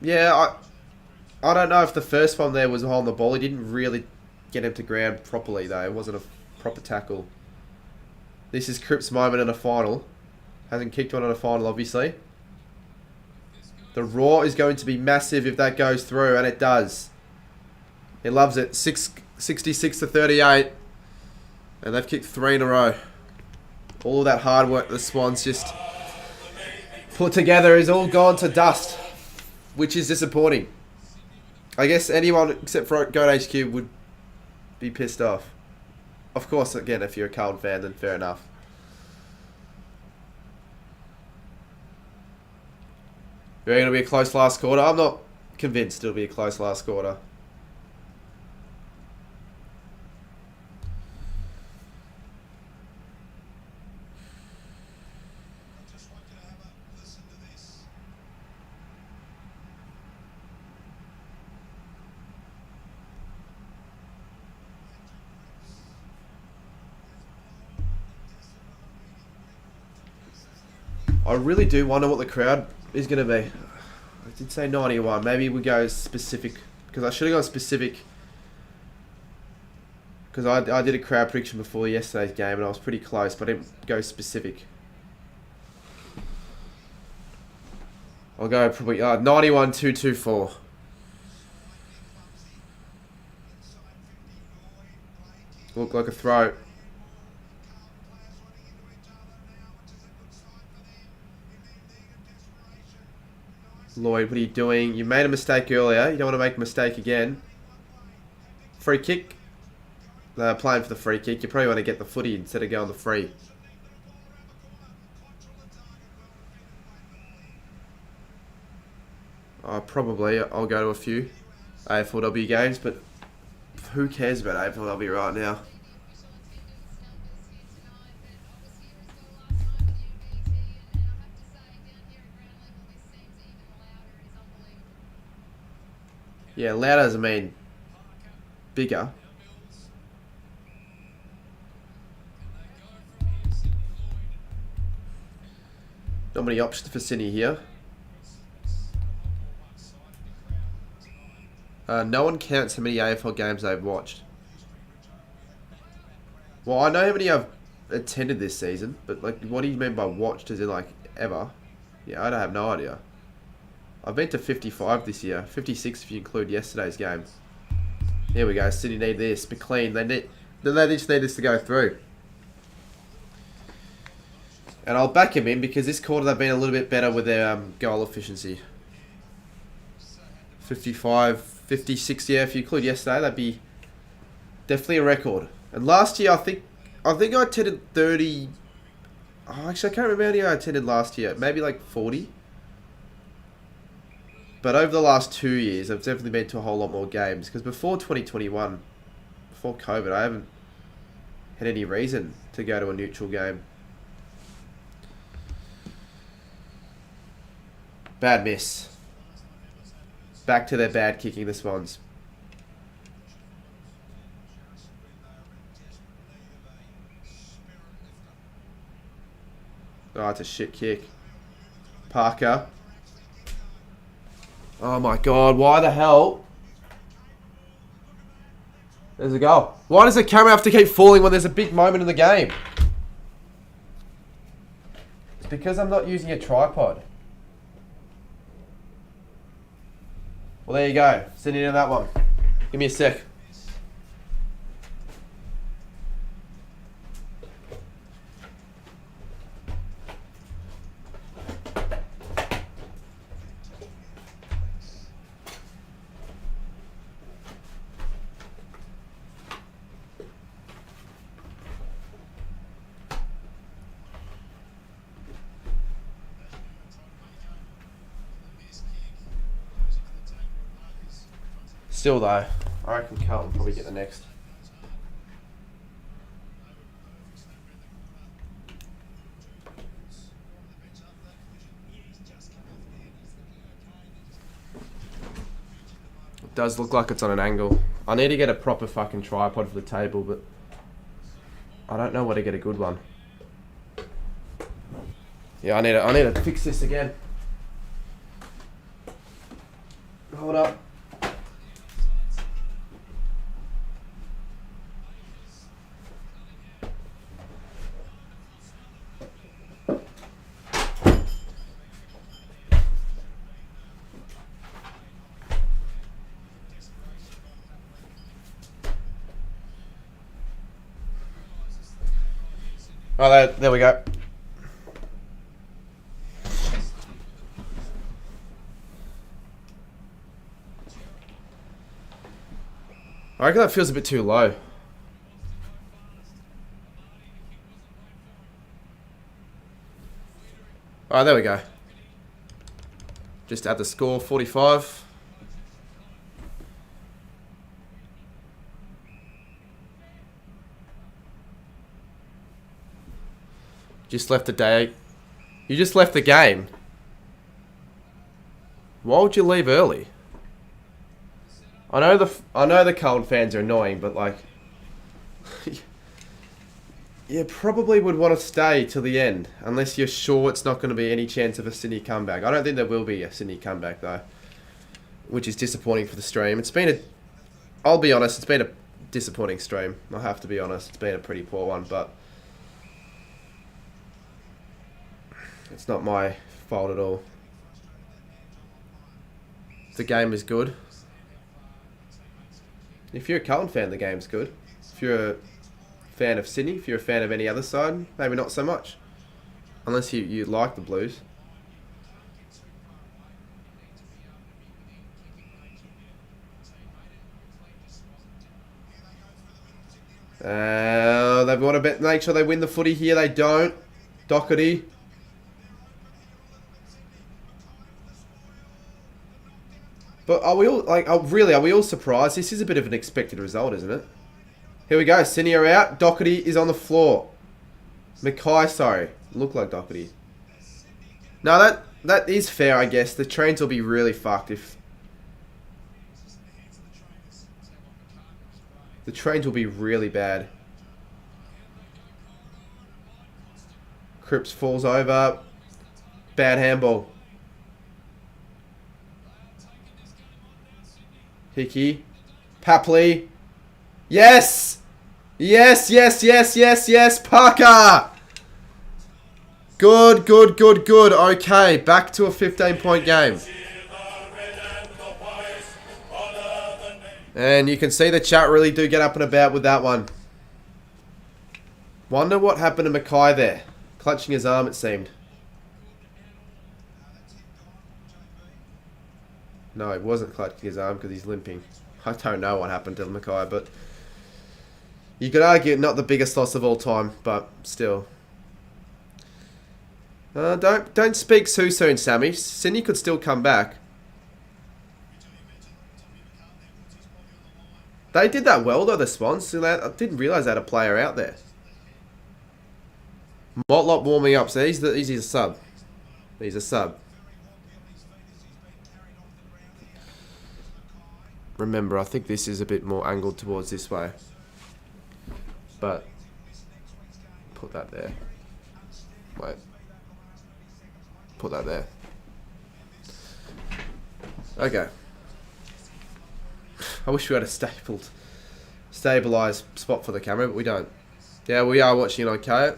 yeah, I don't know if the first one there was a hole in the ball. He didn't really get him to ground properly though. It wasn't a proper tackle. This is Cripps' moment in a final. Hasn't kicked one in a final, obviously. The roar is going to be massive if that goes through, and it does. He loves it. 66-38. And they've kicked 3 in a row. All of that hard work the Swans just put together is all gone to dust, which is disappointing. I guess anyone except for Goat HQ would be pissed off. Of course, again, if you're a Carlton fan, then fair enough. You reckon it'll be a close last quarter? I'm not convinced it'll be a close last quarter. I really do wonder what the crowd is going to be. I did say 91. Maybe we go specific. Because I should have gone specific. Because I did a crowd prediction before yesterday's game and I was pretty close, but I didn't go specific. I'll go probably 91-224. Look like a throw. Lloyd, what are you doing? You made a mistake earlier. You don't want to make a mistake again. Free kick. They're playing for the free kick. You probably want to get the footy instead of going the free. Probably. I'll go to a few AFLW games, but who cares about AFLW right now? Yeah, louder doesn't mean bigger. Not many options for Sydney here. No one counts how many AFL games they've watched. Well, I know how many I've attended this season, but like, what do you mean by watched? As in like ever? Yeah, I don't have no idea. I've been to 55 this year, 56 if you include yesterday's game. Here we go. Sydney need this. McLean, they just need this to go through. And I'll back him in because this quarter they've been a little bit better with their goal efficiency. 55, 56, yeah, if you include yesterday, that'd be definitely a record. And last year, I think I attended 30... Oh, actually, I can't remember how many I attended last year. Maybe like 40. But over the last 2 years, I've definitely been to a whole lot more games. Because before 2021, before COVID, I haven't had any reason to go to a neutral game. Bad miss. Back to their bad kicking, the Swans. Oh, it's a shit kick. Parker. Oh my god, why the hell? There's a goal. Why does the camera have to keep falling when there's a big moment in the game? It's because I'm not using a tripod. Well, there you go. Send it in that one. Give me a sec. Still though, I reckon Carlton probably get the next. It does look like it's on an angle. I need to get a proper fucking tripod for the table, but I don't know where to get a good one. Yeah, I need to fix this again. Hold up. Oh, there we go. I reckon that feels a bit too low. Oh, there we go. Just add the score, 45. Just left the day. You just left the game. Why would you leave early? I know the Carlton fans are annoying, but like, you probably would want to stay till the end, unless you're sure it's not going to be any chance of a Sydney comeback. I don't think there will be a Sydney comeback, though, which is disappointing for the stream. It's been I'll be honest, it's been a disappointing stream. I have to be honest. It's been a pretty poor one, but it's not my fault at all. The game is good. If you're a Carlton fan, the game's good. If you're a fan of Sydney, if you're a fan of any other side, maybe not so much. Unless you like the Blues. They want to make sure they win the footy here. They don't. Doherty. But are we all are we all surprised? This is a bit of an expected result, isn't it? Here we go. Sydney are out. Doherty is on the floor. Mackay, sorry. Look like Doherty. No, that is fair, I guess. The trains will be really fucked if... The trains will be really bad. Cripps falls over. Bad handball. Hickey. Papley. Yes! Yes, yes, yes, yes, yes, Parker! Good, good, good, good. Okay, back to a 15-point game. And you can see the chat really do get up and about with that one. Wonder what happened to Mackay there. Clutching his arm, it seemed. No, he wasn't clutching his arm because he's limping. I don't know what happened to Mackay, but... You could argue not the biggest loss of all time, but still. Don't speak too soon, Sammy. Sydney could still come back. They did that well, though, the Swans. I didn't realise they had a player out there. Motlop warming up, so he's a sub. He's a sub. Remember, I think this is a bit more angled towards this way. But, put that there. Wait. Put that there. Okay. I wish we had a stabilised spot for the camera, but we don't. Yeah, we are watching it on K.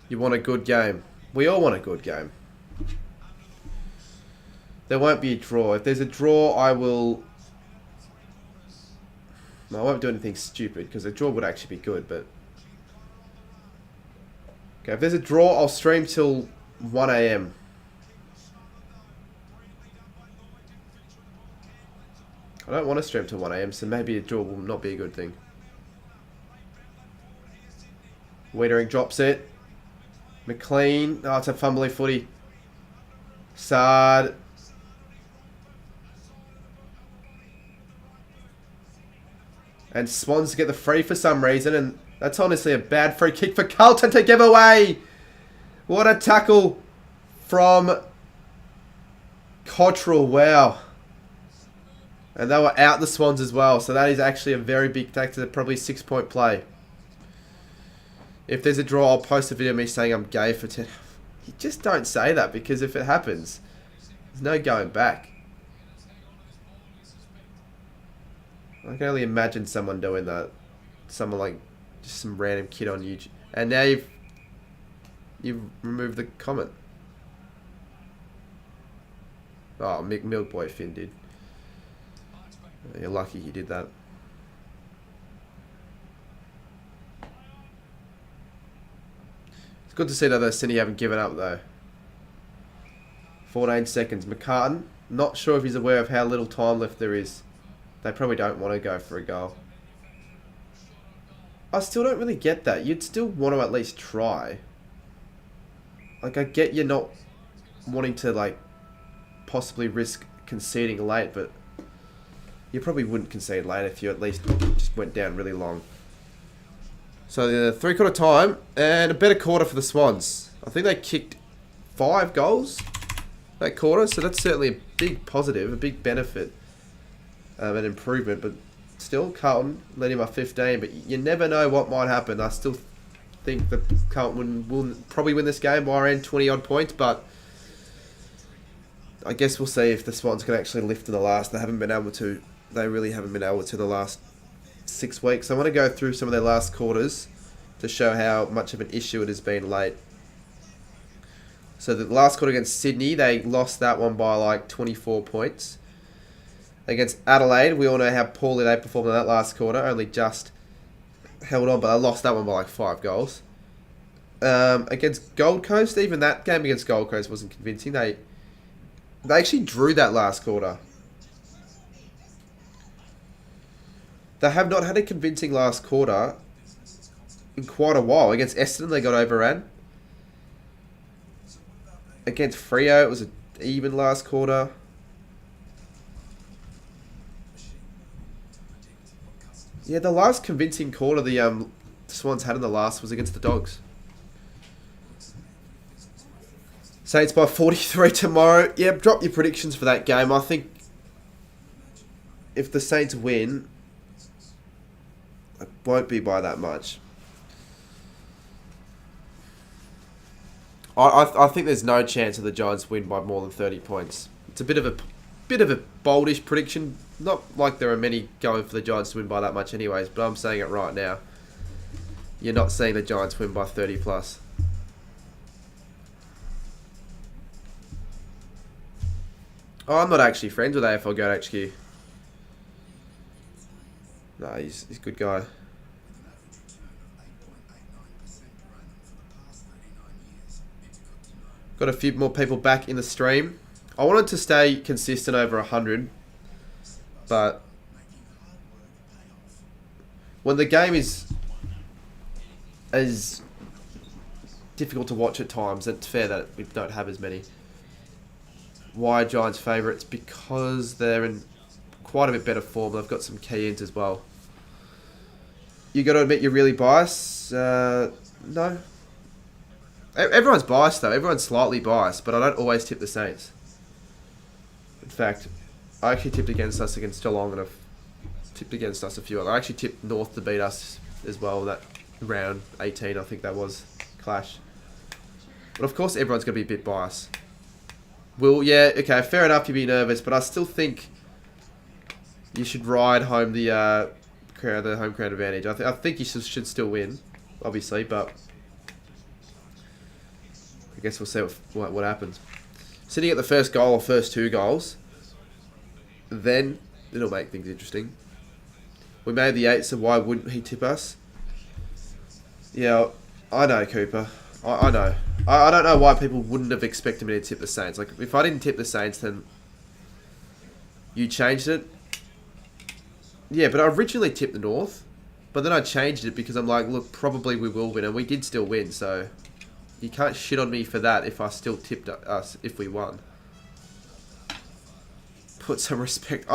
You want a good game. We all want a good game. There won't be a draw. If there's a draw, I will... No, I won't do anything stupid, because a draw would actually be good, but... Okay, if there's a draw, I'll stream till 1 AM. I don't want to stream till 1 AM, so maybe a draw will not be a good thing. Wiedering drops it. McLean. Oh, it's a fumbly footy. Sard. And Swans get the free for some reason, and that's honestly a bad free kick for Carlton to give away. What a tackle from Cottrell. Wow. And they were out the Swans as well, so that is actually a very big tackle, probably 6-point play. If there's a draw, I'll post a video of me saying I'm gay for 10. You just don't say that, because if it happens, there's no going back. I can only imagine someone doing that. Someone like just some random kid on YouTube. And now you've removed the comment. Oh, Milk Boy Finn did. You're lucky he did that. It's good to see that the Sydney haven't given up though. 14 seconds. McCartan, not sure if he's aware of how little time left there is. They probably don't want to go for a goal. I still don't really get that. You'd still want to at least try. Like, I get you're not wanting to, like, possibly risk conceding late, but you probably wouldn't concede late if you at least just went down really long. So the 3/4 time, and a better quarter for the Swans. I think they kicked 5 goals that quarter, so that's certainly a big positive, a big benefit. an improvement, but still Carlton led him by 15. But you never know what might happen. I still think that Carlton will probably win this game by around 20 odd points, but I guess we'll see if the Swans can actually lift in the last. They haven't been able to. They really haven't been able to the last 6 weeks. I want to go through some of their last quarters to show how much of an issue it has been late. So the last quarter against Sydney, they lost that one by like 24 points. Against Adelaide, we all know how poorly they performed in that last quarter. Only just held on, but they lost that one by like 5 goals. Against Gold Coast, even that game against Gold Coast wasn't convincing. They actually drew that last quarter. They have not had a convincing last quarter in quite a while. Against Essendon, they got overran. Against Freo, it was an even last quarter. Yeah, the last convincing quarter the Swans had in the last was against the Dogs. Saints by 43 tomorrow. Yeah, drop your predictions for that game. I think if the Saints win, it won't be by that much. I think there's no chance of the Giants win by more than 30 points. It's a bit of a boldish prediction. Not like there are many going for the Giants to win by that much anyways, but I'm saying it right now. You're not seeing the Giants win by 30 plus. Oh, I'm not actually friends with AFL Goat HQ. No, he's a good guy. Got a few more people back in the stream. I wanted to stay consistent over 100, but when the game is as difficult to watch at times, it's fair that we don't have as many. Why Giants favourites? Because they're in quite a bit better form. They've got some key ins as well. You got to admit you're really biased. No. Everyone's biased though. Everyone's slightly biased, but I don't always tip the Saints. In fact, I actually tipped against us against Geelong, and I've tipped against us a few other. I actually tipped North to beat us as well. That round 18, I think that was clash. But of course, everyone's going to be a bit biased. Well, yeah, okay, fair enough. You'd be nervous, but I still think you should ride home the home crowd advantage. I think you should still win, obviously, but I guess we'll see what happens. Sitting at the first goal or first 2 goals, then it'll make things interesting. We made the 8, so why wouldn't he tip us? Yeah, I know, Cooper. I know. I don't know why people wouldn't have expected me to tip the Saints. Like, if I didn't tip the Saints, then you changed it. Yeah, but I originally tipped the North, but then I changed it because I'm like, look, probably we will win, and we did still win, so you can't shit on me for that if I still tipped us if we won. Put some respect.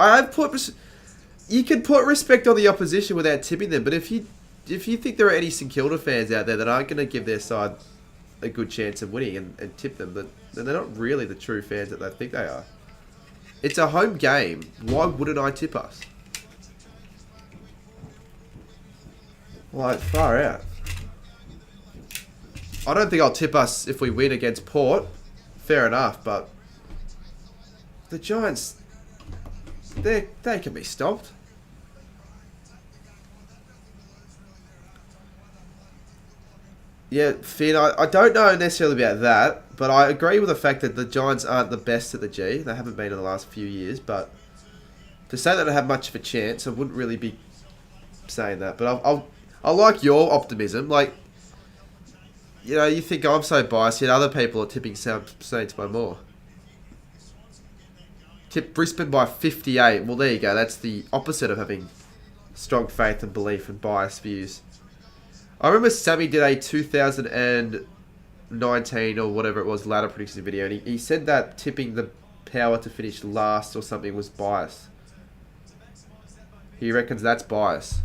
You can put respect on the opposition without tipping them, but if you think there are any St Kilda fans out there that aren't going to give their side a good chance of winning and tip them, then they're not really the true fans that they think they are. It's a home game. Why wouldn't I tip us? Like, far out. I don't think I'll tip us if we win against Port. Fair enough, but the Giants, they can be stopped. Yeah, Finn, I don't know necessarily about that, but I agree with the fact that the Giants aren't the best at the G. They haven't been in the last few years, but to say that they have much of a chance, I wouldn't really be saying that. But I like your optimism. Like, you know, you think I'm so biased, yet other people are tipping Saints by more. Tip Brisbane by 58. Well, there you go. That's the opposite of having strong faith and belief and biased views. I remember Sammy did a 2019 or whatever it was ladder prediction video, and he said that tipping the Power to finish last or something was bias. He reckons that's bias.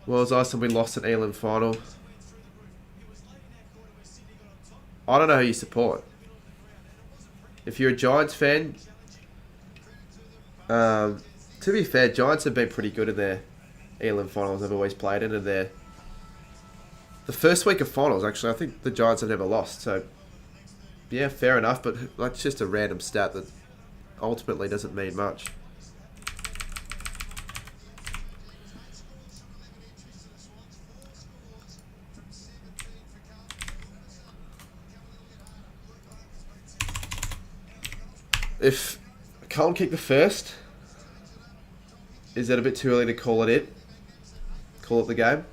Well, it was awesome we lost an Elam final. I don't know who you support. If you're a Giants fan, to be fair, Giants have been pretty good in their Elim finals I've always played in, and the first week of finals, actually, I think the Giants have never lost. So, yeah, fair enough, but that's just a random stat that ultimately doesn't mean much. If Carlton kick the first, is that a bit too early to call it Call it the game?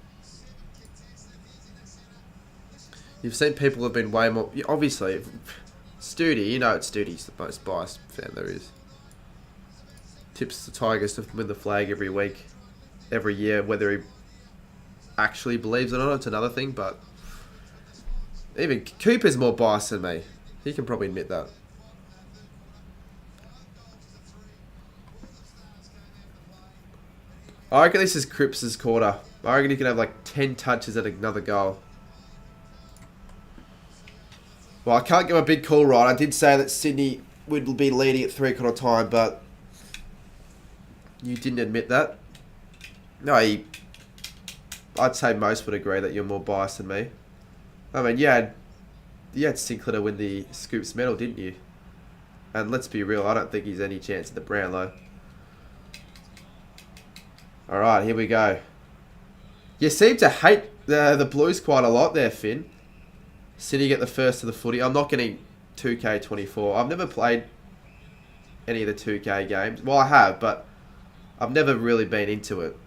You've seen people have been way more... Obviously, Studi, you know Studi's the most biased fan there is. Tips the Tigers to win the flag every week, every year. Whether he actually believes it or not, it's another thing, but... Even Cooper's more biased than me. He can probably admit that. I reckon this is Cripps' quarter. I reckon he can have like 10 touches at another goal. Well, I can't get my big call right. I did say that Sydney would be leading at 3/4 time, but you didn't admit that. No, I'd say most would agree that you're more biased than me. I mean, you had Sinclair to win the Scoops medal, didn't you? And let's be real, I don't think he's any chance at the Brownlow. Alright, here we go. You seem to hate the Blues quite a lot there, Finn. City get the first of the footy. I'm not getting 2K24. I've never played any of the 2K games. Well, I have, but I've never really been into it.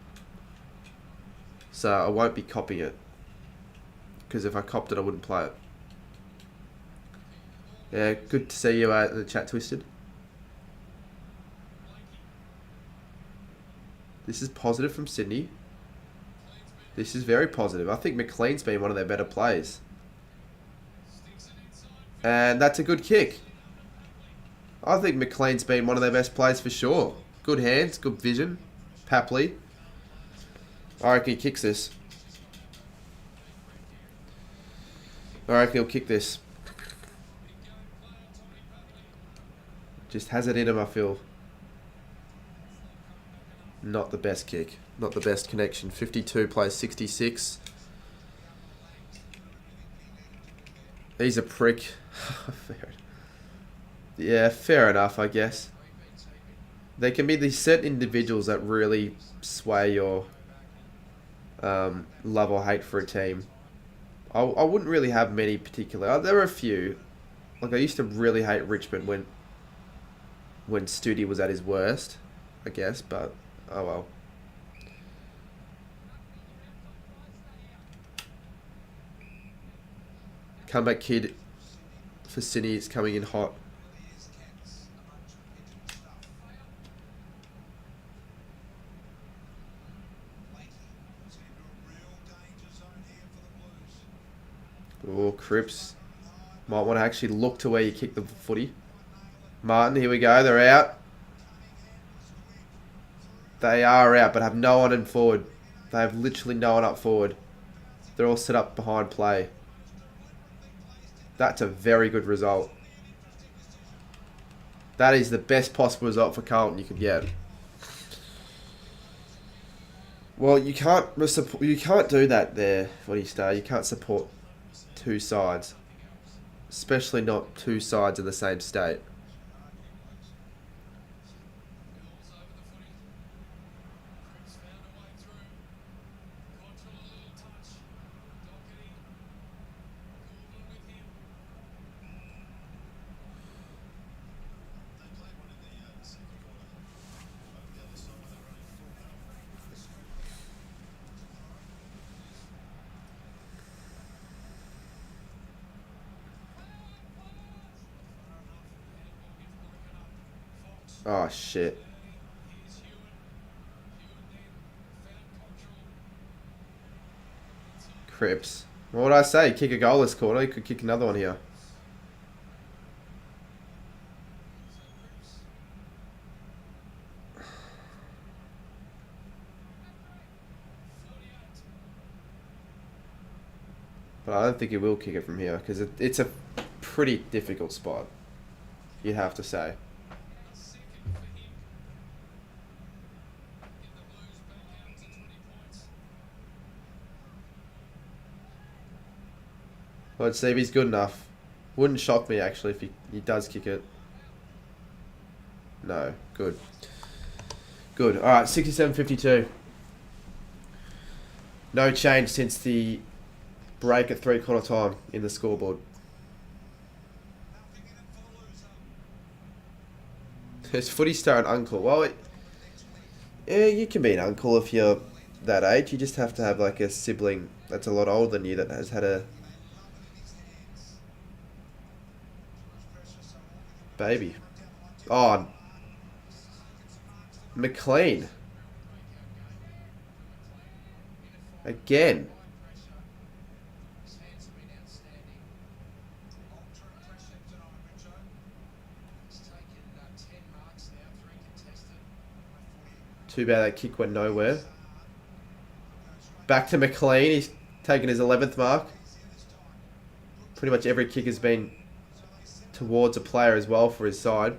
So I won't be copying it. Because if I copped it, I wouldn't play it. Yeah, good to see you in the chat, Twisted. This is positive from Sydney. This is very positive. I think McLean's been one of their better players. And that's a good kick. I think McLean's been one of their best players for sure. Good hands, good vision. Papley. I reckon he kicks this. I reckon he'll kick this. Just has it in him, I feel. Not the best kick. Not the best connection. 52 plays 66. He's a prick. Yeah, fair enough, I guess. There can be these certain individuals that really sway your love or hate for a team. I wouldn't really have many particular. There are a few. Like, I used to really hate Richmond when Studi was at his worst, I guess, but oh well. Comeback kid for Sydney is coming in hot. Oh, Cripps. Might want to actually look to where you kick the footy. Martin, here we go. They're out. They are out, but have no one in forward. They have literally no one up forward. They're all set up behind play. That's a very good result. That is the best possible result for Carlton you could get. Well, you can't do that there, Footy Star. You can't support two sides. Especially not two sides in the same state. Oh, shit. Cripps. What would I say? Kick a goal this quarter. He could kick another one here. But I don't think he will kick it from here because it's a pretty difficult spot. you'd have to say. Let's see if he's good enough. Wouldn't shock me, actually, if he does kick it. No. Good. Good. Alright, 67-52. No change since the break at 3/4 time in the scoreboard. Is footy star an uncle? Well, yeah, you can be an uncle if you're that age. You just have to have like a sibling that's a lot older than you that has had a baby. Oh, McLean. Again. Too bad that kick went nowhere. Back to McLean. He's taken his 11th mark. Pretty much every kick has been towards a player as well for his side.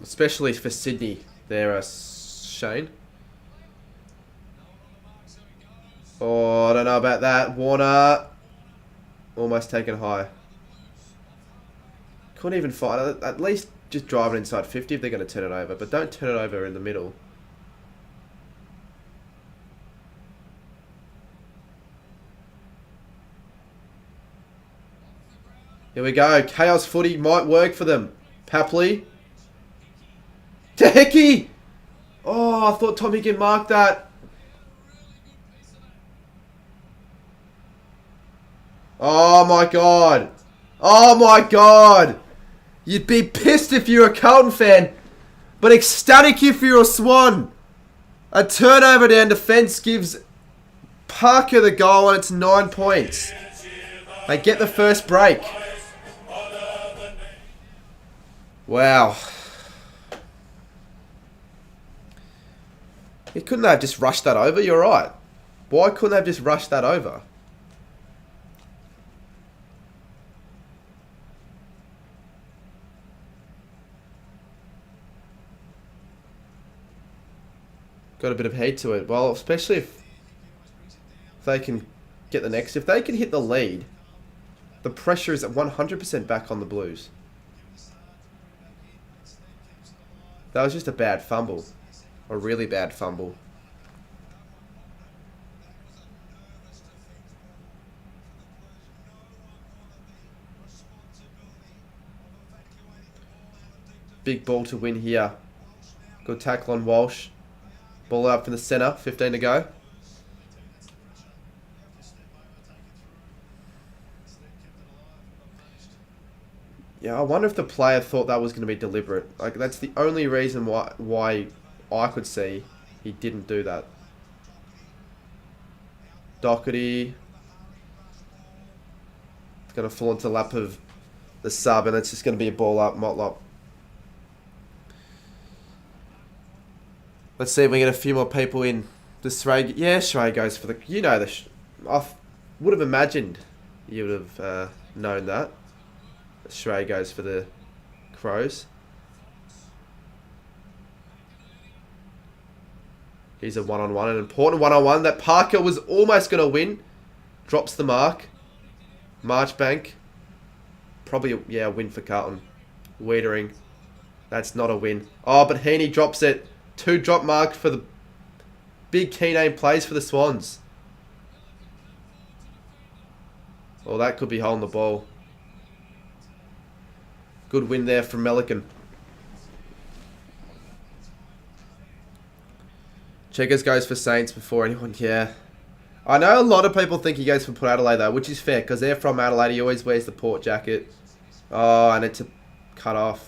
Especially for Sydney there, Shane. Oh, I don't know about that. Warner. Almost taken high. Couldn't even find. At least just drive it inside 50 if they're going to turn it over. But don't turn it over in the middle. Here we go. Chaos footy might work for them. Papley. To Hickey. Oh, I thought Tom Higgin marked that. Oh my god. Oh my god. You'd be pissed if you're a Carlton fan, but ecstatic if you're a Swan. A turnover down defence gives Parker the goal and it's 9 points. They get the first break. Wow. He couldn't have just rushed that over, you're right. Why couldn't they have just rushed that over? Got a bit of heat to it. Well, especially if they can get the next. If they can hit the lead, the pressure is at 100% back on the Blues. That was just a bad fumble. A really bad fumble. Big ball to win here. Good tackle on Walsh. Ball out from the centre. 15 to go. Yeah, I wonder if the player thought that was going to be deliberate. Like, that's the only reason why I could see he didn't do that. Doherty. It's going to fall into the lap of the sub, and it's just going to be a ball up, Motlop. Let's see if we get a few more people in. The Shrey, yeah, Shrey goes for the. You know I would have imagined you would have known that. Shrey goes for the Crows. He's a one-on-one, an important one-on-one that Parker was almost going to win. Drops the mark. Marchbank. Probably, yeah, a win for Carlton. Wiedering. That's not a win. Oh, but Heaney drops it. 2 drop mark for the big key name plays for the Swans. Well, that could be holding the ball. Good win there from Melican. Checkers goes for Saints before anyone. Yeah. I know a lot of people think he goes for Port Adelaide though, which is fair because they're from Adelaide. He always wears the Port jacket. Oh, and it's a cut off.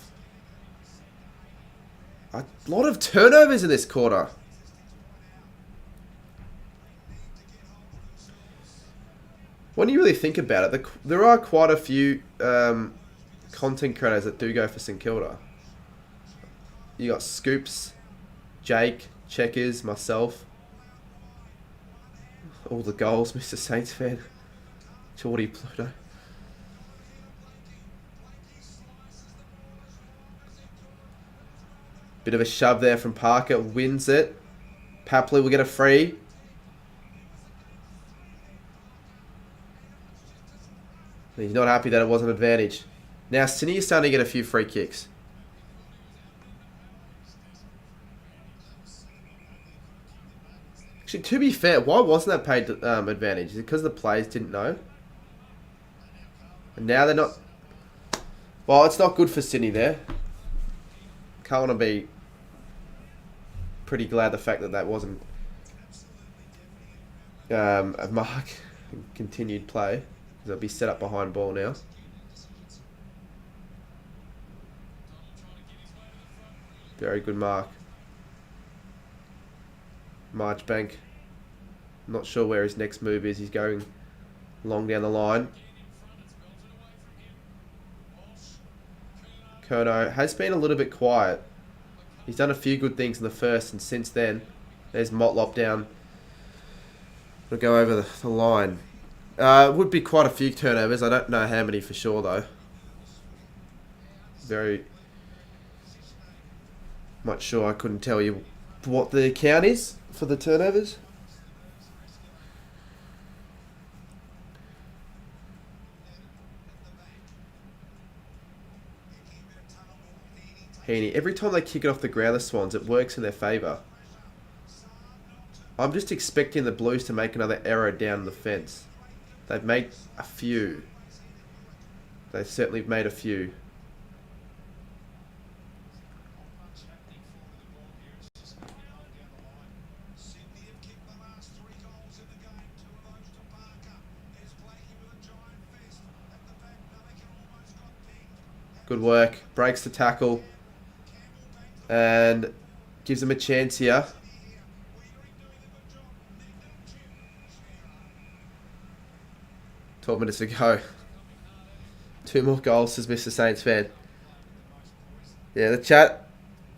A lot of turnovers in this quarter. When you really think about it, there are quite a few content creators that do go for St Kilda. You got Scoops, Jake, Checkers, myself. All the goals, Mr. Saints fan. Geordie Pluto. Bit of a shove there from Parker. Wins it. Papley will get a free. He's not happy that it wasn't an advantage. Now, Sydney is starting to get a few free kicks. Actually, to be fair, why wasn't that paid advantage? Is it because the players didn't know? And now they're not... Well, it's not good for Sydney there. Can't want to be pretty glad the fact that that wasn't a mark. Continued play. They'll be set up behind ball now. Very good mark. Marchbank. Not sure where his next move is. He's going long down the line. Kono has been a little bit quiet. He's done a few good things in the first, and since then, there's Motlop down. We'll go over the line. It would be quite a few turnovers. I don't know how many for sure, though. Very much sure. I couldn't tell you what the count is for the turnovers. Heaney. Every time they kick it off the ground, the Swans, it works in their favour. I'm just expecting the Blues to make another error down the fence. They've made a few. They've certainly made a few. Good work. Breaks the tackle. And gives them a chance here. "12 minutes to go." 2 more goals, says Mr. Saints fan. Yeah, the chat,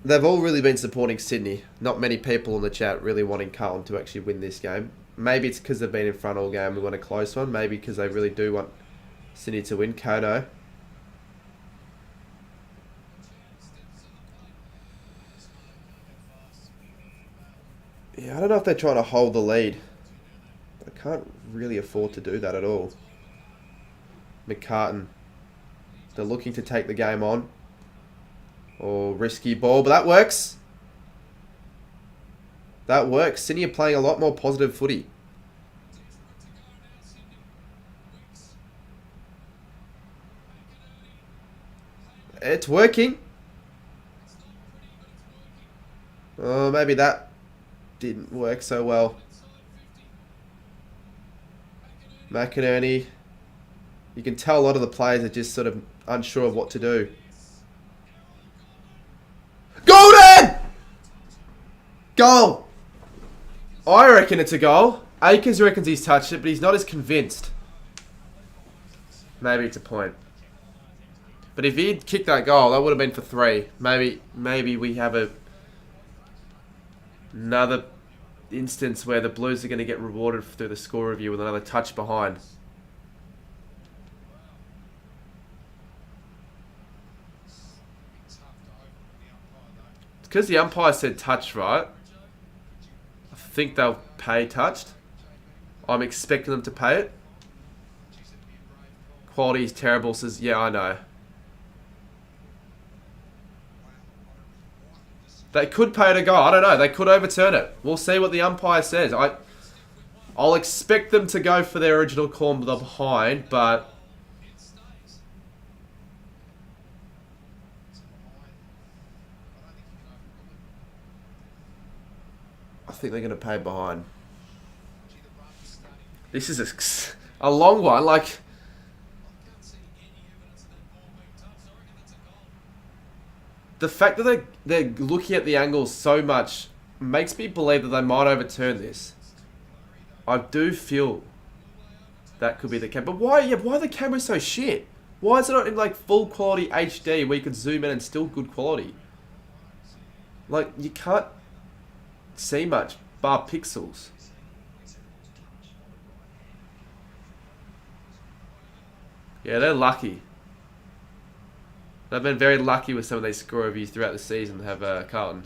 they've all really been supporting Sydney. Not many people in the chat really wanting Carlton to actually win this game. Maybe it's because they've been in front all game and want a close one. Maybe because they really do want Sydney to win. Kono. Yeah, I don't know if they're trying to hold the lead. They can't really afford to do that at all. McCartan. They're looking to take the game on. Or risky ball, but that works. That works. Sydney are playing a lot more positive footy. It's working. Oh, maybe that didn't work so well. McInerney. You can tell a lot of the players are just sort of unsure of what to do. Golden! Goal! I reckon it's a goal. Akers reckons he's touched it, but he's not as convinced. Maybe it's a point. But if he'd kicked that goal, that would have been for 3. Maybe we have another instance where the Blues are going to get rewarded through the score review with another touch behind. It's because the umpire said touch, right? I think they'll pay touched. I'm expecting them to pay it. Quality is terrible, says, yeah, I know. They could pay it a go. I don't know. They could overturn it. We'll see what the umpire says. I'll expect them to go for their original call with the behind, but I think they're going to pay behind. This is a long one. Like, the fact that they're looking at the angles so much makes me believe that they might overturn this. I do feel that could be the case. But why are the cameras so shit? Why is it not in like full quality HD where you can zoom in and still good quality? Like, you can't see much bar pixels. Yeah, they're lucky. They've been very lucky with some of these score reviews throughout the season, have Carlton.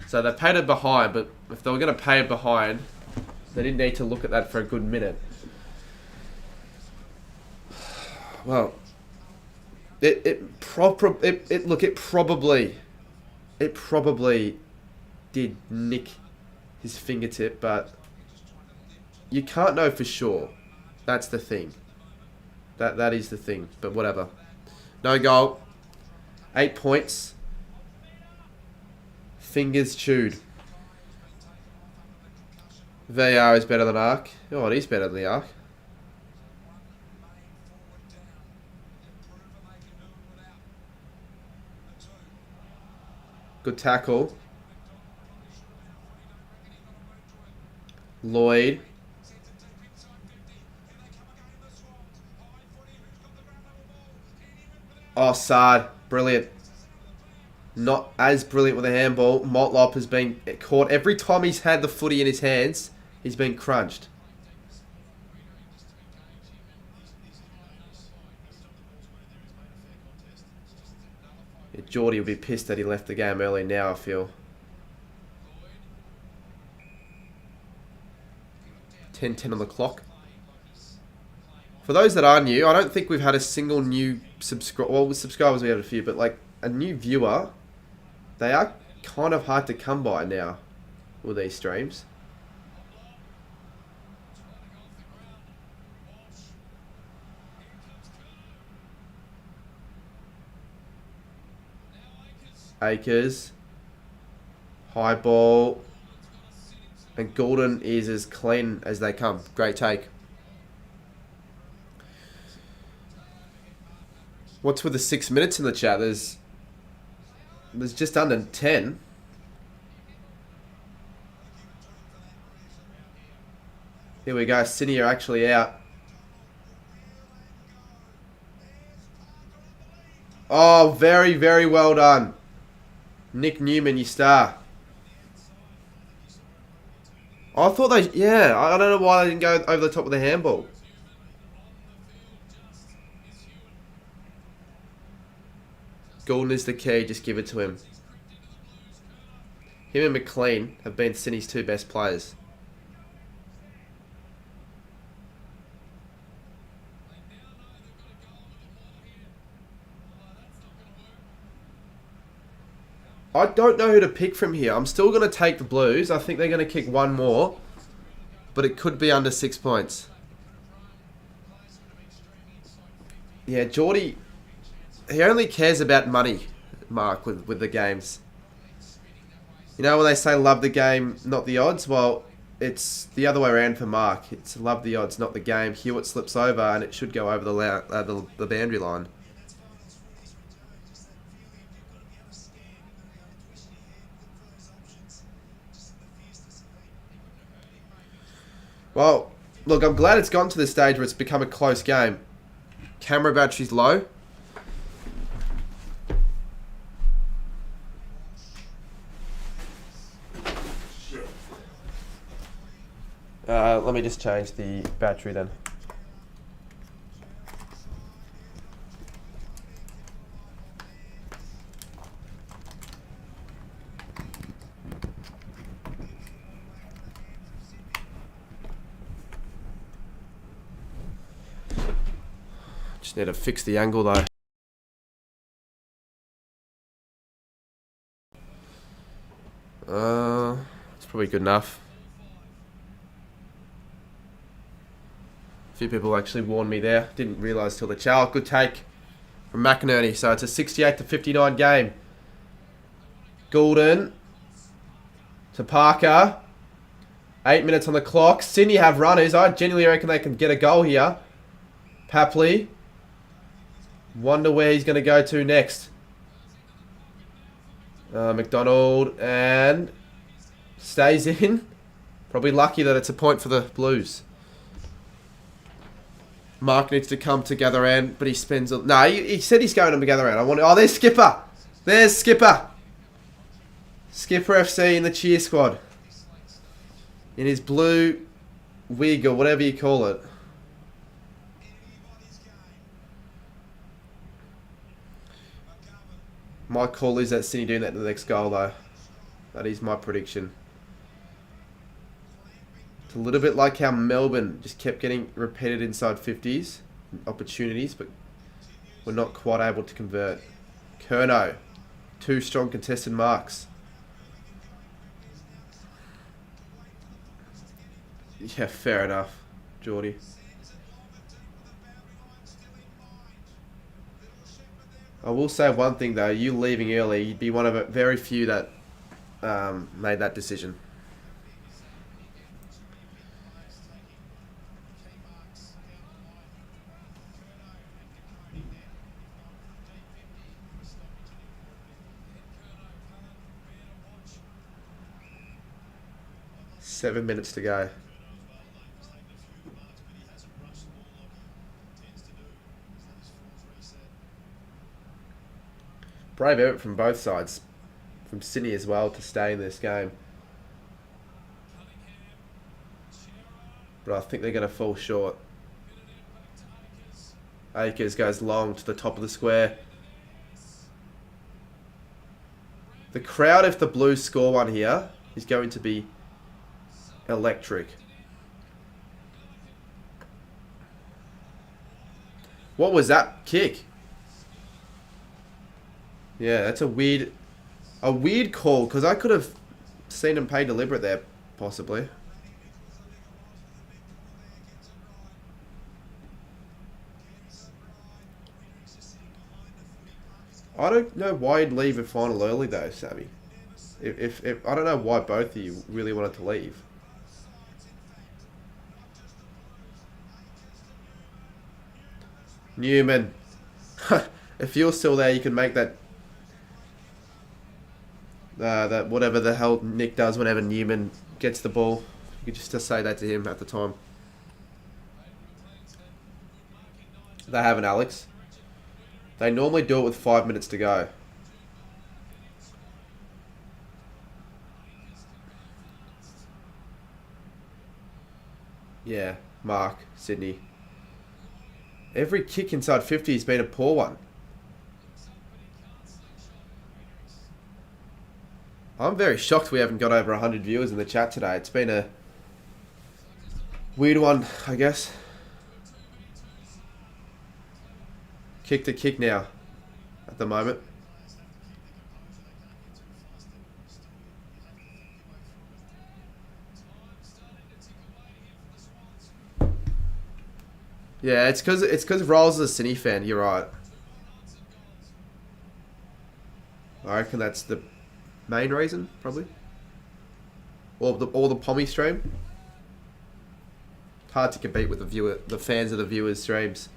So they paid it behind, but if they were going to pay it behind, they didn't need to look at that for a good minute. Well, it probably did nick his fingertip, but you can't know for sure. That's the thing. That is the thing. But whatever. No goal. 8 points. Fingers chewed. VAR is better than ARC. Oh, it is better than the ARC. Good tackle. Lloyd. Oh, Sard. Brilliant. Not as brilliant with a handball. Motlop has been caught. Every time he's had the footy in his hands, he's been crunched. Yeah, Geordie will be pissed that he left the game early now, I feel. 10:10 on the clock. For those that are new, I don't think we've had a single new subscriber. Well, with subscribers we have a few, but like a new viewer, they are kind of hard to come by now with these streams. Akers. High ball. And Gordon is as clean as they come. Great take. What's with the 6 minutes in the chat? There's just under 10. Here we go. Sydney are actually out. Oh, very, very well done. Nick Newman, you star. I thought they... Yeah, I don't know why they didn't go over the top with the handball. Golden is the key. Just give it to him. Him and McLean have been Sydney's two best players. I don't know who to pick from here. I'm still going to take the Blues. I think they're going to kick one more. But it could be under 6 points. Yeah, Geordie... He only cares about money, Mark, with the games. You know when they say love the game, not the odds? Well, it's the other way around for Mark. It's love the odds, not the game. Hewitt slips over and it should go over the boundary line. Well, look, I'm glad it's gotten to this stage where it's become a close game. Camera battery's low. Let me just change the battery then. Just need to fix the angle though. It's probably good enough. A few people actually warned me there. Didn't realise till the chow. Good take from McInerney. So it's a 68-59 game. Goulden to Parker. 8 minutes on the clock. Sydney have runners. I genuinely reckon they can get a goal here. Papley. Wonder where he's going to go to next. McDonald and stays in. Probably lucky that it's a point for the Blues. Mark needs to come to gather round, but he spends... No, he said he's going to gather round. Oh, there's Skipper. There's Skipper. Skipper FC in the cheer squad. In his blue wig or whatever you call it. My call is that Sydney doing that to the next goal, though. That is my prediction. It's a little bit like how Melbourne just kept getting repeated inside 50s opportunities, but we're not quite able to convert. Curnow, 2 strong contested marks. Yeah, fair enough, Geordie. I will say one thing though, you leaving early, you'd be one of very few that made that decision. Seven minutes to go. Brave effort from both sides, from Sydney as well, to stay in this game. But I think they're going to fall short. Akers goes long to the top of the square. The crowd, if the Blues score one here, is going to be electric. What was that kick? Yeah, that's a weird call, because I could have seen him pay deliberate there, possibly. I don't know why you'd leave a final early though, Savvy. If I don't know why both of you really wanted to leave. Newman. If you're still there, you can make that that whatever the hell Nick does whenever Newman gets the ball. You could just say that to him at the time. They haven't, Alex. They normally do it with 5 minutes to go. Yeah, Mark, Sydney. Every kick inside 50 has been a poor one. I'm very shocked we haven't got over 100 viewers in the chat today. It's been a weird one, I guess. Kick to kick now, at the moment. Yeah, it's because Rolls is a Sydney fan. You're right. I reckon that's the main reason, probably. Or the Pommy stream. Hard to compete with the fans of the viewers' streams.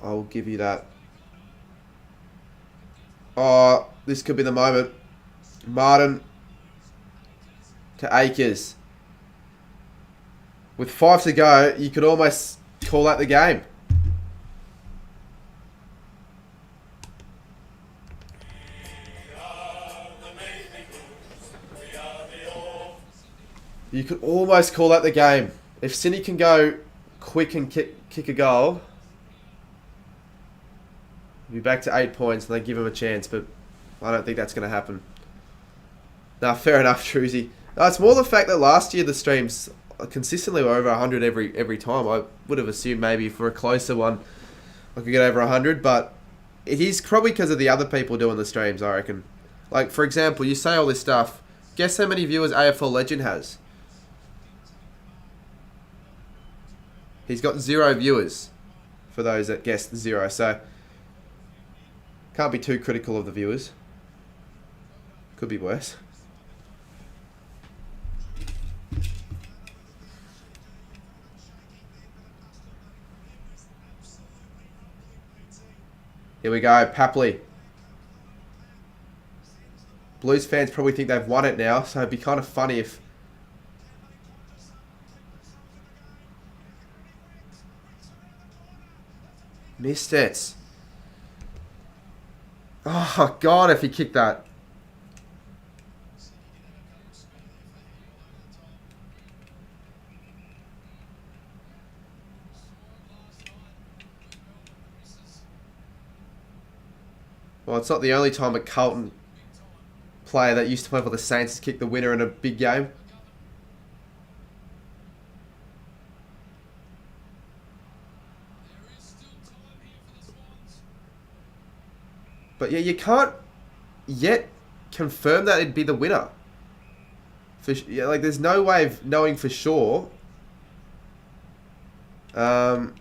I'll give you that. Oh, this could be the moment. Martin to Akers. With 5 to go, you could almost call that the game. You could almost call that the game. If Sydney can go quick and kick a goal, we'll be back to 8 points and they give him a chance, but I don't think that's going to happen. Nah, fair enough, Truzy. No, it's more the fact that last year the streams consistently were over 100 every time. I would have assumed maybe for a closer one I could get over 100, but it is probably because of the other people doing the streams, I reckon. Like, for example, you say all this stuff. Guess how many viewers AFL Legend has? He's got 0 viewers, for those that guessed 0. So, can't be too critical of the viewers. Could be worse. Here we go, Papley. Blues fans probably think they've won it now, so it'd be kind of funny if... Missed it. Oh, God, if he kicked that. Well, it's not the only time a Carlton player that used to play for the Saints has kicked the winner in a big game. But yeah, you can't yet confirm that it'd be the winner. Yeah, like there's no way of knowing for sure that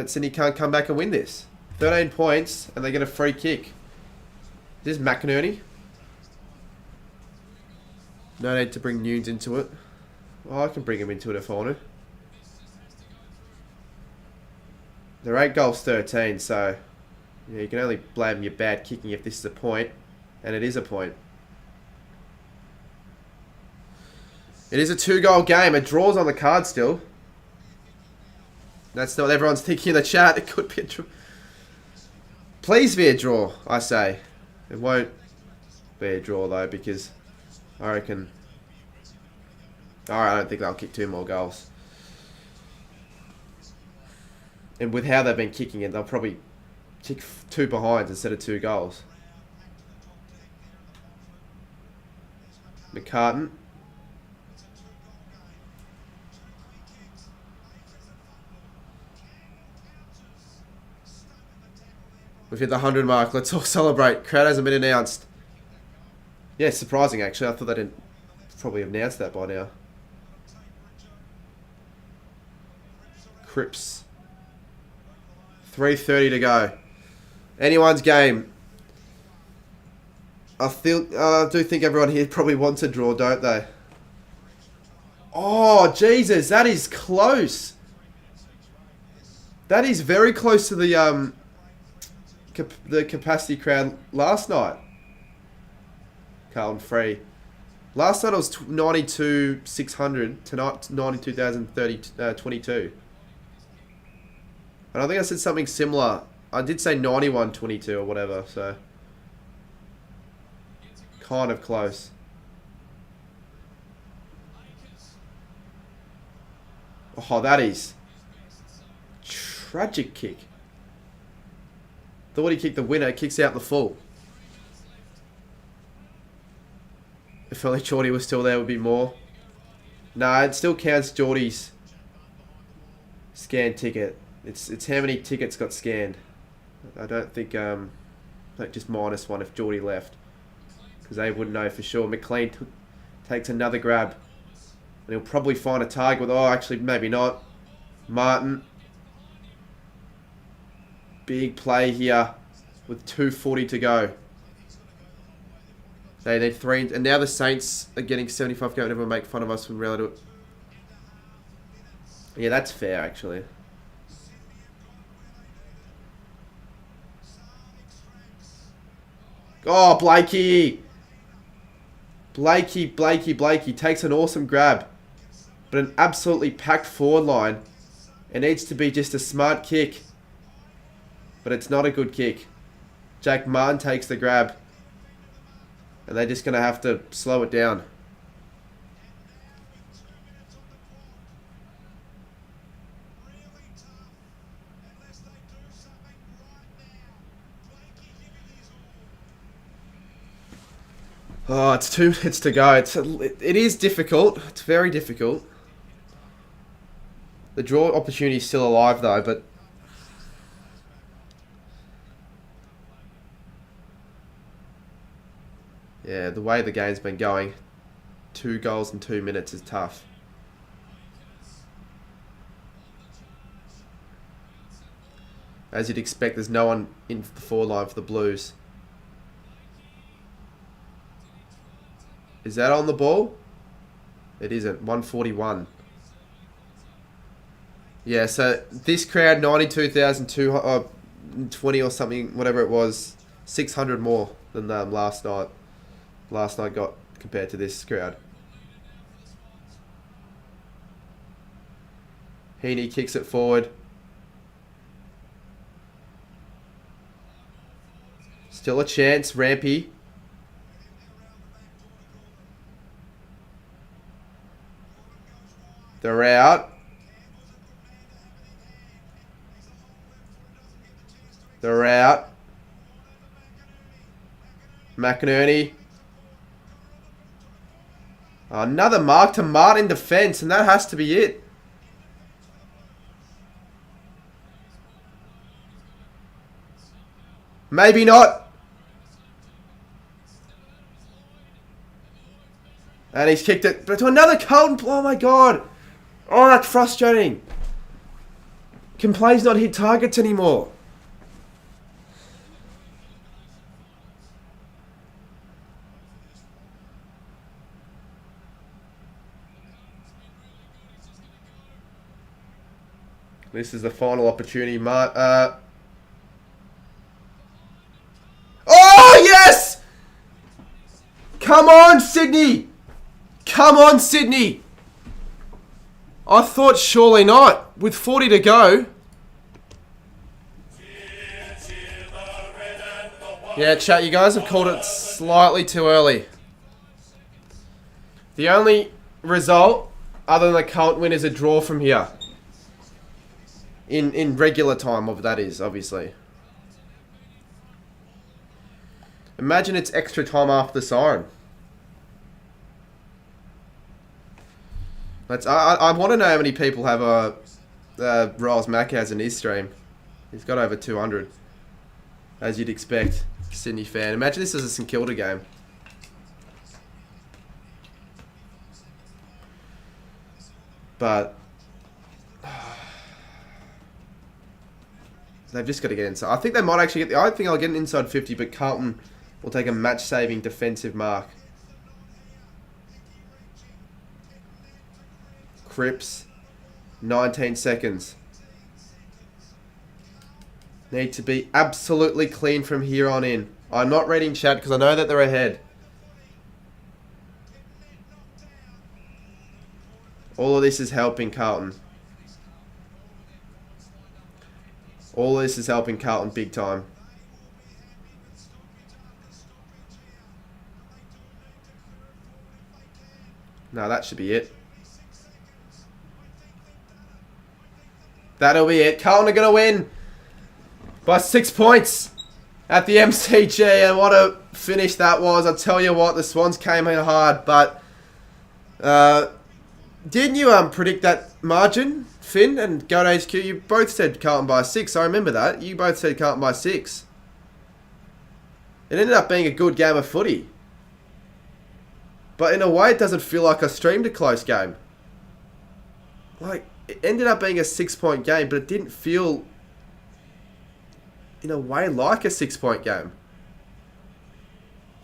Sydney can't come back and win this. 13 points, and they get a free kick. This is McInerney. No need to bring Nunes into it. Well, I can bring him into it if I want to. They're 8 goals 13, so yeah, you can only blame your bad kicking if this is a point, and it is a point. It is a 2-goal game. A draw's on the card still. That's not what everyone's thinking in the chat. It could be a draw. Please be a draw, I say. It won't be a draw though, because I reckon... Alright, I don't think they'll kick 2 more goals. And with how they've been kicking it, they'll probably kick 2 behinds instead of 2 goals. McCartan. We've hit the 100 mark. Let's all celebrate. Crowd hasn't been announced. Yeah, it's surprising actually. I thought they didn't probably have announced that by now. Cripps. 3:30 to go. Anyone's game. I do think everyone here probably wants a draw, don't they? Oh, Jesus. That is close. That is very close to the capacity crowd last night. Carlton free. Last night it was 92,600. Tonight 92,022. And I think I said something similar. I did say 91,22 or whatever, so kind of close. Oh, that is tragic kick. Thought he kicked the winner, kicks out the full. If only Geordie was still there, would be more. Nah, it still counts Geordie's scanned ticket. It's how many tickets got scanned. I don't think like just -1 if Geordie left, because they wouldn't know for sure. McLean takes another grab, and he'll probably find a target with. Oh, actually, maybe not. Martin. Big play here with 2:40 to go. They need 3, and now the Saints are getting 75. Go, everyone make fun of us when we're relative. Yeah, that's fair actually. Oh, Blakey takes an awesome grab, but an absolutely packed forward line. It needs to be just a smart kick. But it's not a good kick. Jack Martin takes the grab. And they're just going to have to slow it down. Oh, it's 2 minutes to go. It is difficult. It's very difficult. The draw opportunity is still alive though, but yeah, the way the game's been going, 2 goals in 2 minutes is tough. As you'd expect, there's no one in the forward line for the Blues. Is that on the ball? It isn't. 141. Yeah, so this crowd, 92,220 or something, whatever it was, 600 more than last night. Last night got compared to this crowd. Heaney kicks it forward. Still a chance. Rampy. They're out. They're out. McInerney. Another mark to Martin defence, and that has to be it. Maybe not. And he's kicked it to another Carlton. Oh my god. Oh, that's frustrating. Can plays not hit targets anymore? This is the final opportunity, Mark. Oh, yes! Come on, Sydney! Come on, Sydney! I thought surely not. With 40 to go. Yeah, chat, you guys have called it slightly too early. The only result, other than the Carlton win, is a draw from here. In regular time, that is, obviously. Imagine it's extra time after the siren. I want to know how many people have Riles Mack has in his stream. He's got over 200. As you'd expect, Sydney fan. Imagine this is a St Kilda game. But they've just got to get inside. I think they might actually get I think I'll get an inside 50, but Carlton will take a match-saving defensive mark. Cripps, 19 seconds. Need to be absolutely clean from here on in. I'm not reading chat because I know that they're ahead. All of this is helping Carlton. All of this is helping Carlton big time. No, that should be it. That'll be it. Carlton are going to win by 6 points at the MCG. And what a finish that was. I tell you what, the Swans came in hard. But didn't you predict that margin, Finn and Goat HQ? You both said Carlton by 6. I remember that. You both said Carlton by 6. It ended up being a good game of footy. But in a way, it doesn't feel like I streamed a close game. Like, it ended up being a 6-point game, but it didn't feel, in a way, like a 6-point game.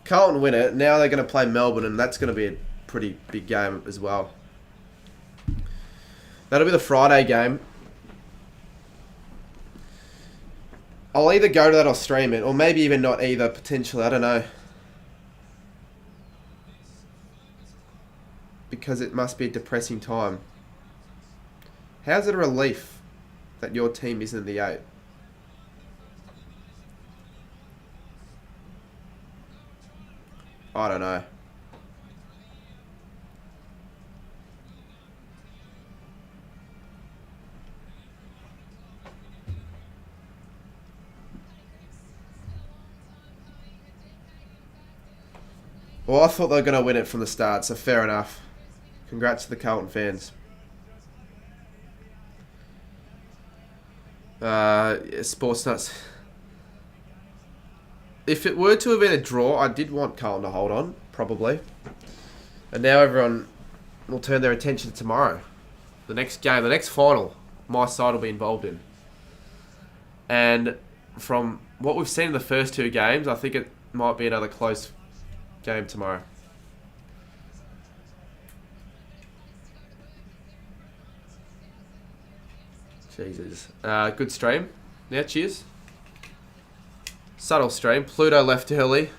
Carlton win it. Now they're going to play Melbourne, and that's going to be a pretty big game as well. That'll be the Friday game. I'll either go to that or stream it, or maybe even not either, potentially. I don't know. Because it must be a depressing time. How's it a relief that your team isn't in the 8? I don't know. Well, I thought they were going to win it from the start, so fair enough. Congrats to the Carlton fans. Sports Nuts. If it were to have been a draw, I did want Carlton to hold on, probably. And now everyone will turn their attention to tomorrow. The next game, the next final, my side will be involved in. And from what we've seen in the first 2 games, I think it might be another close game tomorrow. Jesus. Good stream. Yeah, cheers. Subtle stream. Pluto left early.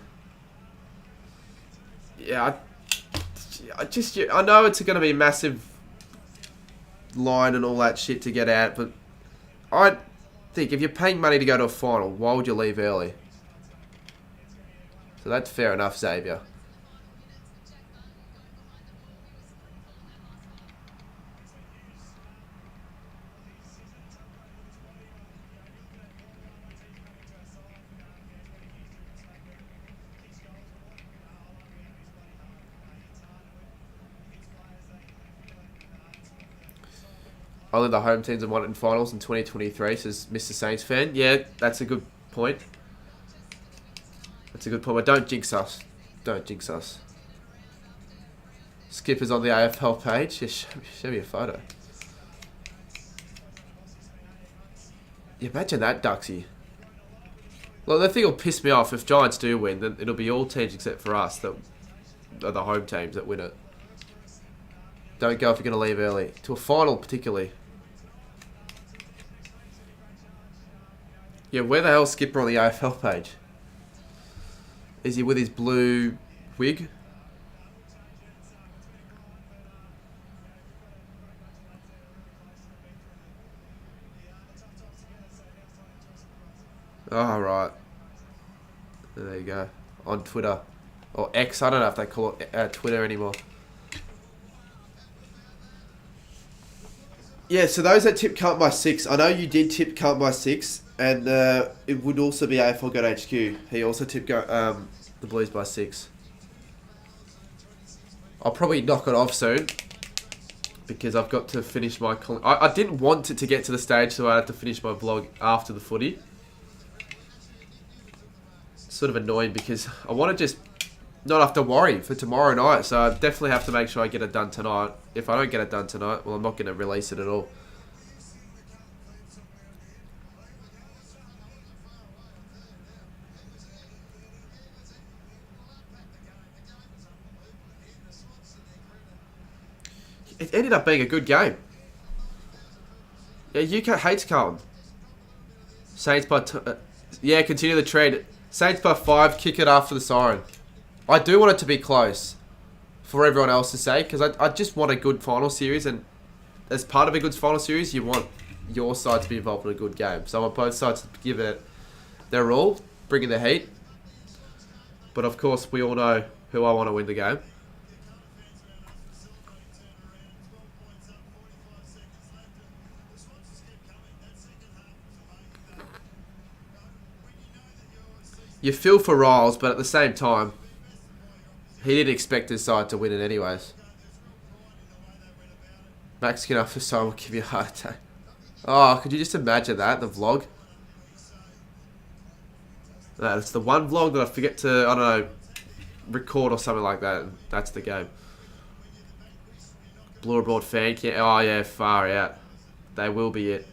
Yeah, I know it's going to be a massive line and all that shit to get out, but I think if you're paying money to go to a final, why would you leave early? So that's fair enough, Xavier. Only the home teams have won it in finals in 2023, says Mr. Saints fan. Yeah, that's a good point. That's a good point, but don't jinx us. Don't jinx us. Skipper's on the AFL page. Yeah, show me a photo. Yeah, imagine that, Duxie. Well, the thing will piss me off if Giants do win, then it'll be all teams except for us that are the home teams that win it. Don't go if you're going to leave early. To a final, particularly. Yeah, where the hell's Skipper on the AFL page? Is he with his blue wig? Oh, right. There you go. On Twitter. Or X, I don't know if they call it Twitter anymore. Yeah, so those that tipped Carlton by 6. I know you did tip Carlton by 6. And it would also be AFL Go HQ. He also tipped the Blues by 6. I'll probably knock it off soon. Because I've got to finish my... I didn't want it to get to the stage, so I had to finish my vlog after the footy. Sort of annoying because I want to just not have to worry for tomorrow night. So I definitely have to make sure I get it done tonight. If I don't get it done tonight, well, I'm not going to release it at all. It ended up being a good game. Yeah, UK hates Carlton. Saints by... yeah, continue the trend. Saints by 5, kick it after the siren. I do want it to be close. For everyone else's sake. Because I just want a good final series. And as part of a good final series, you want your side to be involved in a good game. So I want both sides to give it their all. Bring in the heat. But of course, we all know who I want to win the game. You feel for Riles, but at the same time, he didn't expect his side to win it anyways. Max Skinner for time will give you a heart attack. Oh, could you just imagine that, the vlog? No, it's the one vlog that I forget to, I don't know, record or something like that, and that's the game. Blue Abroad fan, oh yeah, far out. They will be it.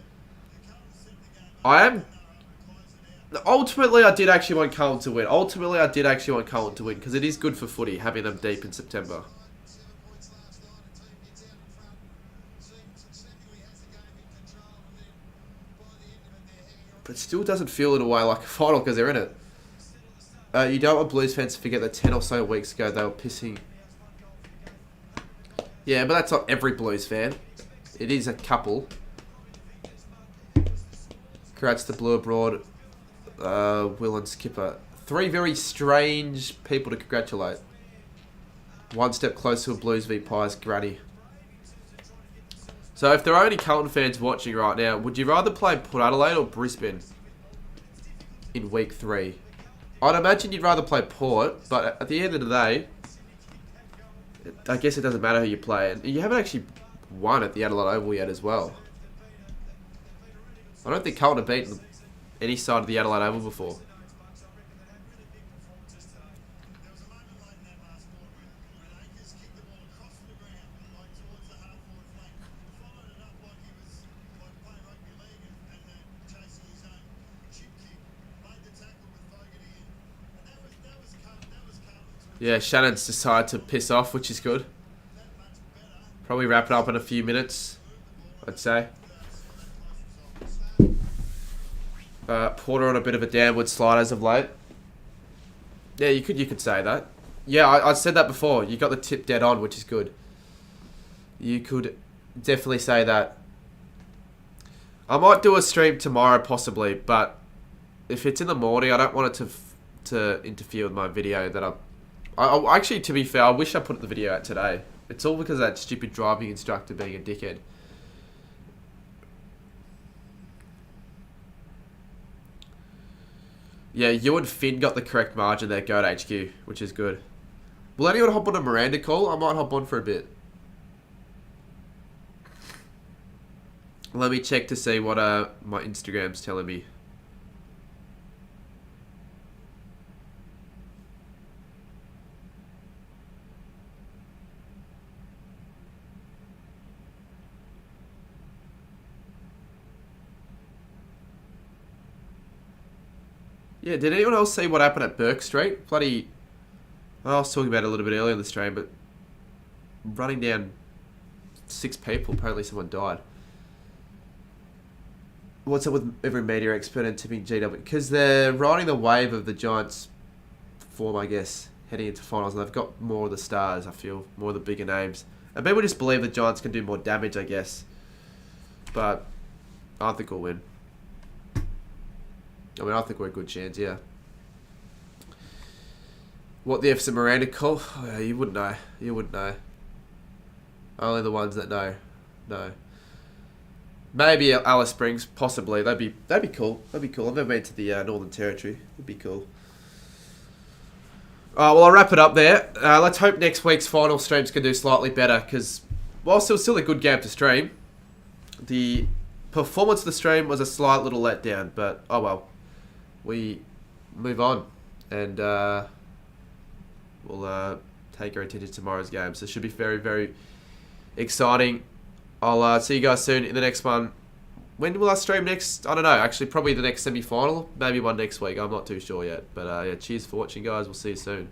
Ultimately, I did actually want Carlton to win. Because it is good for footy, having them deep in September. But it still doesn't feel in a way like a final because they're in it. You don't want Blues fans to forget that 10 or so weeks ago they were pissing. Yeah, but that's not every Blues fan. It is a couple. Congrats to Blue Abroad. Will and Skipper. 3 very strange people to congratulate. One step closer to a Blues v Pies granny. So if there are any Carlton fans watching right now, would you rather play Port Adelaide or Brisbane in week 3? I'd imagine you'd rather play Port, but at the end of the day, I guess it doesn't matter who you play. And you haven't actually won at the Adelaide Oval yet as well. I don't think Carlton have beaten any side of the Adelaide Oval before. Yeah, Shannon's decided to piss off, which is good. Probably wrap it up in a few minutes, I'd say. Porter on a bit of a downward slide as of late. Yeah, you could say that. Yeah, I said that before. You got the tip dead on, which is good. You could definitely say that. I might do a stream tomorrow, possibly, but if it's in the morning, I don't want it to interfere with my video. That I actually, to be fair, I wish I put the video out today. It's all because of that stupid driving instructor being a dickhead. Yeah, you and Finn got the correct margin there, go to HQ, which is good. Will anyone hop on a Miranda call? I might hop on for a bit. Let me check to see what my Instagram's telling me. Yeah, did anyone else see what happened at Burke Street? Bloody... I was talking about it a little bit earlier in the stream, but running down 6 people, apparently someone died. What's up with every media expert and tipping GW? Because they're riding the wave of the Giants' form, I guess, heading into finals, and they've got more of the stars, I feel, more of the bigger names. And people just believe the Giants can do more damage, I guess. But I think we'll win. I mean, I think we're a good chance, yeah. What the F's a Miranda call? Oh, yeah, you wouldn't know. You wouldn't know. Only the ones that know. No. Maybe Alice Springs, possibly. That'd be cool. That'd be cool. I've never been to the Northern Territory. It'd be cool. Well, I'll wrap it up there. Let's hope next week's final streams can do slightly better, because whilst it was still a good game to stream, the performance of the stream was a slight little letdown, but oh well. We move on, and we'll take our attention to tomorrow's game. So it should be very, very exciting. I'll see you guys soon in the next one. When will I stream next? I don't know. Actually, probably the next semi-final. Maybe one next week. I'm not too sure yet. But yeah, cheers for watching, guys. We'll see you soon.